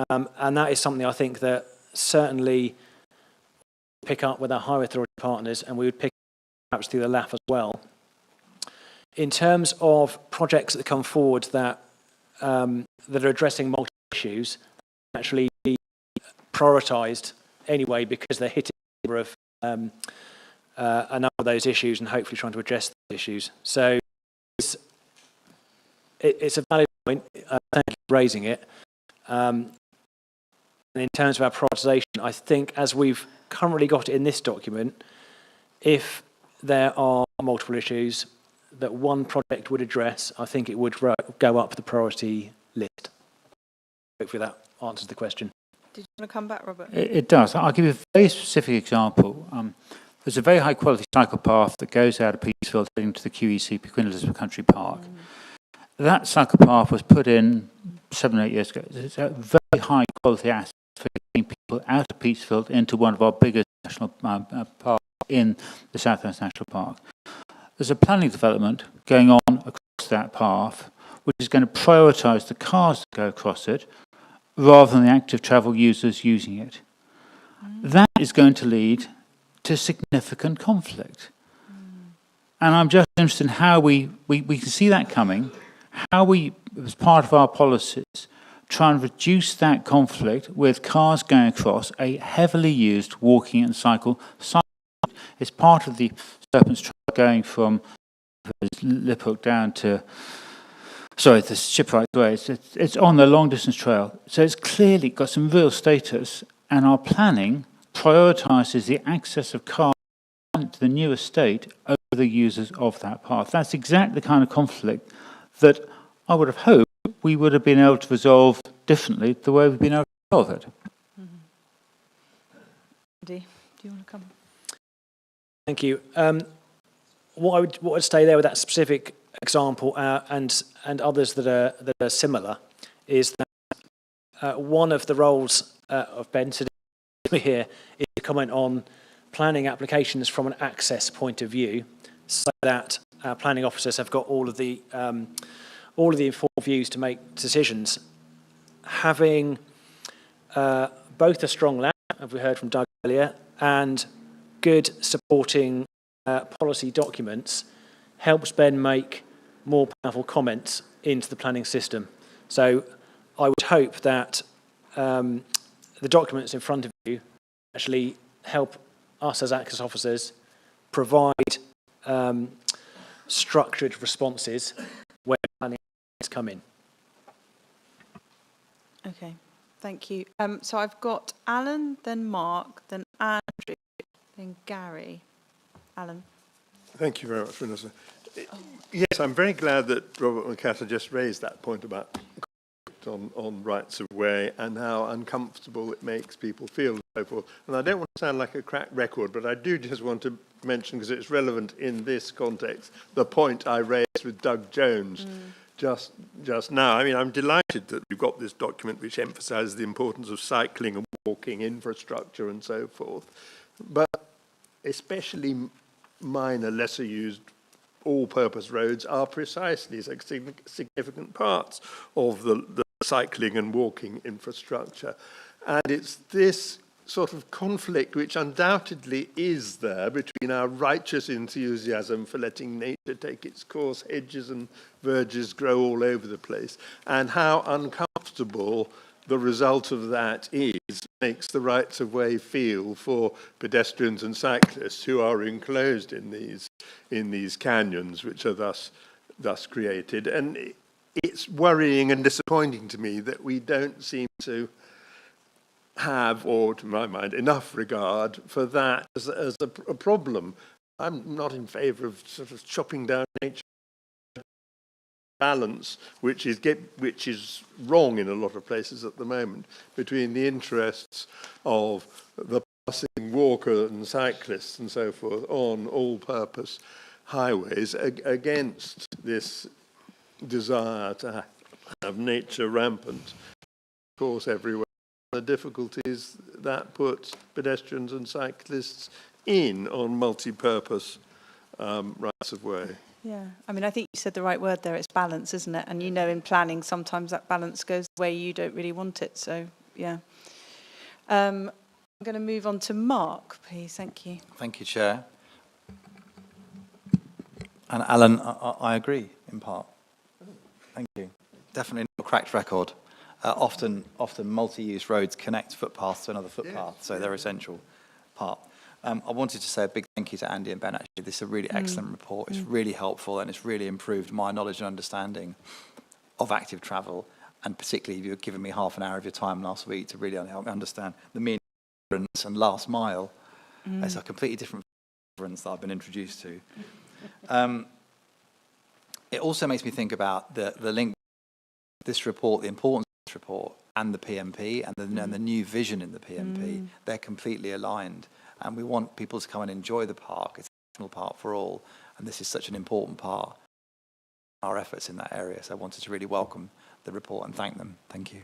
and that is something I think that certainly pick up with our higher authority partners, and we would pick up perhaps through the LAF as well. In terms of projects that come forward that are addressing multiple issues, actually be prioritised anyway because they're hitting a number of those issues and hopefully trying to address those issues. So it's a valid point. Thank you for raising it. And in terms of our prioritisation, I think as we've currently got it in this document, if there are multiple issues that one project would address, I think it would go up the priority list. Hopefully that answers the question. Did you want to come back, Robert? It does. I'll give you a very specific example. There's a very high quality cycle path that goes out of Petersfield heading to the QEC, Queen Elizabeth Country Park. That cycle path was put in 7 or 8 years ago. It's a very high quality asset for getting people out of Petersfield into one of our biggest national parks in the South West National Park. There's a planning development going on across that path, which is going to prioritise the cars that go across it, rather than the active travel users using it. That is going to lead to significant conflict. And I'm just interested in how we can see that coming, how we, as part of our policies, try and reduce that conflict with cars going across a heavily used walking and cycle. It's part of the Serpent's Trail going from Liphook down to, the Shipwright Way. It's on the long distance trail. So it's clearly got some real status, and our planning prioritises the access of cars to the new estate over the users of that path. That's exactly the kind of conflict that I would have hoped we would have been able to resolve differently the way we've been able to resolve it. Andy, do you want to come? Thank you. What I'd say there with that specific example and others that are similar is that one of the roles of Ben today here is to comment on planning applications from an access point of view, so that our planning officers have got all of the informed views to make decisions. Having both a strong LAF, as we heard from Doug earlier, and good supporting policy documents helps Ben make more powerful comments into the planning system. So I would hope that the documents in front of you actually help us as access officers provide structured responses when planning come in. Okay, thank you. So I've got Alan, then Mark, then Andrew, then Gary. Alan. Thank you very much, Vanessa. Yes, I'm very glad that Robert McCatter just raised that point about on rights of way and how uncomfortable it makes people feel and so forth. And I don't want to sound like a cracked record, but I do just want to mention, because it's relevant in this context, the point I raised with Doug Jones just now. I mean, I'm delighted that we've got this document which emphasises the importance of cycling and walking infrastructure and so forth. But especially minor, lesser used, all-purpose roads are precisely significant parts of the cycling and walking infrastructure. And it's this sort of conflict which undoubtedly is there between our righteous enthusiasm for letting nature take its course, hedges and verges grow all over the place, and how uncomfortable the result of that makes the rights of way feel for pedestrians and cyclists who are enclosed in these canyons which are thus created. And it's worrying and disappointing to me that we don't seem to have, or to my mind, enough regard for that as a problem. I'm not in favour of sort of chopping down nature balance, which is wrong in a lot of places at the moment, between the interests of the passing walker and cyclists and so forth on all-purpose highways against this desire to have nature rampant, of course, everywhere. The difficulties that puts pedestrians and cyclists in on multi-purpose rights of way. Yeah, I mean, I think you said the right word there. It's balance, isn't it? And you know, in planning, sometimes that balance goes the way you don't really want it. So, yeah. I'm going to move on to Mark, please. Thank you. Thank you, Chair. And Alan, I agree in part. Thank you. Definitely not a cracked record. Often multi-use roads connect footpaths to another footpath, so they're essential part. I wanted to say a big thank you to Andy and Ben, actually. This is a really excellent report. It's really helpful, and it's really improved my knowledge and understanding of active travel, and particularly you've given me half an hour of your time last week to really help me understand the meaning of difference and last mile. It's a completely different difference that I've been introduced to. It also makes me think about the link, this report, the importance of this report, and the PMP, and the new vision in the PMP. They're completely aligned. And we want people to come and enjoy the park. It's a national park for all, and this is such an important part of our efforts in that area. So I wanted to really welcome the report and thank them. Thank you.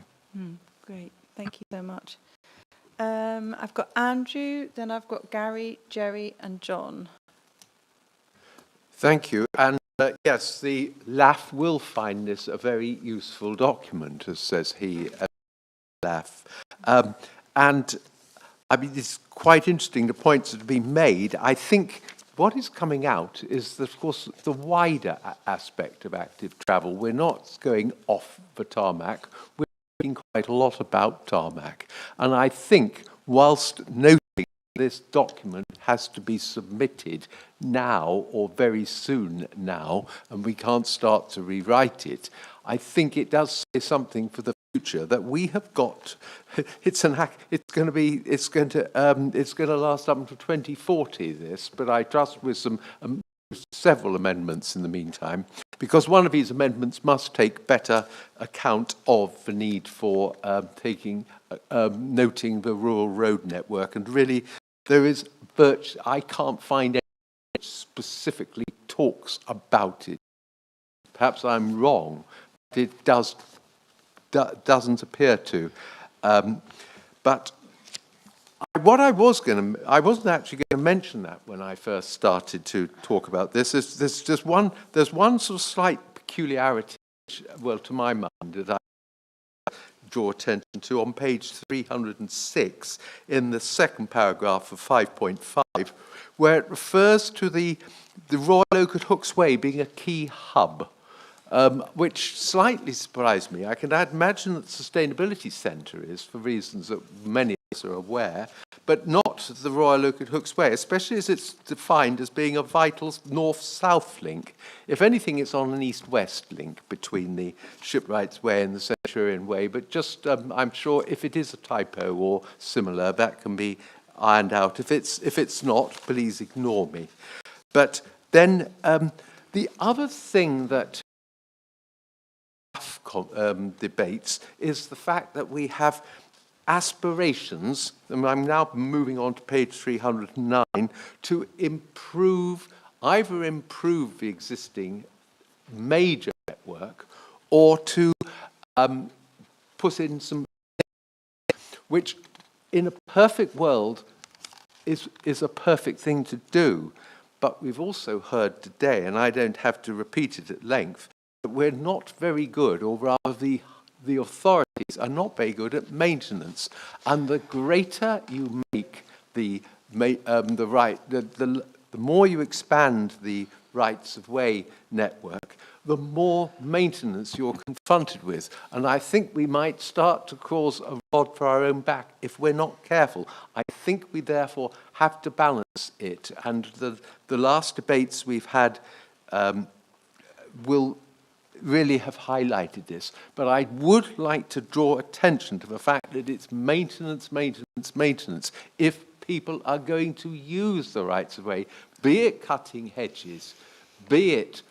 Great, thank you so much. I've got Andrew, then I've got Gary, Jerry, and John. Thank you. And yes, the LAF will find this a very useful document, as says he, LAF. And I mean, it's quite interesting, the points that have been made. I think what is coming out is, of course, the wider aspect of active travel. We're not going off the tarmac. We're talking quite a lot about tarmac. And I think, whilst noting this document has to be submitted now or very soon now, and we can't start to rewrite it, I think it does say something for the future that we have got. It's going to last up until 2040. This, but I trust with some several amendments in the meantime, because one of these amendments must take better account of the need for noting the rural road network, and really there is I can't find anything which specifically talks about it. Perhaps I'm wrong. It doesn't appear to. But what I wasn't actually going to mention that when I first started to talk about this. There's one sort of slight peculiarity, well, to my mind, that I draw attention to on page 306 in the second paragraph of 5.5, where it refers to the Royal Oak at Hooks Way being a key hub. Which slightly surprised me. I can imagine that the Sustainability Centre is, for reasons that many of us are aware, but not the Royal Oak at Hooks Way, especially as it's defined as being a vital north-south link. If anything, it's on an east-west link between the Shipwrights Way and the Centurion Way, but just, I'm sure if it is a typo or similar, that can be ironed out. If it's not, please ignore me. But then the other thing that debates is the fact that we have aspirations, and I'm now moving on to page 309, to either improve the existing major network or to put in some, which in a perfect world is a perfect thing to do. But we've also heard today, and I don't have to repeat it at length, that we're not very good, or rather the authorities are not very good at maintenance. And the greater you make the more you expand the rights of way network, the more maintenance you're confronted with. And I think we might start to cause a rod for our own back if we're not careful. I think we therefore have to balance it. And the last debates we've had will really have highlighted this. But I would like to draw attention to the fact that it's maintenance, maintenance, maintenance. If people are going to use the rights of way, be it cutting hedges, be it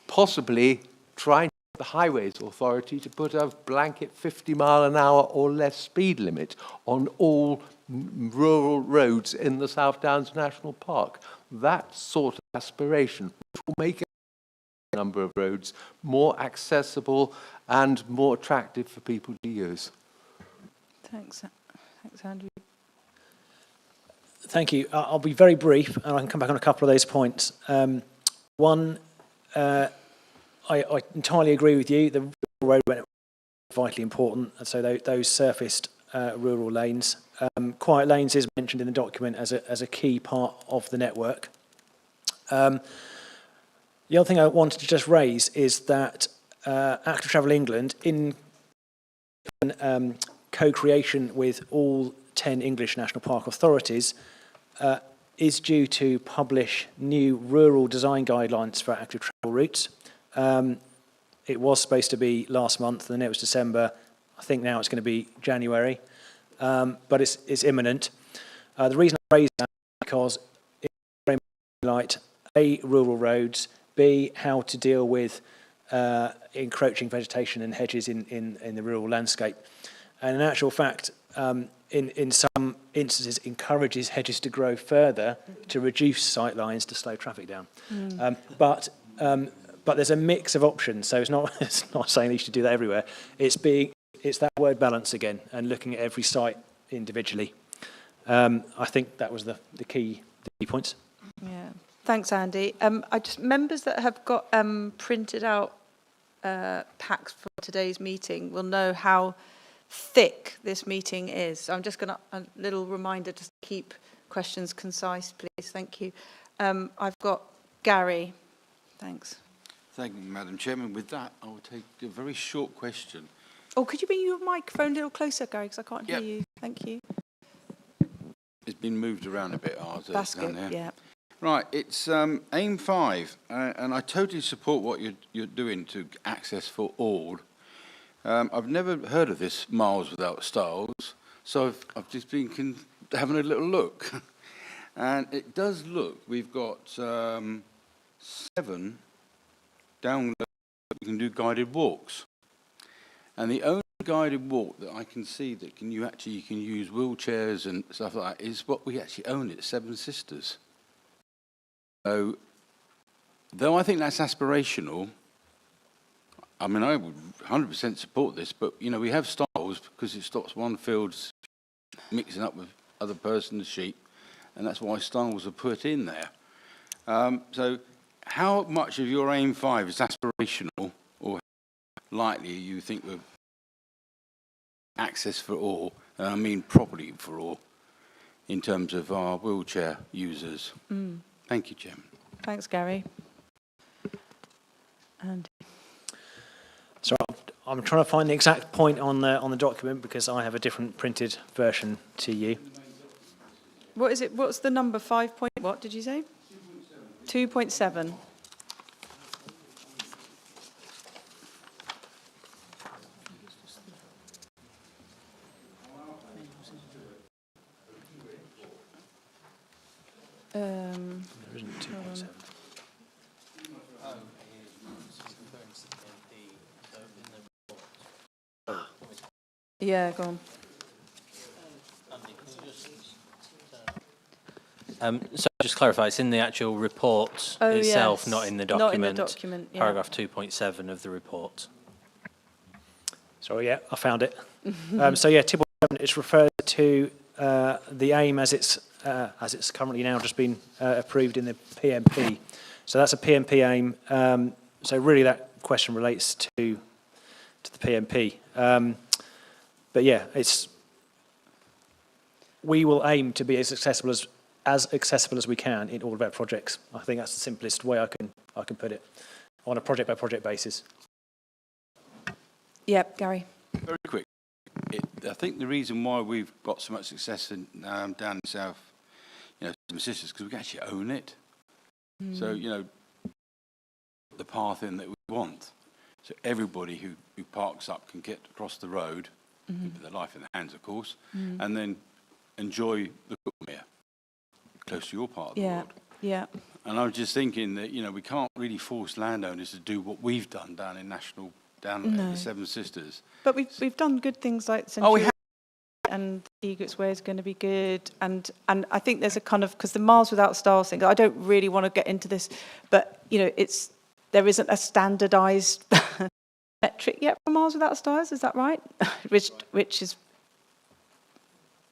possibly trying to get the Highways Authority to put a blanket 50-mile-an-hour or less speed limit on all rural roads in the South Downs National Park. That sort of aspiration, which will make a number of roads more accessible and more attractive for people to use. Thanks. Thanks, Andrew. Thank you. I'll be very brief, and I can come back on a couple of those points. One, I entirely agree with you. The road network is vitally important, and so those surfaced rural lanes. Quiet lanes is mentioned in the document as a key part of the network. The other thing I wanted to just raise is that Active Travel England, in co-creation with all 10 English National Park authorities, is due to publish new rural design guidelines for active travel routes. It was supposed to be last month, and then it was December. I think now it's going to be January, but it's imminent. The reason I raise that is because it's very much like A, rural roads, B, how to deal with encroaching vegetation and hedges in the rural landscape. And in actual fact, in some instances, encourages hedges to grow further to reduce sight lines to slow traffic down. But there's a mix of options, so it's not saying you should do that everywhere. It's that word balance again, and looking at every site individually. I think that was the key points. Yeah. Thanks, Andy. Members that have got printed out packs for today's meeting will know how thick this meeting is. So I'm just going to, a little reminder, just keep questions concise, please. Thank you. I've got Gary. Thanks. Thank you, Madam Chairman. With that, I will take a very short question. Oh, could you bring your microphone a little closer, Gary, because I can't hear you. Thank you. It's been moved around a bit. That's good, yeah. Right, it's aim 5, and I totally support what you're doing to access for all. I've never heard of this Miles Without Styles, so I've just been having a little look. And it does look, we've got 7 down that you can do guided walks. And the only guided walk that I can see that you can use wheelchairs and stuff like that is what we actually own at Seven Sisters. So, though I think that's aspirational, I mean, I would 100% support this, but, you know, we have styles because it stops one field mixing up with other person's sheep, and that's why styles are put in there. So how much of your aim 5 is aspirational, or likely you think of access for all, and I mean properly for all, in terms of our wheelchair users? Thank you, Chairman. Thanks, Gary. And So I'm trying to find the exact point on the document because I have a different printed version to you. what is it? What's the number? 5 point what did you say? 2.7. There isn't 2.7. Yeah, go on. So just clarify, it's in the actual report itself, yes. not in the document. Not in the document, yeah. Paragraph 2.7 of the report. Sorry, yeah, I found it. So yeah, 2.7 is referred to the aim as it's currently now just been approved in the PMP. So that's a PMP aim. So really that question relates to the PMP. But yeah, we will aim to be as accessible as we can in all of our projects. I think that's the simplest way I can put it, on a project by project basis. Yep, Gary. Very quick. I think the reason why we've got so much success down in South, Seven Sisters, because we actually own it. So, the path in that we want. So everybody who parks up can get across the road, with their life in their hands, of course, and then enjoy the Cookmere, close to your part of the world. Yeah. And I was just thinking that, we can't really force landowners to do what we've done down in at the Seven Sisters. But we've done good things like Oh, we have. and the Egrets Way is going to be good. And I think there's a kind of, because the Miles Without Stars thing, I don't really want to get into this, but, you know, there isn't a standardised metric yet for Miles Without Stars, is that right? which is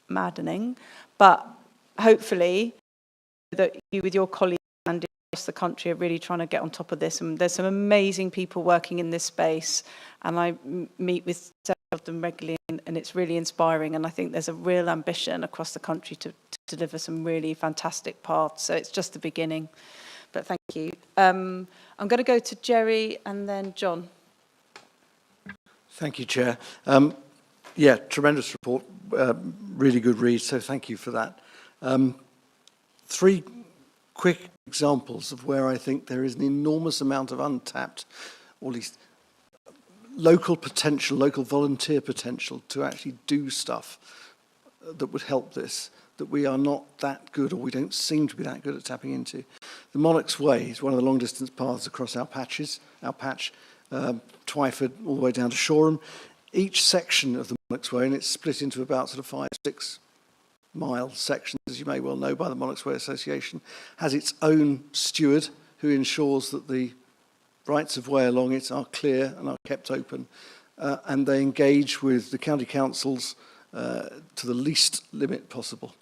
maddening. But hopefully that you with your colleagues and across the country are really trying to get on top of this. And there's some amazing people working in this space, and I meet with several of them regularly, and it's really inspiring. And I think there's a real ambition across the country to deliver some really fantastic paths. So it's just the beginning. But thank you. I'm going to go to Jerry and then John. Thank you, Chair. Yeah, tremendous report, really good read, so thank you for that. 3 quick examples of where I think there is an enormous amount of untapped, or at least local potential, local volunteer potential to actually do stuff that would help this, that we are not that good, or we don't seem to be that good at tapping into. The Monarch's Way is one of the long-distance paths across our patch, Twyford all the way down to Shoreham. Each section of the Monarch's Way, and it's split into about sort of 5-6 mile sections, as you may well know by the Monarch's Way Association, has its own steward who ensures that the rights of way along it are clear and are kept open, and they engage with the county councils to the least limit possible,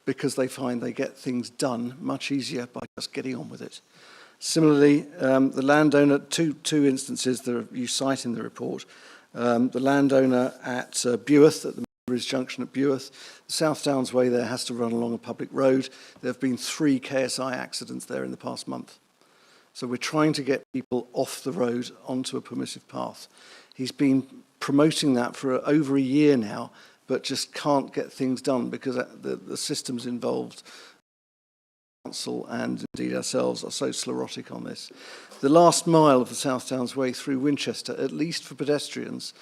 because they find they get things done much easier by just getting on with it. Similarly, the landowner, two instances that you cite in the report, the landowner at Buworth, at the Bridge Junction at Buworth, the South Downs Way there has to run along a public road. There have been 3 KSI accidents there in the past month. So we're trying to get people off the road onto a permissive path. He's been promoting that for over a year now, but just can't get things done because the systems involved, council and indeed ourselves, are so sclerotic on this. The last mile of the South Downs Way through Winchester, at least for pedestrians,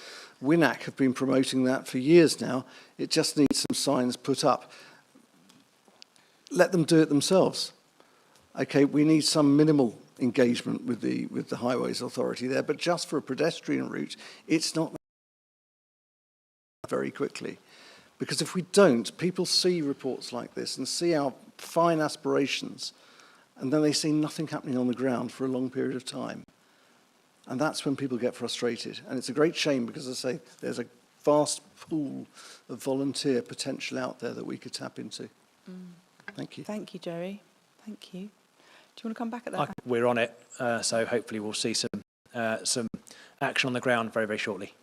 WINAC have been promoting that for years now. It just needs some signs put up. Let them do it themselves. Okay, we need some minimal engagement with the Highways Authority there, but just for a pedestrian route, it's not very quickly. Because if we don't, people see reports like this and see our fine aspirations, and then they see nothing happening on the ground for a long period of time. And that's when people get frustrated. And it's a great shame because, as I say, there's a vast pool of volunteer potential out there that we could tap into. Thank you. Thank you, Jerry. Thank you. Do you want to come back at that? We're on it, so hopefully we'll see some action on the ground very, very shortly.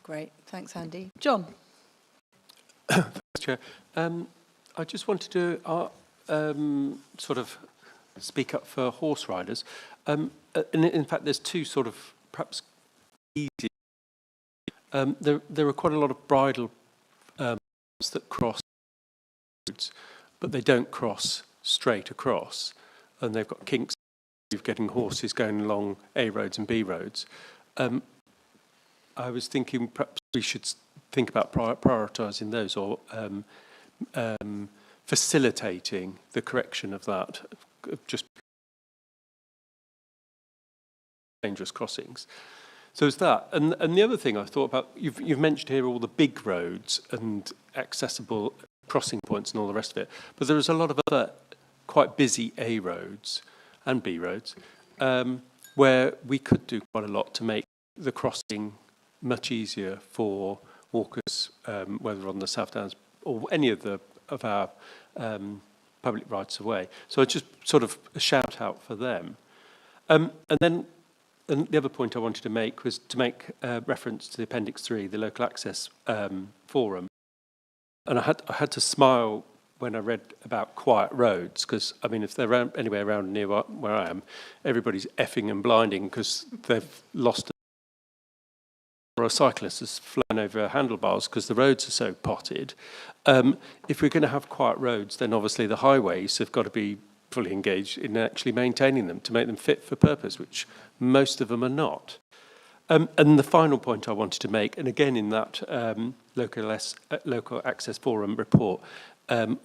Great. Thanks, Andy. John. Thanks, Chair. I just wanted to sort of speak up for horse riders. And in fact, there's 2 sort of perhaps easy. There are quite a lot of bridle that cross roads, but they don't cross straight across, and they've got kinks of getting horses going along A roads and B roads. I was thinking perhaps we should think about prioritising those, or facilitating the correction of that, just dangerous crossings. So it's that. And the other thing I thought about, you've mentioned here all the big roads and accessible crossing points and all the rest of it, but there is a lot of other quite busy A roads and B roads where we could do quite a lot to make the crossing much easier for walkers, whether on the South Downs or any of our public rights of way. So it's just sort of a shout out for them. And then the other point I wanted to make was to make reference to the Appendix 3, the Local Access Forum. And I had to smile when I read about quiet roads, because, I mean, if they're anywhere around near where I am, everybody's effing and blinding because they've lost or a cyclist has flown over handlebars because the roads are so potted. If we're going to have quiet roads, then obviously the highways have got to be fully engaged in actually maintaining them to make them fit for purpose, which most of them are not. And the final point I wanted to make, and again in that Local Access Forum report,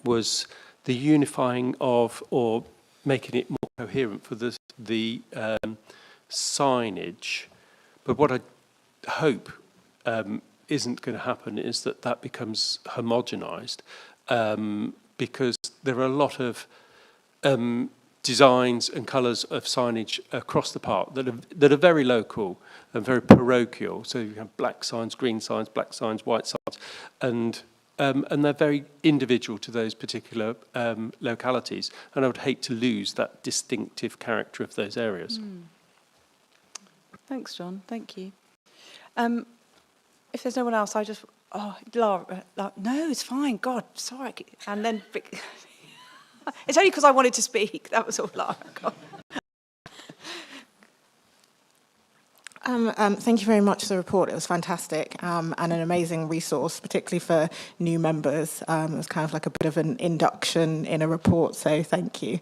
was the unifying of, or making it more coherent for the signage. But what I hope isn't going to happen is that that becomes homogenised, because there are a lot of designs and colours of signage across the park that are very local and very parochial. So you have black signs, green signs, black signs, white signs, and they're very individual to those particular localities. And I would hate to lose that distinctive character of those areas. Thanks, John. Thank you. If there's no one else, I just... Oh, Lara, no, it's fine. God, sorry. And then... It's only because I wanted to speak. That was all, Lara. Thank you very much for the report. It was fantastic and an amazing resource, particularly for new members. It was kind of like a bit of an induction in a report, so thank you.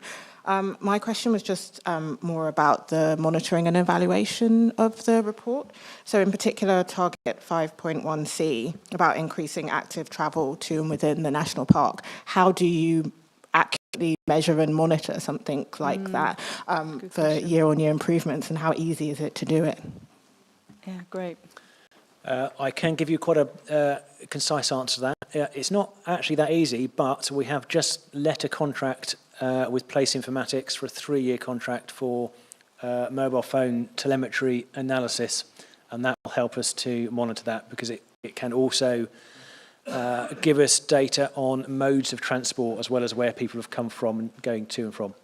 My question was just more about the monitoring and evaluation of the report. So in particular, target 5.1c, about increasing active travel to and within the national park. How do you accurately measure and monitor something like that for year-on-year improvements, and how easy is it to do it? Yeah, great. I can give you quite a concise answer to that. It's not actually that easy, but we have just let a contract with Place Informatics for a 3-year contract for mobile phone telemetry analysis, and that will help us to monitor that, because it can also give us data on modes of transport as well as where people have come from and going to and from.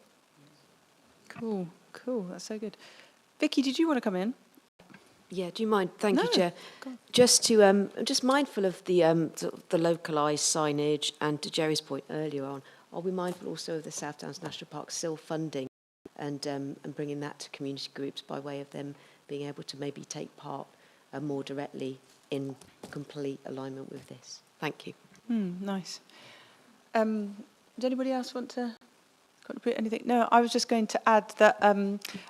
Cool, cool. That's so good. Vicky, did you want to come in? Yeah, do you mind? Thank you, Chair. Just to, I'm just mindful of the localised signage, and to Jerry's point earlier on, are we mindful also of the South Downs National Park still funding and bringing that to community groups by way of them being able to maybe take part more directly in complete alignment with this? Thank you. Nice. Does anybody else want to contribute anything? No, I was just going to add that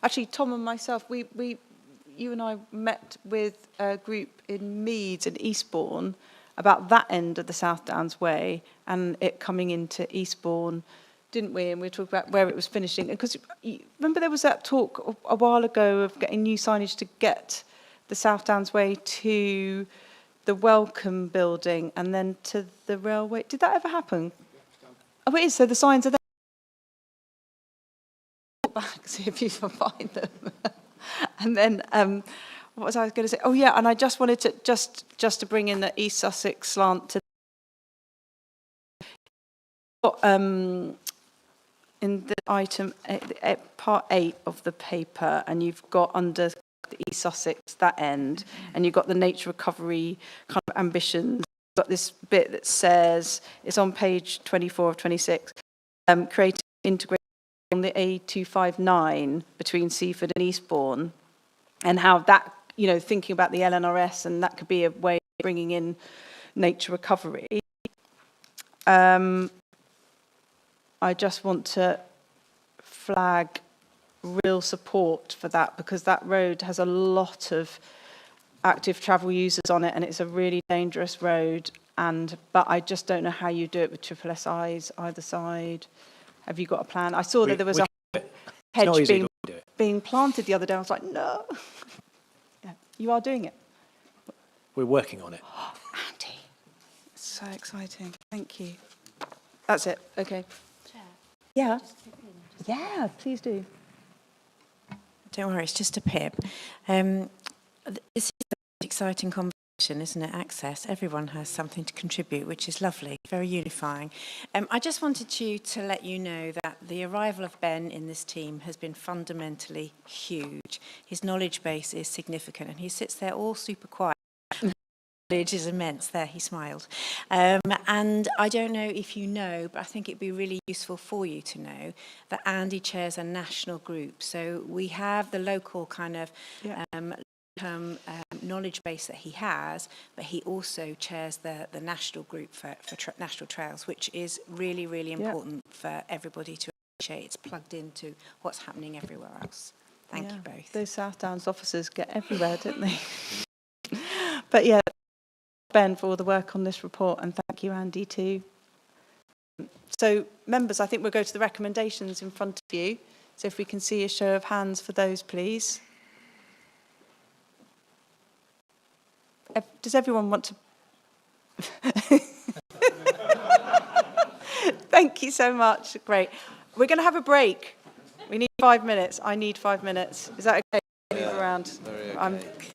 actually Tom and myself, you and I met with a group in Meads and Eastbourne about that end of the South Downs Way and it coming into Eastbourne, didn't we? And we were talking about where it was finishing. Because remember there was that talk a while ago of getting new signage to get the South Downs Way to the Welcome building and then to the railway. Did that ever happen? Oh, it is. So the signs are there. Back, see if you can find them. And then, what was I going to say? Oh, yeah, and I just wanted to, just to bring in the East Sussex slant to in the item, part 8 of the paper, and you've got under the East Sussex, that end, and you've got the nature recovery kind of ambitions. You've got this bit that says, it's on page 24 of 26, creating integration on the A259 between Seaford and Eastbourne, and how that, you know, thinking about the LNRS, and that could be a way of bringing in nature recovery. I just want to flag real support for that, because that road has a lot of active travel users on it, and it's a really dangerous road. But I just don't know how you do it with triple SIs either side. Have you got a plan? I saw that there was a hedge being planted the other day. I was like, no. Yeah, you are doing it. We're working on it. Andy, it's so exciting. Thank you. That's it. Okay. Chair, yeah. Yeah, please do. Don't worry, it's just a pip. This is an exciting conversation, isn't it? Access. Everyone has something to contribute, which is lovely, very unifying. I just wanted to let you know that the arrival of Ben in this team has been fundamentally huge. His knowledge base is significant, and he sits there all super quiet. Knowledge is immense. There, he smiled. And I don't know if you know, but I think it'd be really useful for you to know that Andy chairs a national group. So we have the local kind of knowledge base that he has, but he also chairs the national group for national trails, which is really, really important for everybody to appreciate. It's plugged into what's happening everywhere else. Thank you both. Those South Downs officers get everywhere, don't they? But yeah, Ben, for all the work on this report, and thank you, Andy, too. So, members, I think we'll go to the recommendations in front of you. So if we can see a show of hands for those, please. Does everyone want to? Thank you so much. Great. We're going to have a break. We need 5 minutes. I need 5 minutes. Is that okay? Move around. Very I'm okay.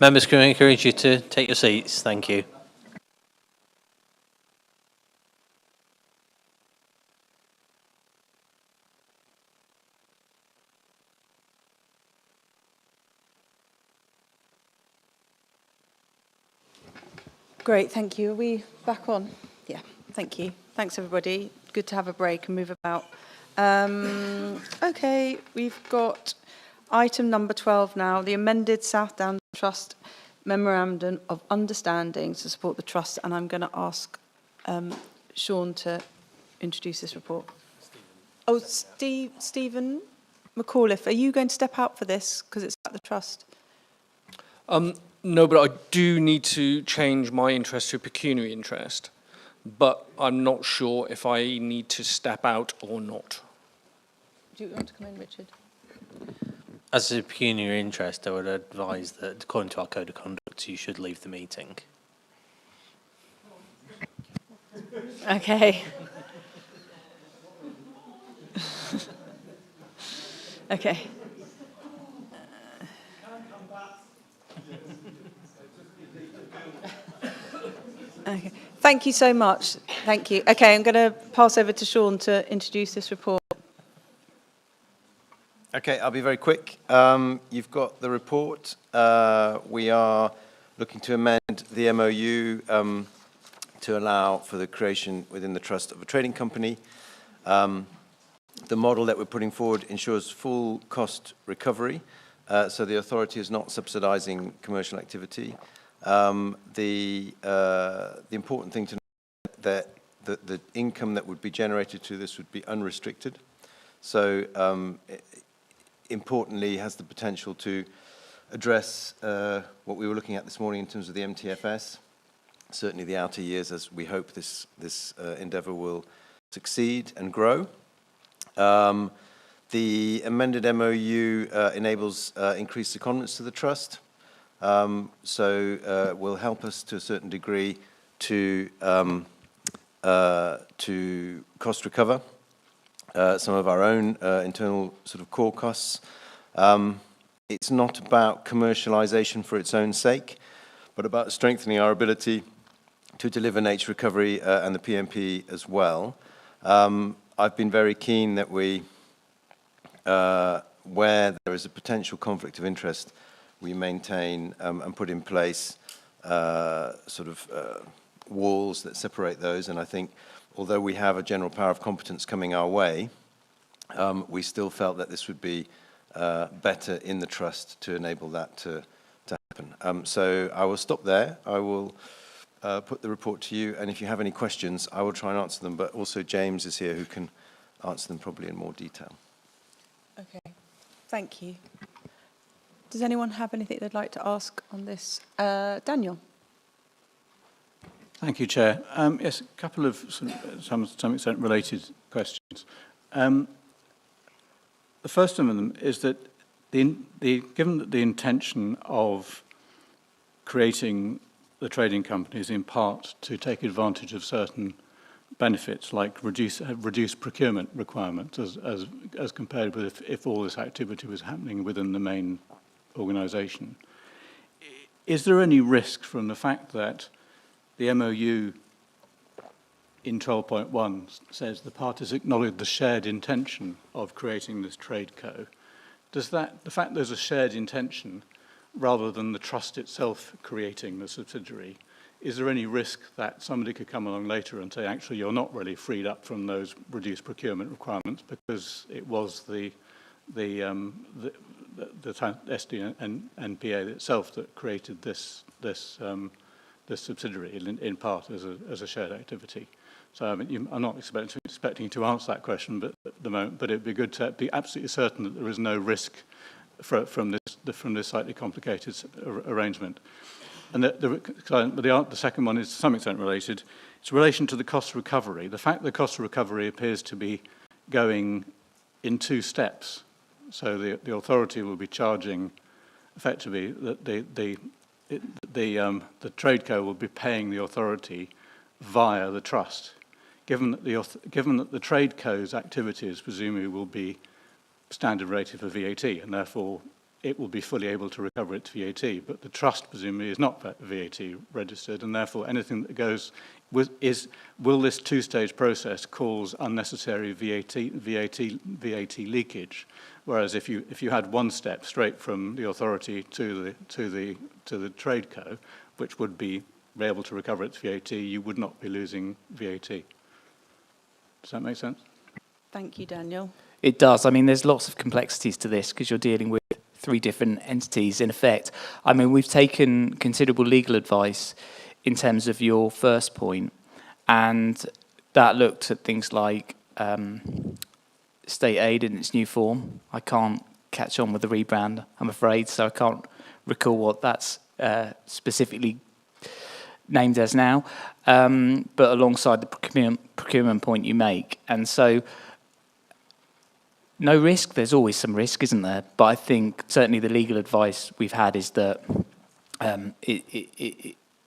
Members, can I encourage you to take your seats? Thank you. Great, thank you. Are we back on? Yeah, thank you. Thanks, everybody. Good to have a break and move about. Okay, we've got item number 12 now, the amended South Downs Trust Memorandum of Understanding to support the Trust, and I'm going to ask Sean to introduce this report. Oh, Stephen McAuliffe, are you going to step out for this because it's at the Trust? No, but I do need to change my interest to a pecuniary interest, but I'm not sure if I need to step out or not. Do you want to come in, Richard? As a pecuniary interest, I would advise that, according to our code of conduct, you should leave the meeting. Okay. Okay. Okay. Thank you so much. Thank you. Okay, I'm going to pass over to Sean to introduce this report. Okay, I'll be very quick. You've got the report. We are looking to amend the MOU to allow for the creation within the trust of a trading company. The model that we're putting forward ensures full cost recovery, so the authority is not subsidising commercial activity. The important thing to know is that the income that would be generated through this would be unrestricted. So importantly, has the potential to address what we were looking at this morning in terms of the MTFS. Certainly the outer years, as we hope this endeavour will succeed and grow. The amended MOU enables increased secondments to the trust. So will help us to a certain degree to cost recover some of our own internal sort of core costs. It's not about commercialisation for its own sake, but about strengthening our ability to deliver nature recovery and the PMP as well. I've been very keen that we, where there is a potential conflict of interest, we maintain and put in place walls that separate those. And I think, although we have a general power of competence coming our way, we still felt that this would be better in the trust to enable that to happen. So I will stop there. I will put the report to you, and if you have any questions, I will try and answer them, but also James is here who can answer them probably in more detail. Okay, thank you. Does anyone have anything they'd like to ask on this? Daniel? Thank you, Chair. Yes, a couple of some extent related questions. The first of them is that given that the intention of creating the trading company is in part to take advantage of certain benefits, like reduced procurement requirements, as compared with if all this activity was happening within the main organisation, is there any risk from the fact that the MOU in 12.1 says the parties acknowledge the shared intention of creating this trade co? Does that, the fact there's a shared intention rather than the trust itself creating the subsidiary, is there any risk that somebody could come along later and say, actually, you're not really freed up from those reduced procurement requirements because it was the SDNPA itself that created this subsidiary in part as a shared activity? So I mean, I'm not expecting you to answer that question, but at the moment, but it'd be good to be absolutely certain that there is no risk from this slightly complicated arrangement. And the second one is to some extent related. It's in relation to the cost recovery. The fact that cost recovery appears to be going in two steps. So the authority will be charging, effectively, the TradeCo will be paying the authority via the trust. Given that the TradeCo's activities presumably will be standard rated for VAT, and therefore it will be fully able to recover its VAT, but the trust presumably is not VAT registered, and therefore anything that goes will this two-stage process cause unnecessary VAT leakage? Whereas if you had one step straight from the authority to the trade co, which would be able to recover its VAT, you would not be losing VAT. Does that make sense? Thank you, Daniel. It does. I mean, there's lots of complexities to this because you're dealing with 3 different entities in effect. I mean, we've taken considerable legal advice in terms of your first point, and that looked at things like state aid in its new form. I can't catch on with the rebrand, I'm afraid, so I can't recall what that's specifically named as now, but alongside the procurement point you make. And so, no risk, there's always some risk, isn't there? But I think certainly the legal advice we've had is that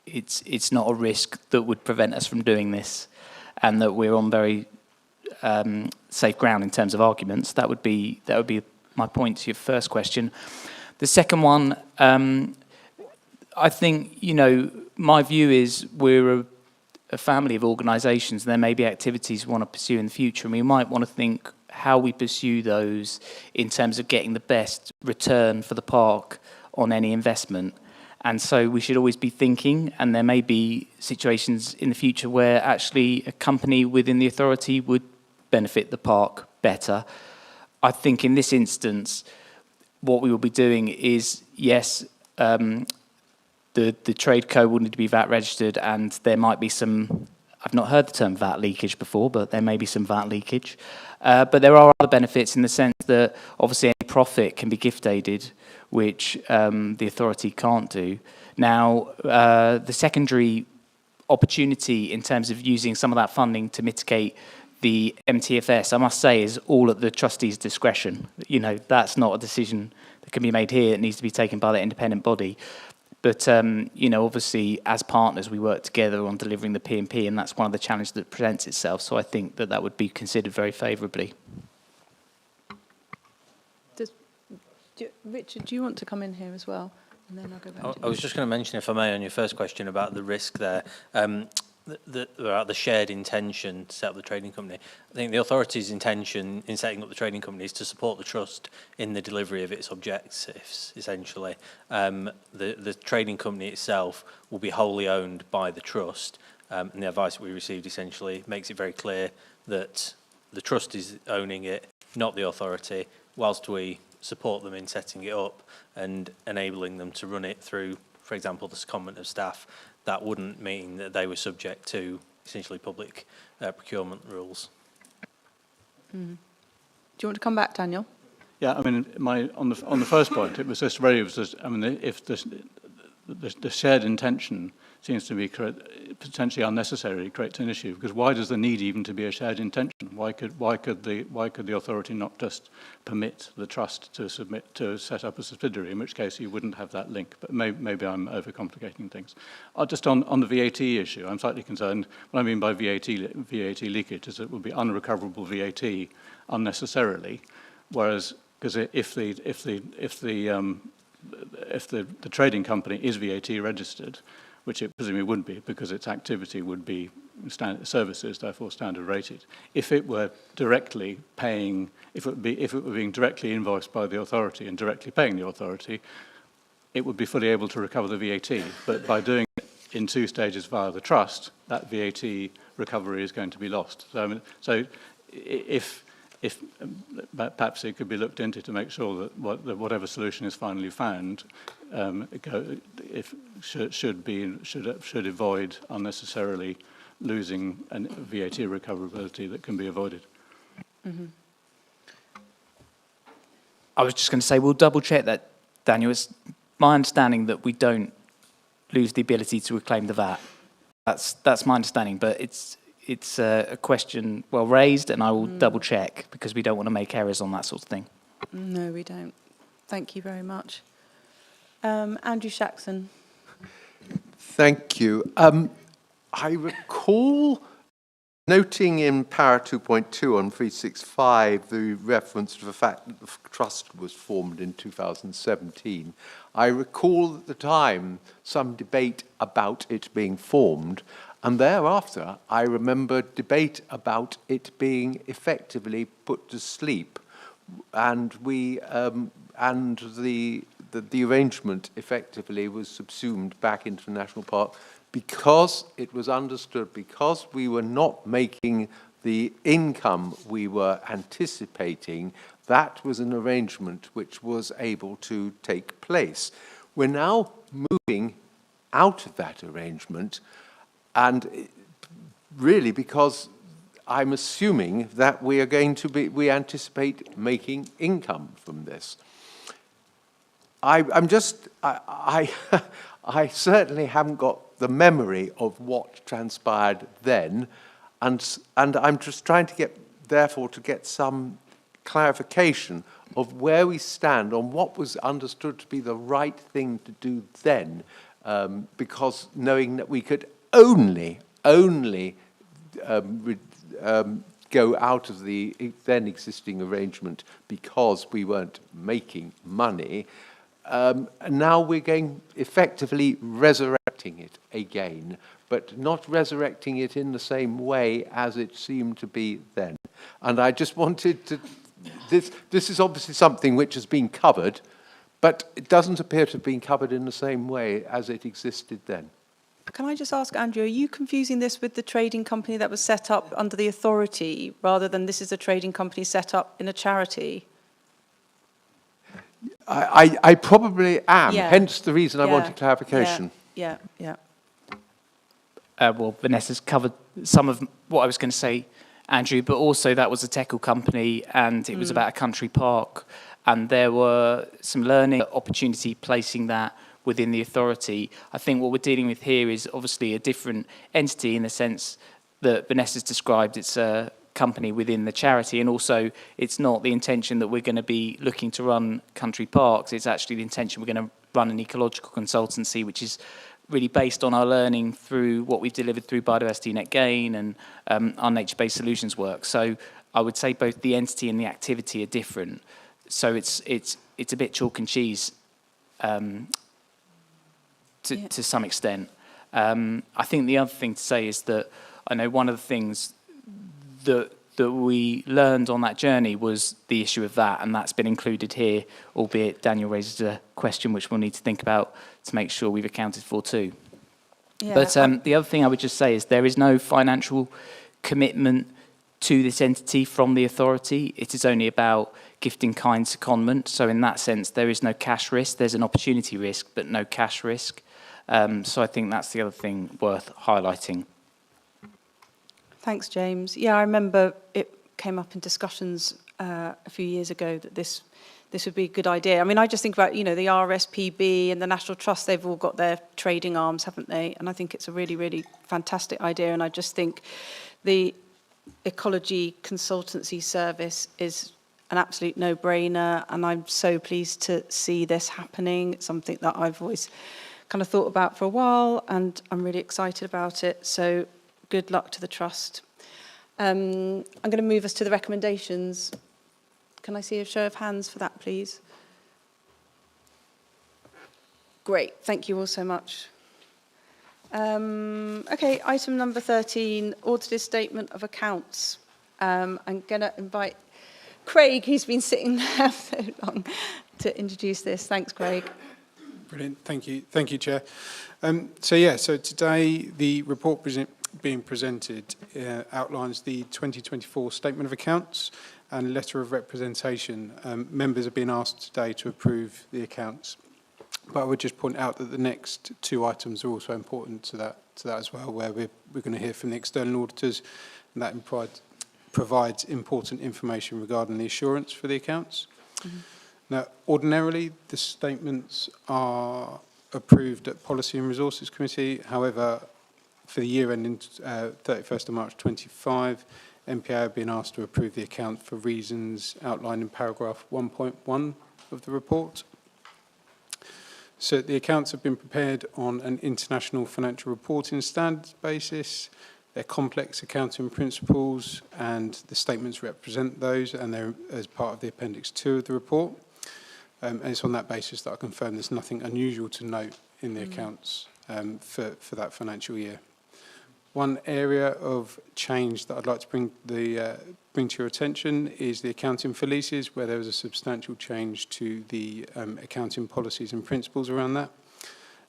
it's not a risk that would prevent us from doing this, and that we're on very safe ground in terms of arguments. That would be my point to your first question. The second one, I think, you know, my view is we're a family of organisations, and there may be activities we want to pursue in the future, and we might want to think how we pursue those in terms of getting the best return for the park on any investment. And so we should always be thinking, and there may be situations in the future where actually a company within the authority would benefit the park better. I think in this instance, what we will be doing is, yes, the trade co will need to be VAT registered, and there might be some, I've not heard the term VAT leakage before, but there may be some VAT leakage. But there are other benefits in the sense that obviously any profit can be gift aided, which the authority can't do. Now, the secondary opportunity in terms of using some of that funding to mitigate the MTFS, I must say, is all at the trustee's discretion. You know, that's not a decision that can be made here. It needs to be taken by the independent body. But, you know, obviously, as partners, we work together on delivering the P&P, and that's one of the challenges that presents itself. So I think that that would be considered very favourably. Richard, do you want to come in here as well? And then I'll go back to I was just going to mention, if I may, on your first question about the risk there, the shared intention to set up the trading company. I think the authority's intention in setting up the trading company is to support the trust in the delivery of its objectives, essentially. The trading company itself will be wholly owned by the trust, and the advice we received essentially makes it very clear that the trust is owning it, not the authority, whilst we support them in setting it up and enabling them to run it through, for example, the secondment of staff. That wouldn't mean that they were subject to essentially public procurement rules. Mm. Do you want to come back, Daniel? Yeah, I mean, on the first point, it was just very. I mean, if the shared intention seems to be potentially unnecessary, it creates an issue, because why does there need even to be a shared intention? Why could the authority not just permit the trust to set up a subsidiary, in which case you wouldn't have that link? But maybe I'm overcomplicating things. Just on the VAT issue, I'm slightly concerned. What I mean by VAT leakage is it will be unrecoverable VAT unnecessarily, whereas because if the trading company is VAT registered, which it presumably would be because its activity would be services, therefore standard rated. If it were directly paying, if it were being directly invoiced by the authority and directly paying the authority, it would be fully able to recover the VAT. But by doing it in 2 stages via the trust, that VAT recovery is going to be lost. So if perhaps it could be looked into to make sure that whatever solution is finally found should avoid unnecessarily losing a VAT recoverability that can be avoided. Mm-hmm. I was just going to say, we'll double check that, Daniel. It's my understanding that we don't lose the ability to reclaim the VAT. That's my understanding, but it's a question well raised, and I will double check because we don't want to make errors on that sort of thing. No, we don't. Thank you very much. Andrew Shaxson. Thank you. I recall noting in para 2.2 on 365 the reference to the fact that the trust was formed in 2017, I recall at the time some debate about it being formed, and thereafter I remember debate about it being effectively put to sleep, and the arrangement effectively was subsumed back into the national park because it was understood, because we were not making the income we were anticipating. That was an arrangement which was able to take place. We're now moving out of that arrangement, and really because I'm assuming that we anticipate making income from this. I certainly haven't got the memory of what transpired then, and I'm just trying to get some clarification of where we stand on what was understood to be the right thing to do then, because knowing that we could only go out of the then existing arrangement because we weren't making money. Now we're going effectively resurrecting it again, but not resurrecting it in the same way as it seemed to be then. And I just wanted to, this is obviously something which has been covered, but it doesn't appear to have been covered in the same way as it existed then. Can I just ask, Andrew, are you confusing this with the trading company that was set up under the authority, rather than this is a trading company set up in a charity? I probably am, Yeah. hence the reason I Yeah. wanted clarification. Yeah. Well, Vanessa's covered some of what I was going to say, Andrew, but also that was a Teckle company, and it was about a country park, and there were some learning opportunity placing that within the authority. I think what we're dealing with here is obviously a different entity in the sense that Vanessa's described. It's a company within the charity, and also it's not the intention that we're going to be looking to run country parks. It's actually the intention we're going to run an ecological consultancy, which is really based on our learning through what we've delivered through biodiversity net gain and our nature-based solutions work. So I would say both the entity and the activity are different. So it's a bit chalk and cheese to some extent. I think the other thing to say is that I know one of the things that we learned on that journey was the issue of that, and that's been included here, albeit Daniel raises a question which we'll need to think about to make sure we've accounted for too. Yeah, But the other thing I would just say is there is no financial commitment to this entity from the authority. It is only about gifting kind secondment. So in that sense, there is no cash risk. There's an opportunity risk, but no cash risk. So I think that's the other thing worth highlighting. Thanks, James. Yeah, I remember it came up in discussions a few years ago that this would be a good idea. I mean, I just think about, the RSPB and the National Trust, they've all got their trading arms, haven't they? And I think it's a really, really fantastic idea. And I just think the ecology consultancy service is an absolute no-brainer. And I'm so pleased to see this happening. It's something that I've always kind of thought about for a while, and I'm really excited about it. So good luck to the Trust. I'm going to move us to the recommendations. Can I see a show of hands for that, please? Great, thank you all so much. Okay, item number 13, audited statement of accounts. I'm going to invite Craig, who's been sitting there so long, to introduce this. Thanks, Craig. Brilliant, thank you, Chair. So today the report being presented outlines the 2024 statement of accounts and letter of representation. Members have been asked today to approve the accounts, but I would just point out that the next two items are also important to that as well, where we're going to hear from the external auditors, and that provides important information regarding the assurance for the accounts. Mm-hmm. Now, ordinarily, the statements are approved at Policy and Resources Committee. However, for the year ending 31st of March 25, NPA have been asked to approve the account for reasons outlined in paragraph 1.1 of the report. So the accounts have been prepared on an international financial reporting standards basis. They're complex accounting principles, and the statements represent those, and they're as part of the Appendix 2 of the report. And it's on that basis that I confirm there's nothing unusual to note in the accounts for that financial year. One area of change that I'd like to bring to your attention is the accounting for leases, where there was a substantial change to the accounting policies and principles around that.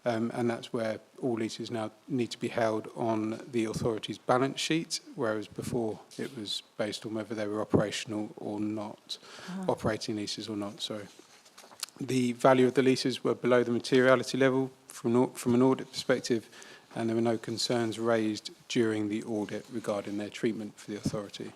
And that's where all leases now need to be held on the authority's balance sheet, whereas before it was based on whether they were operational or not, operating leases or not, sorry. The value of the leases were below the materiality level from an audit perspective, and there were no concerns raised during the audit regarding their treatment for the authority.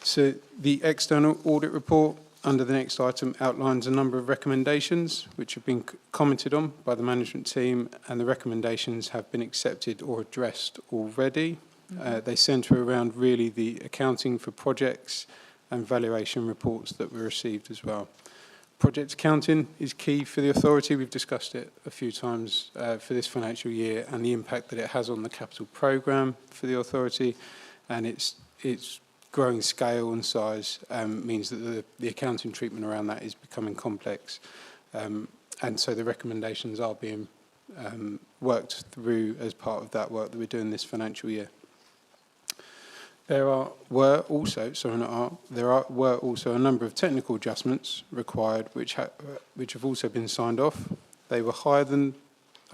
So the external audit report under the next item outlines a number of recommendations which have been commented on by the management team, and the recommendations have been accepted or addressed already. They centre around really the accounting for projects and valuation reports that were received as well. Project accounting is key for the authority. We've discussed it a few times for this financial year, and the impact that it has on the capital programme for the authority, and its growing scale and size means that the accounting treatment around that is becoming complex. And so the recommendations are being worked through as part of that work that we're doing this financial year. There were also a number of technical adjustments required which have also been signed off. They were a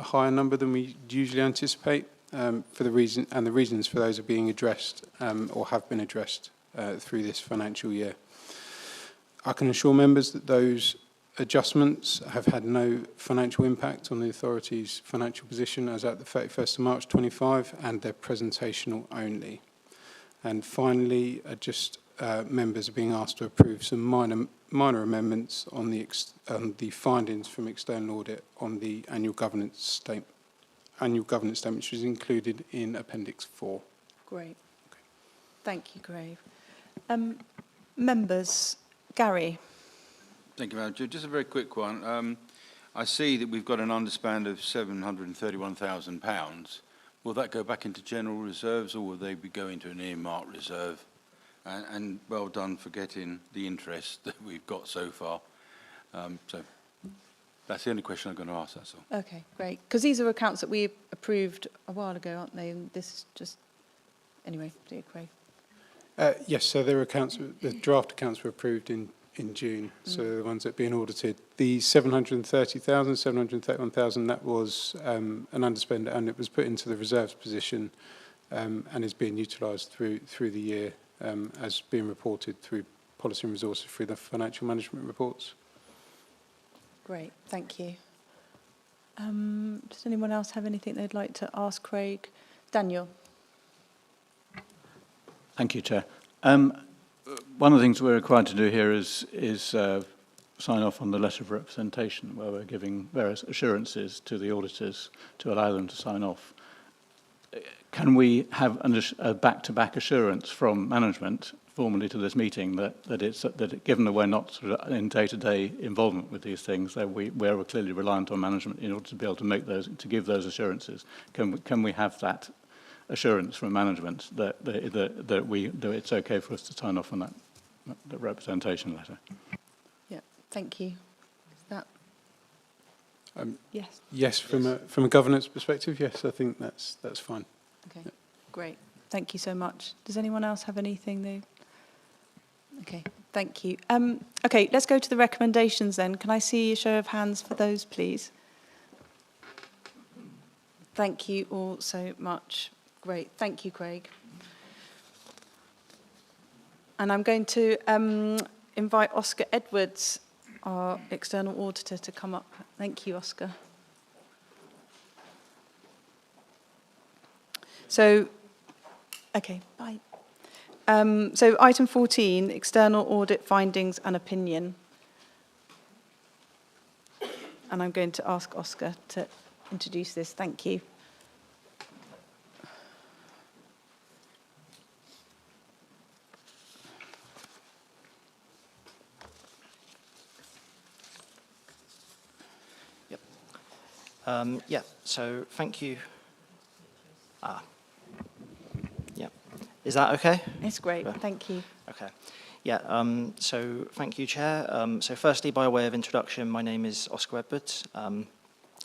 higher number than we usually anticipate, for the reasons for those are being addressed or have been addressed through this financial year. I can assure members that those adjustments have had no financial impact on the authority's financial position as at the 31st of March 25, and they're presentational only. And finally, members are being asked to approve some minor amendments on the findings from external audit on the annual governance statement, which is included in Appendix 4. Great. Okay. Thank you, Grave. Members, Gary. Thank you, Madam Chair. Just a very quick one. I see that we've got an underspend of £731,000. Will that go back into general reserves, or will they be going to an earmarked reserve? And well done for getting the interest that we've got so far. So that's the only question I'm going to ask, that's all. Okay, great. Because these are accounts that we approved a while ago, aren't they? And this is just... Anyway, dear Craig. Yes, so the draft accounts were approved in June, so the ones that are being audited. The 730,000, 731,000, that was an underspend, and it was put into the reserves position and is being utilised through the year as being reported through policy and resources through the financial management reports. Great, thank you. Does anyone else have anything they'd like to ask Craig? Daniel. Thank you, Chair. One of the things we're required to do here is sign off on the letter of representation, where we're giving various assurances to the auditors to allow them to sign off. Can we have a back-to-back assurance from management formally to this meeting that given that we're not sort of in day-to-day involvement with these things, that we're clearly reliant on management in order to be able to give those assurances? Can we have that assurance from management that it's okay for us to sign off on that representation letter? Yeah, thank you. Is that? Yes. Yes, from a governance perspective, yes, I think that's fine. Okay, yeah. Great. Thank you so much. Does anyone else have anything they? Okay, thank you. Okay, let's go to the recommendations then. Can I see a show of hands for those, please? Thank you all so much. Great. Thank you, Craig. And I'm going to invite Oscar Edwards, our external auditor, to come up. Thank you, Oscar. So, okay, bye. So item 14, external audit findings and opinion. And I'm going to ask Oscar to introduce this. Thank you. Yeah, so thank you. Is that okay? It's great. Thank you. Okay. Yeah, so thank you, Chair. So firstly, by way of introduction, my name is Oscar Edwards.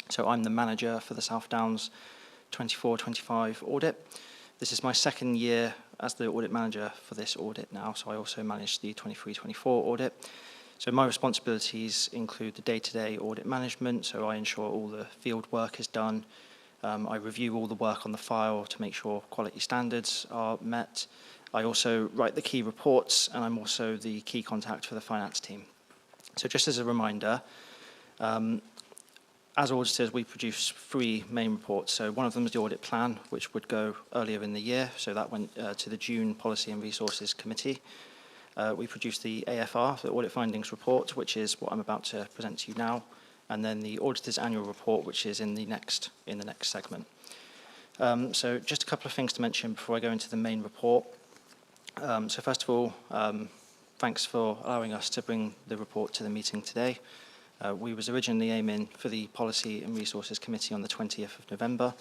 So I'm the manager for the South Downs 24-25 audit. This is my second year as the audit manager for this audit now, so I also manage the 23-24 audit. So my responsibilities include the day-to-day audit management, so I ensure all the field work is done. I review all the work on the file to make sure quality standards are met. I also write the key reports, and I'm also the key contact for the finance team. So just as a reminder, as auditors, we produce 3 main reports. So one of them is the audit plan, which would go earlier in the year. So that went to the June Policy and Resources Committee. We produce the AFR, the Audit Findings Report, which is what I'm about to present to you now, and then the Auditor's Annual Report, which is in the next segment. So just a couple of things to mention before I go into the main report. So first of all, thanks for allowing us to bring the report to the meeting today. We was originally aiming for the Policy and Resources Committee on the 20th of November,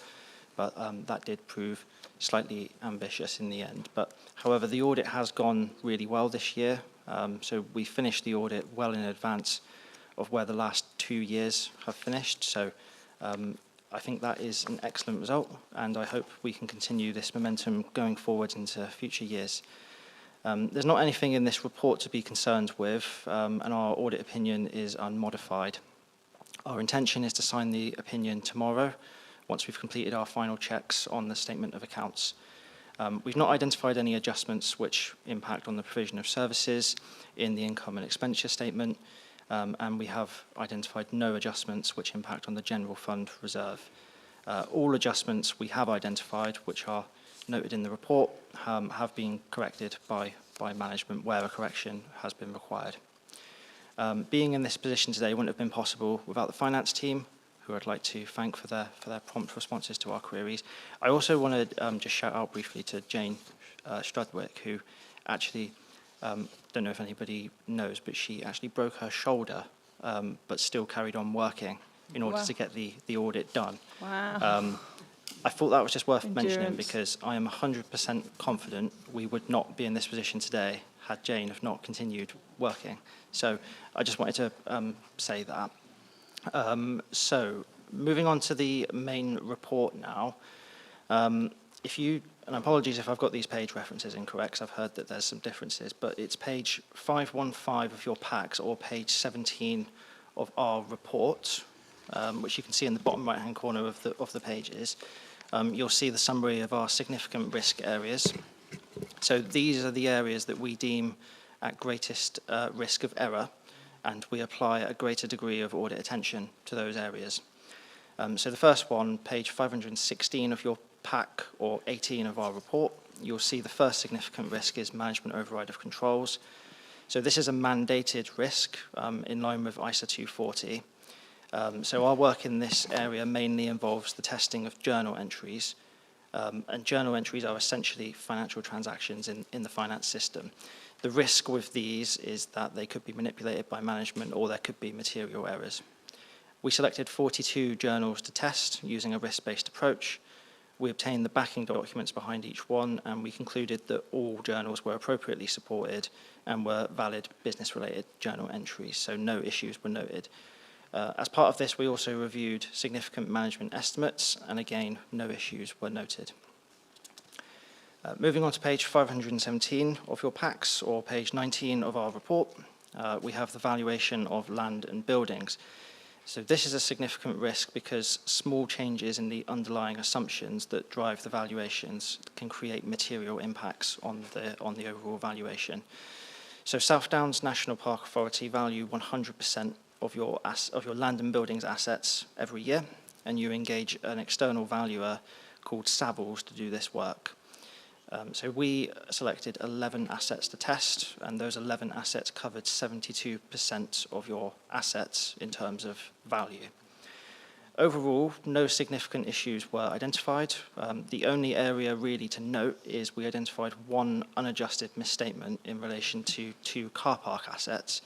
but that did prove slightly ambitious in the end. But however, the audit has gone really well this year. So we finished the audit well in advance of where the last 2 years have finished. So I think that is an excellent result, and I hope we can continue this momentum going forward into future years. There's not anything in this report to be concerned with, and our audit opinion is unmodified. Our intention is to sign the opinion tomorrow, once we've completed our final checks on the statement of accounts. We've not identified any adjustments which impact on the provision of services in the income and expenditure statement, and we have identified no adjustments which impact on the general fund reserve. All adjustments we have identified, which are noted in the report, have been corrected by management where a correction has been required. Being in this position today wouldn't have been possible without the finance team, who I'd like to thank for their prompt responses to our queries. I also want to just shout out briefly to Jane Strudwick, who actually, don't know if anybody knows, but she actually broke her shoulder, but still carried on working in order to get the audit done. Wow. I thought that was just worth mentioning because I am 100% confident we would not be in this position today had Jane have not continued working. So I just wanted to say that. So moving on to the main report now. And apologies if I've got these page references incorrect, 'cause I've heard that there's some differences, but it's page 515 of your packs or page 17 of our report, which you can see in the bottom right-hand corner of the pages. You'll see the summary of our significant risk areas. So these are the areas that we deem at greatest risk of error, and we apply a greater degree of audit attention to those areas. So the first one, page 516 of your pack or 18 of our report, you'll see the first significant risk is management override of controls. So this is a mandated risk in line with ISA 240. So our work in this area mainly involves the testing of journal entries, and journal entries are essentially financial transactions in the finance system. The risk with these is that they could be manipulated by management or there could be material errors. We selected 42 journals to test using a risk-based approach. We obtained the backing documents behind each one, and we concluded that all journals were appropriately supported and were valid business-related journal entries, so no issues were noted. As part of this, we also reviewed significant management estimates, and again, no issues were noted. Moving on to page 517 of your packs, or page 19 of our report, we have the valuation of land and buildings. So this is a significant risk because small changes in the underlying assumptions that drive the valuations can create material impacts on the overall valuation. So South Downs National Park Authority value 100% of your land and buildings assets every year, and you engage an external valuer called Savills to do this work. So we selected 11 assets to test, and those 11 assets covered 72% of your assets in terms of value. Overall, no significant issues were identified. The only area really to note is we identified one unadjusted misstatement in relation to 2 car park assets.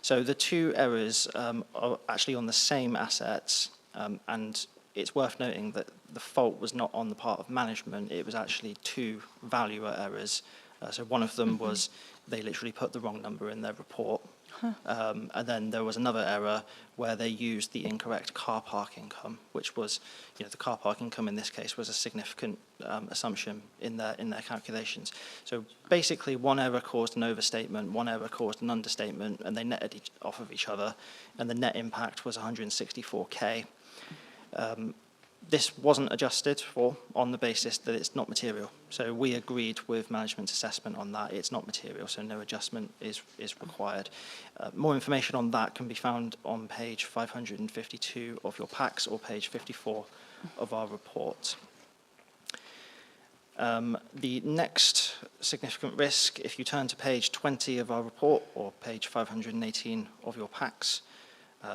So the 2 errors are actually on the same assets, and it's worth noting that the fault was not on the part of management, it was actually 2 valuer errors. So one of them was they literally put the wrong number in their report. And then there was another error where they used the incorrect car park income, which was, the car park income in this case was a significant assumption in their calculations. So basically, one error caused an overstatement, one error caused an understatement, and they netted off of each other, and the net impact was 164k. This wasn't adjusted for on the basis that it's not material. So we agreed with management's assessment on that. It's not material, so no adjustment is required. More information on that can be found on page 552 of your packs or page 54 of our report. The next significant risk, if you turn to page 20 of our report or page 518 of your packs,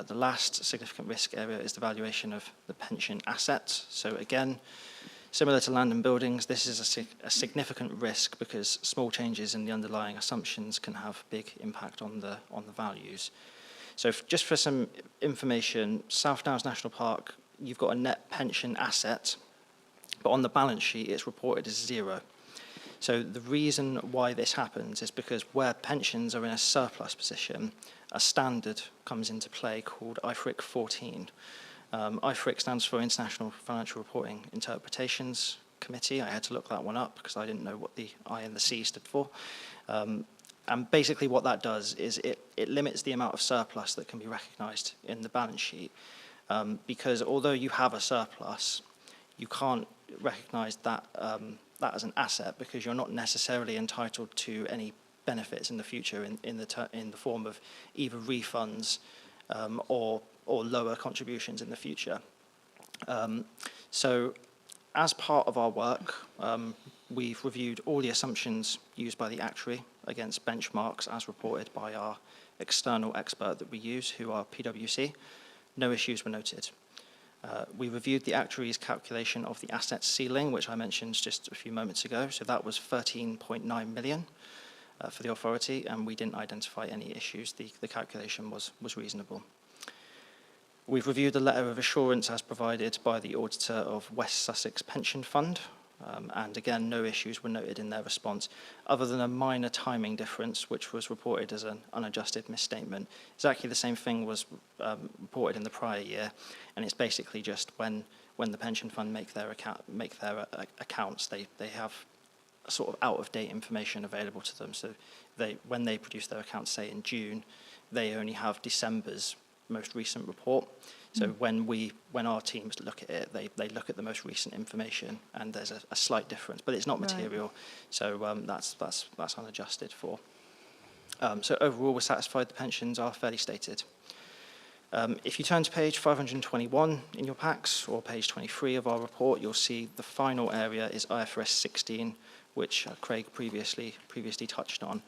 the last significant risk area is the valuation of the pension assets. So again, similar to land and buildings, this is a significant risk because small changes in the underlying assumptions can have big impact on the values. So just for some information, South Downs National Park, you've got a net pension asset, but on the balance sheet it's reported as 0. So the reason why this happens is because where pensions are in a surplus position, a standard comes into play called IFRIC 14. IFRIC stands for International Financial Reporting Interpretations Committee. I had to look that one up because I didn't know what the I and the C stood for. And basically what that does is it limits the amount of surplus that can be recognised in the balance sheet. Because although you have a surplus, you can't recognise that as an asset because you're not necessarily entitled to any benefits in the future in the form of either refunds or lower contributions in the future. So as part of our work, we've reviewed all the assumptions used by the actuary against benchmarks as reported by our external expert that we use, who are PwC. No issues were noted. We reviewed the actuary's calculation of the asset ceiling, which I mentioned just a few moments ago. So that was 13.9 million for the authority, and we didn't identify any issues. The calculation was reasonable. We've reviewed the letter of assurance as provided by the auditor of West Sussex Pension Fund, and again, no issues were noted in their response, other than a minor timing difference, which was reported as an unadjusted misstatement. Exactly the same thing was reported in the prior year, and it's basically just when the pension fund make their accounts, they have a sort of out-of-date information available to them. So when they produce their accounts, say in June, they only have December's most recent report. So when our teams look at it, they look at the most recent information, and there's a slight difference, but it's not material. Right. So that's unadjusted for. So overall, we're satisfied the pensions are fairly stated. If you turn to page 521 in your packs, or page 23 of our report, you'll see the final area is IFRS 16, which Craig previously touched on.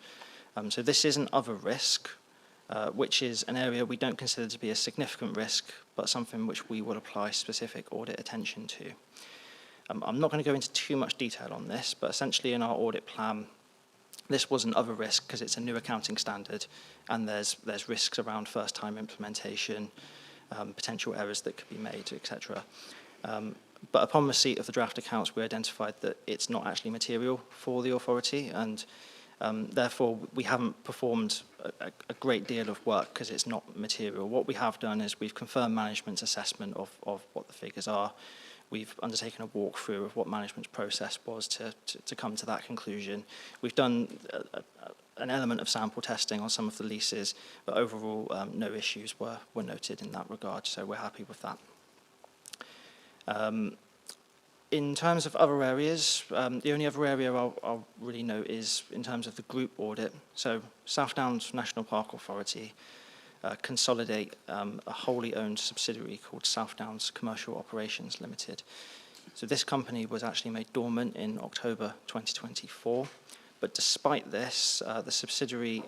So this is an other risk, which is an area we don't consider to be a significant risk, but something which we will apply specific audit attention to. I'm not going to go into too much detail on this, but essentially in our audit plan, this was an other risk because it's a new accounting standard, and there's risks around first-time implementation, potential errors that could be made, etc. But upon receipt of the draft accounts, we identified that it's not actually material for the authority, and therefore, we haven't performed a great deal of work because it's not material. What we have done is we've confirmed management's assessment of what the figures are. We've undertaken a walkthrough of what management's process was to come to that conclusion. We've done an element of sample testing on some of the leases, but overall, no issues were noted in that regard, so we're happy with that. In terms of other areas, the only other area I'll really note is in terms of the group audit. So South Downs National Park Authority consolidate a wholly owned subsidiary called South Downs Commercial Operations Limited. So this company was actually made dormant in October 2024. But despite this, the subsidiary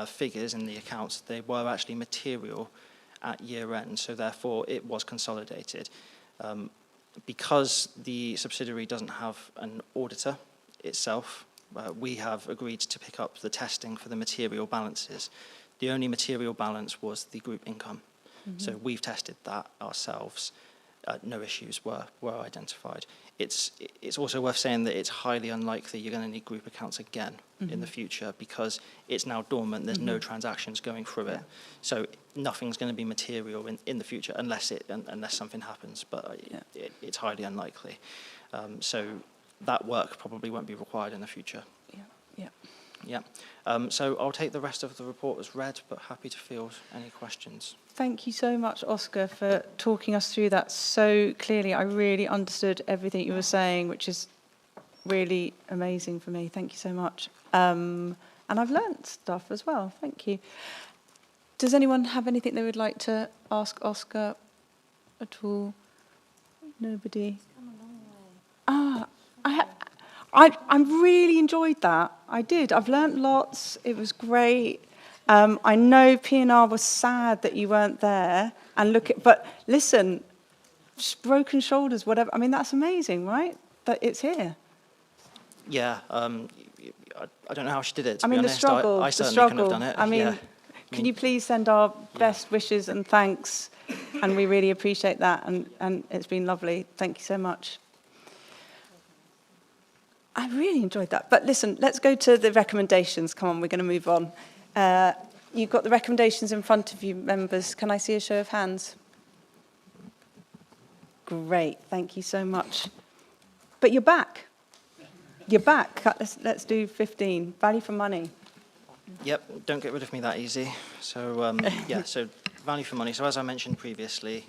figures in the accounts, they were actually material at year end. So therefore, it was consolidated. Because the subsidiary doesn't have an auditor itself, we have agreed to pick up the testing for the material balances. The only material balance was the group income. So we've tested that ourselves. no issues were identified. It's also worth saying that it's highly unlikely you're going to need group accounts again in the future, because it's now dormant, there's no transactions going through it. So nothing's going to be material in the future unless something happens, but it's highly unlikely. So that work probably won't be required in the future. Yeah. So I'll take the rest of the report as read, but happy to field any questions. Thank you so much, Oscar, for talking us through that so clearly. I really understood everything you were saying, which is really amazing for me. Thank you so much. And I've learnt stuff as well. Thank you. Does anyone have anything they would like to ask Oscar at all? Nobody? I really enjoyed that. I did. I've learnt lots. It was great. I know P&R was sad that you weren't there. But listen, broken shoulders, whatever. I mean, that's amazing, right? That it's here. Yeah. I don't know how she did it. To I mean, be the honest. struggle. I certainly couldn't have done it. I mean, can you please send our best wishes and thanks? And we really appreciate that. And it's been lovely. Thank you so much. I really enjoyed that. But listen, let's go to the recommendations. Come on, we're going to move on. You've got the recommendations in front of you, members. Can I see a show of hands? Great, thank you so much. But you're back. You're back. Let's do 15. Value for money. Yep, don't get rid of me that easy. So, so value for money. So as I mentioned previously,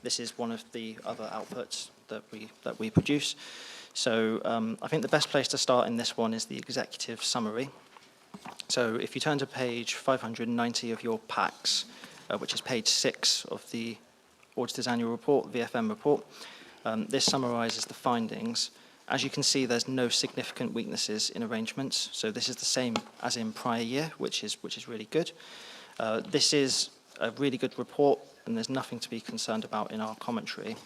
this is one of the other outputs that we produce. So I think the best place to start in this one is the executive summary. So if you turn to page 590 of your packs, which is page 6 of the Auditor's Annual Report, VFM report, this summarises the findings. As you can see, there's no significant weaknesses in arrangements. So this is the same as in prior year, which is really good. This is a really good report, and there's nothing to be concerned about in our commentary.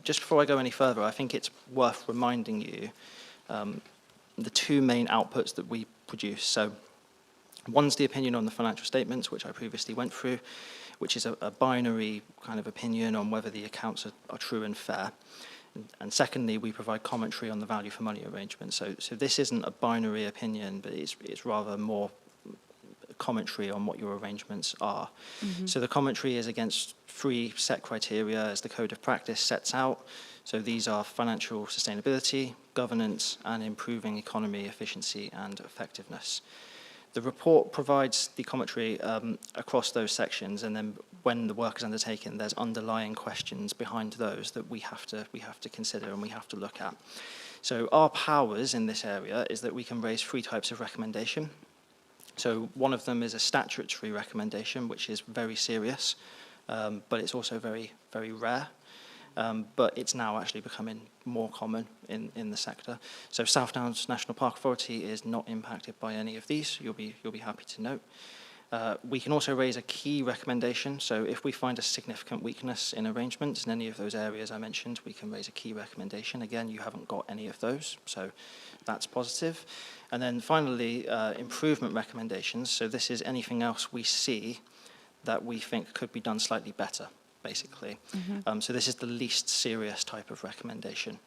Just before I go any further, I think it's worth reminding you the two main outputs that we produce. So one's the opinion on the financial statements, which I previously went through, which is a binary kind of opinion on whether the accounts are true and fair. And secondly, we provide commentary on the value for money arrangement. So this isn't a binary opinion, but it's rather more commentary on what your arrangements are. So the commentary is against 3 set criteria as the Code of Practice sets out. So these are financial sustainability, governance, and improving economy efficiency and effectiveness. The report provides the commentary across those sections, and then when the work is undertaken, there's underlying questions behind those that we have to consider and we have to look at. So our powers in this area is that we can raise 3 types of recommendation. So one of them is a statutory recommendation, which is very serious, but it's also very, very rare. But it's now actually becoming more common in the sector. So South Downs National Park Authority is not impacted by any of these. You'll be happy to note. We can also raise a key recommendation. So if we find a significant weakness in arrangements in any of those areas I mentioned, we can raise a key recommendation. Again, you haven't got any of those, so that's positive. And then finally, improvement recommendations. So this is anything else we see that we think could be done slightly better, basically. So this is the least serious type of recommendation.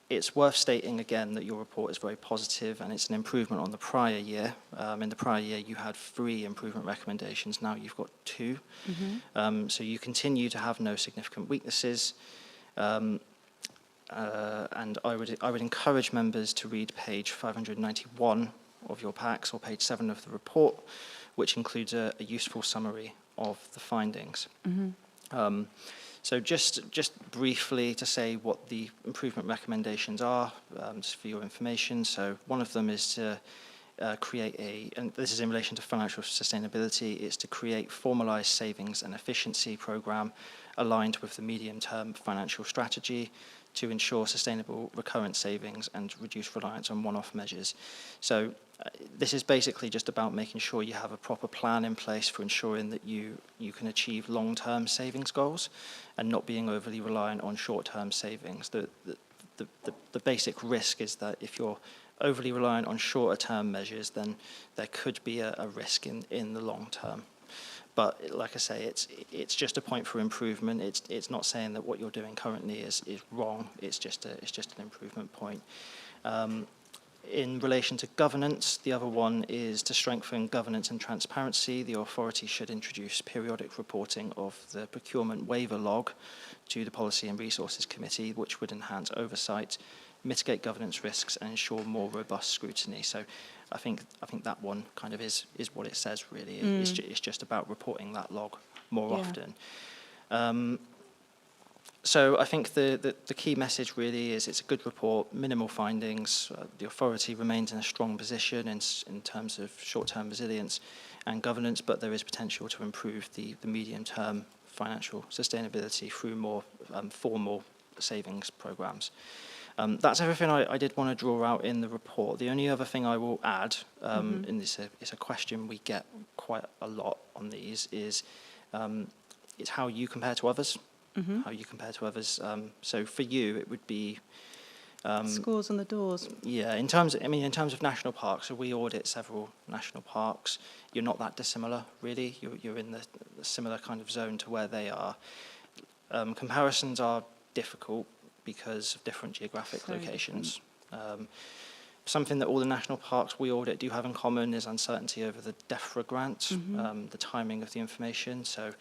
It's worth stating again that your report is very positive and it's an improvement on the prior year. In the prior year, you had 3 improvement recommendations. Now you've got 2. So you continue to have no significant weaknesses. And I would encourage members to read page 591 of your packs or page 7 of the report, which includes a useful summary of the findings. So just briefly to say what the improvement recommendations are, just for your information. So one of them is to create and this is in relation to financial sustainability, it's to create formalised savings and efficiency programme aligned with the medium-term financial strategy to ensure sustainable recurrent savings and reduce reliance on one-off measures. So this is basically just about making sure you have a proper plan in place for ensuring that you can achieve long-term savings goals and not being overly reliant on short-term savings. The basic risk is that if you're overly reliant on shorter-term measures, then there could be a risk in the long term. But like I say, it's just a point for improvement. It's not saying that what you're doing currently is wrong. It's just an improvement point. In relation to governance, the other one is to strengthen governance and transparency. The authority should introduce periodic reporting of the procurement waiver log to the Policy and Resources Committee, which would enhance oversight, mitigate governance risks, and ensure more robust scrutiny. So I think that one kind of is what it says, really. It's just about reporting that log more often. So I think the key message really is it's a good report, minimal findings. The authority remains in a strong position in terms of short-term resilience and governance, but there is potential to improve the medium-term financial sustainability through more formal savings programs. That's everything I did want to draw out in the report. The only other thing I will add, and it's a question we get quite a lot on these, is it's how you compare to others. How you compare to others. So for you, it would be scores on the doors. Yeah, in terms of national parks. So we audit several national parks. You're not that dissimilar, really. You're in the similar kind of zone to where they are. Comparisons are difficult because of different geographic locations. Something that all the national parks we audit do have in common is uncertainty over the DEFRA grant, the timing of the information. So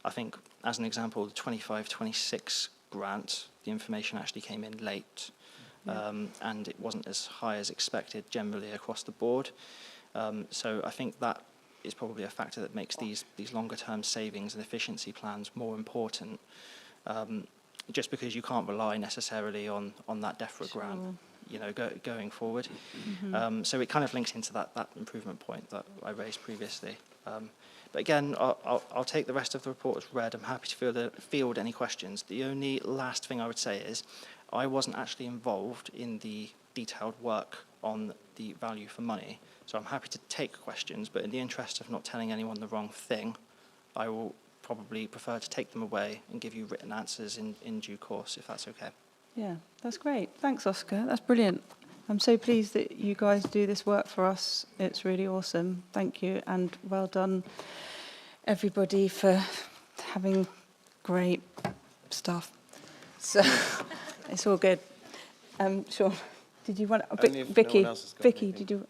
I think, as an example, the 25-26 grant, the information actually came in late, and it wasn't as high as expected generally across the board. So I think that is probably a factor that makes these longer-term savings and efficiency plans more important, just because you can't rely necessarily on that DEFRA grant, going forward. So it kind of links into that improvement point that I raised previously. But again, I'll take the rest of the report as read. I'm happy to field any questions. The only last thing I would say is I wasn't actually involved in the detailed work on the value for money. So I'm happy to take questions, but in the interest of not telling anyone the wrong thing, I will probably prefer to take them away and give you written answers in due course, if that's okay. Yeah, that's great. Thanks, Oscar. That's brilliant. I'm so pleased that you guys do this work for us. It's really awesome. Thank you, and well done, everybody, for having great stuff. So it's all good. Sean, did you want? Vicky, did you?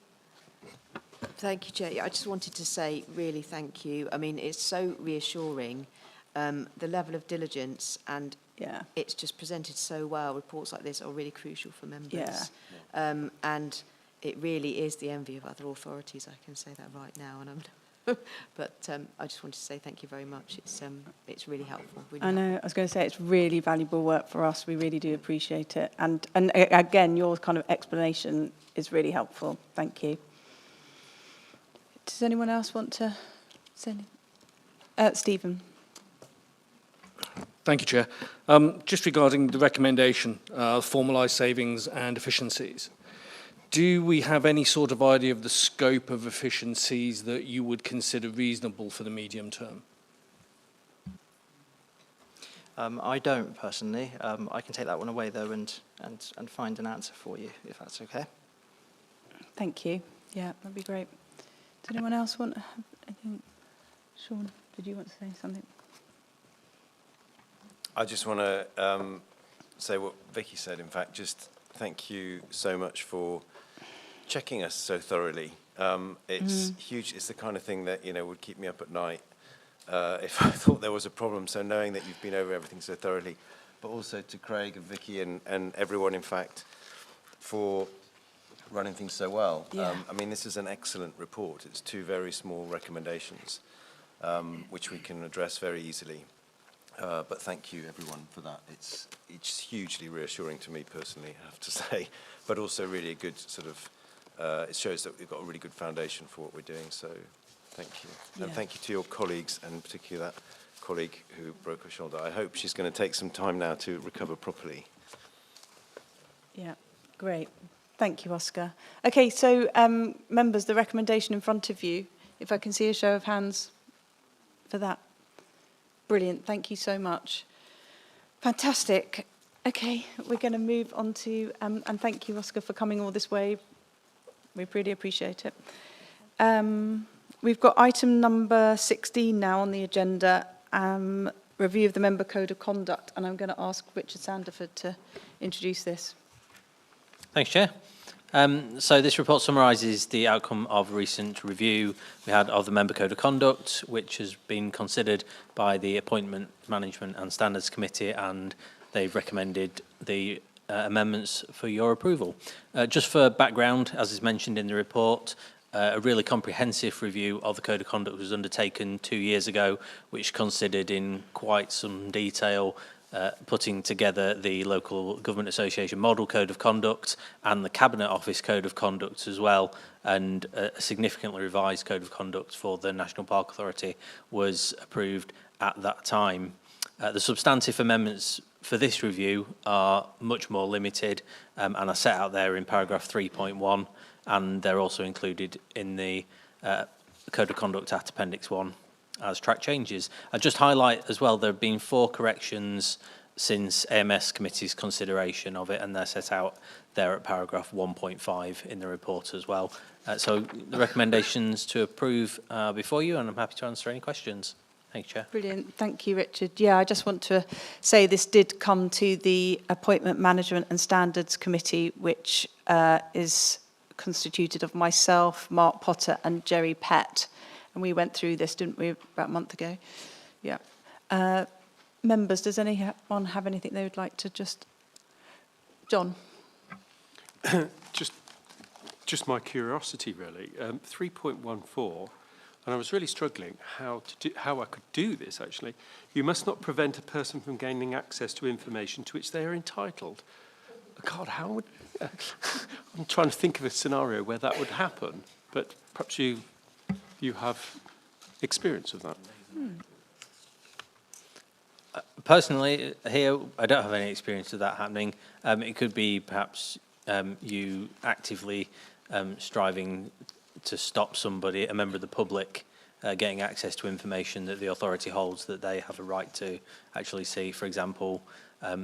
Thank you, Chair. Yeah, I just wanted to say really thank you. I mean, it's so reassuring, the level of diligence, and it's just presented so well. Reports like this are really crucial for members. And it really is the envy of other authorities. I can say that right now, and but I just wanted to say thank you very much. It's really helpful. Really I know. I was going to say it's really valuable work for us. We really do appreciate it. And again, your kind of explanation is really helpful. Thank you. Does anyone else want to say anything? Stephen. Thank you, Chair. Just regarding the recommendation, formalised savings and efficiencies, do we have any sort of idea of the scope of efficiencies that you would consider reasonable for the medium term? I don't, personally. I can take that one away, though, and find an answer for you, if that's okay. Thank you. Yeah, that'd be great. Does anyone else want to have anything? Sean, did you want to say something? I just want to say what Vicky said. In fact, just thank you so much for checking us so thoroughly. It's huge. It's the kind of thing that would keep me up at night if I thought there was a problem. So knowing that you've been over everything so thoroughly, but also to Craig and Vicky and everyone, in fact, for running things so well. I mean, this is an excellent report. It's 2 very small recommendations, which we can address very easily. But thank you, everyone, for that. It's hugely reassuring to me personally, I have to say, but also really a good sort of, it shows that we've got a really good foundation for what we're doing, so thank you. And thank you to your colleagues, and particularly that colleague who broke her shoulder. I hope she's going to take some time now to recover properly. Yeah, great. Thank you, Oscar. Okay, so members, the recommendation in front of you, if I can see a show of hands for that. Brilliant, thank you so much. Fantastic. Okay, we're going to move on to, and thank you, Oscar, for coming all this way. We really appreciate it. We've got item number 16 now on the agenda, review of the member code of conduct, and I'm going to ask Richard Sanderford to introduce this. Thanks, Chair. So this report summarises the outcome of a recent review we had of the Member Code of Conduct, which has been considered by the Appointment, Management and Standards Committee, and they've recommended the amendments for your approval. Just for background, as is mentioned in the report, a really comprehensive review of the Code of Conduct was undertaken 2 years ago, which considered in quite some detail putting together the Local Government Association Model Code of Conduct and the Cabinet Office Code of Conduct as well, and a significantly revised Code of Conduct for the National Park Authority was approved at that time. The substantive amendments for this review are much more limited and are set out there in paragraph 3.1, and they're also included in the Code of Conduct at Appendix 1 as track changes. I'll just highlight as well, there have been 4 corrections since AMS Committee's consideration of it, and they're set out there at paragraph 1.5 in the report as well. So the recommendations to approve are before you, and I'm happy to answer any questions. Thank you, Chair. Brilliant. Thank you, Richard. Yeah, I just want to say this did come to the Appointment, Management and Standards Committee, which is constituted of myself, Mark Potter and Jerry Pett. And we went through this, didn't we, about a month ago? Yeah. Members, does anyone have anything they would like to just... John? Just my curiosity, really. 3.14, and I was really struggling how I could do this, actually. You must not prevent a person from gaining access to information to which they are entitled. God, how would... I'm trying to think of a scenario where that would happen, but perhaps you have experience of that. Personally, here, I don't have any experience of that happening. It could be perhaps you actively striving to stop somebody, a member of the public, getting access to information that the authority holds that they have a right to actually see, for example,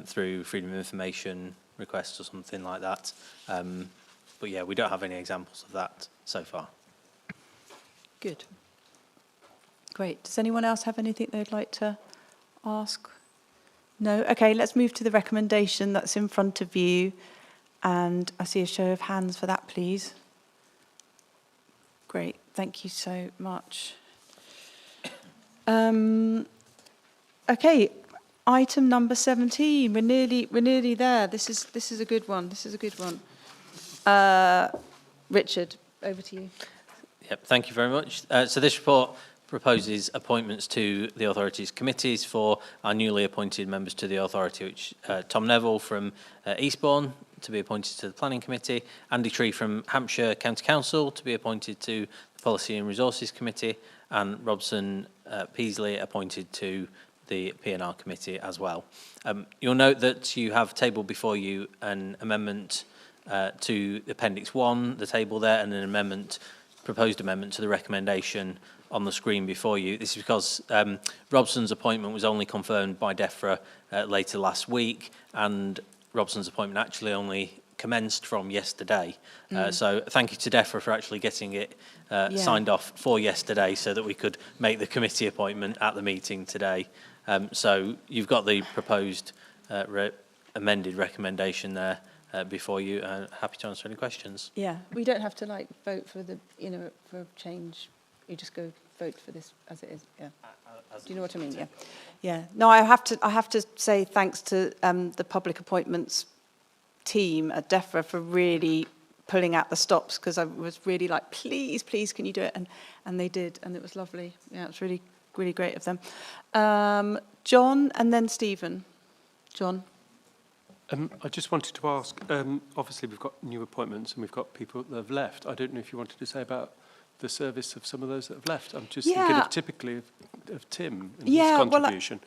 through freedom of information requests or something like that. But yeah, we don't have any examples of that so far. Good. Great. Does anyone else have anything they'd like to ask? No? Okay, let's move to the recommendation that's in front of you. And I see a show of hands for that, please. Great. Thank you so much. Okay, item number 17. We're nearly there. This is a good one. This is a good one. Richard, over to you. Yep, thank you very much. So this report proposes appointments to the authority's committees for our newly appointed members to the authority, which Tom Neville from Eastbourne to be appointed to the Planning Committee, Andy Tree from Hampshire County Council to be appointed to the Policy and Resources Committee, and Robson Peasley appointed to the P&R Committee as well. You'll note that you have tabled before you an amendment to Appendix 1, the table there, and an proposed amendment to the recommendation on the screen before you. This is because Robson's appointment was only confirmed by DEFRA later last week, and Robson's appointment actually only commenced from yesterday. So thank you to DEFRA for actually getting it signed off for yesterday so that we could make the committee appointment at the meeting today. So you've got the proposed amended recommendation there before you. Happy to answer any questions. Yeah, we don't have to vote for the, for a change. You just go vote for this as it is. Yeah. Do you know what I mean? Yeah. Yeah. No, I have to say thanks to the public appointments team at DEFRA for really pulling out the stops, because I was really like, please, can you do it? And they did, and it was lovely. Yeah, it was really, really great of them. John and then Stephen. John. I just wanted to ask, obviously we've got new appointments and we've got people that have left. I don't know if you wanted to say about the service of some of those that have left. I'm just thinking of typically of Tim and his contribution.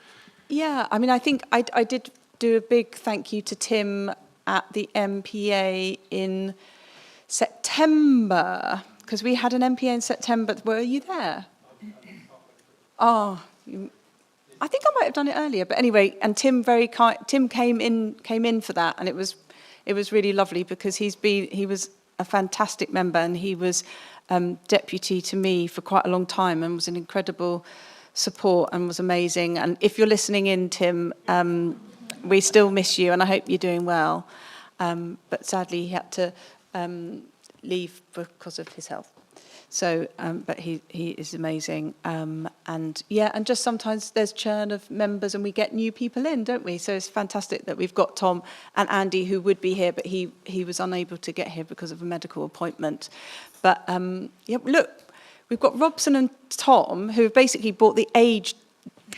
I mean, I think I did do a big thank you to Tim at the NPA in September, because we had an NPA in September. Were you there? Oh, I think I might have done it earlier, but anyway, and Tim came in for that, and it was really lovely, because he was a fantastic member, and he was deputy to me for quite a long time and was an incredible support and was amazing. And if you're listening in, Tim, we still miss you and I hope you're doing well. But sadly, he had to leave because of his health. So, but he is amazing. And yeah, and just sometimes there's churn of members and we get new people in, don't we? So it's fantastic that we've got Tom and Andy who would be here, but he was unable to get here because of a medical appointment. But yeah, look, we've got Robson and Tom who have basically brought the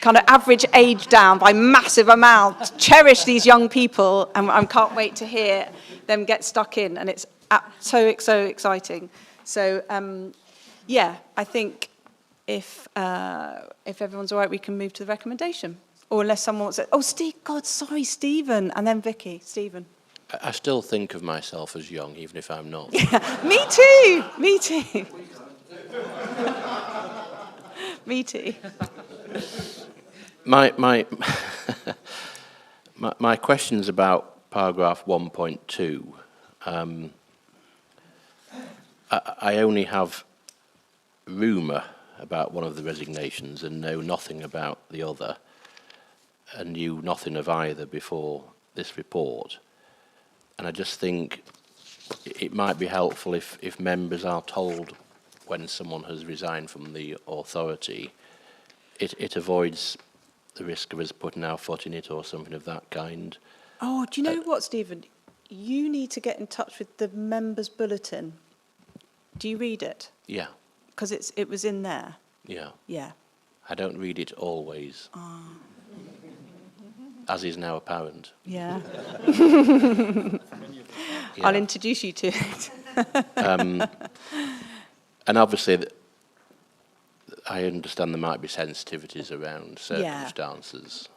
average age down by massive amounts. Cherish these young people, and I can't wait to hear them get stuck in, and it's so exciting. So, yeah, I think if everyone's all right, we can move to the recommendation. Or unless someone wants to... Oh, sorry, Stephen. And then Vicky. Stephen. I still think of myself as young, even if I'm not. Me too. Me too. My question's about paragraph 1.2. I only have rumour about one of the resignations and know nothing about the other, and knew nothing of either before this report. And I just think it might be helpful if members are told when someone has resigned from the authority. It avoids the risk of us putting our foot in it or something of that kind. Oh, do you know what, Stephen? You need to get in touch with the members' bulletin. Do you read it? Yeah. Because it was in there. Yeah. Yeah. I don't read it always. Oh. As is now apparent. Yeah. Yeah. I'll introduce you to it. And obviously, I understand there might be sensitivities around circumstances.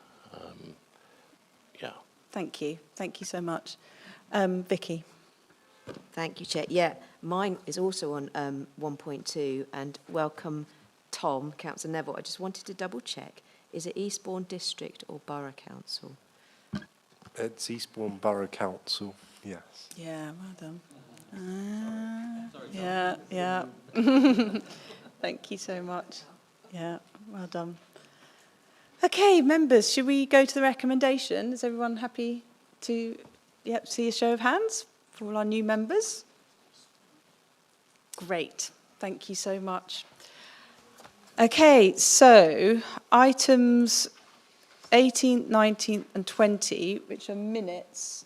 Yeah. Thank you. Thank you so much. Vicky. Thank you, Chair. Yeah, mine is also on 1.2, and welcome, Tom, Councillor Neville. I just wanted to double check. Is it Eastbourne District or Borough Council? It's Eastbourne Borough Council, yes. Yeah, well done. Yeah. Thank you so much. Yeah, well done. Okay, members, should we go to the recommendation? Is everyone happy to see a show of hands for all our new members? Great. Thank you so much. Okay, so items 18, 19 and 20, which are minutes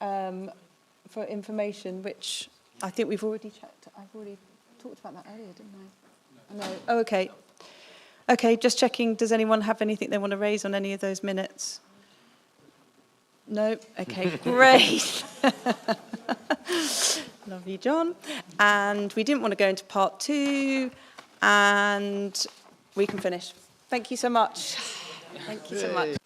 for information, which I think we've already checked. I've already talked about that earlier, didn't I? No. Oh, okay. Okay, just checking. Does anyone have anything they want to raise on any of those minutes? No? Okay, great. Love you, John. And we didn't want to go into part 2, and we can finish. Thank you so much. Thank you so much.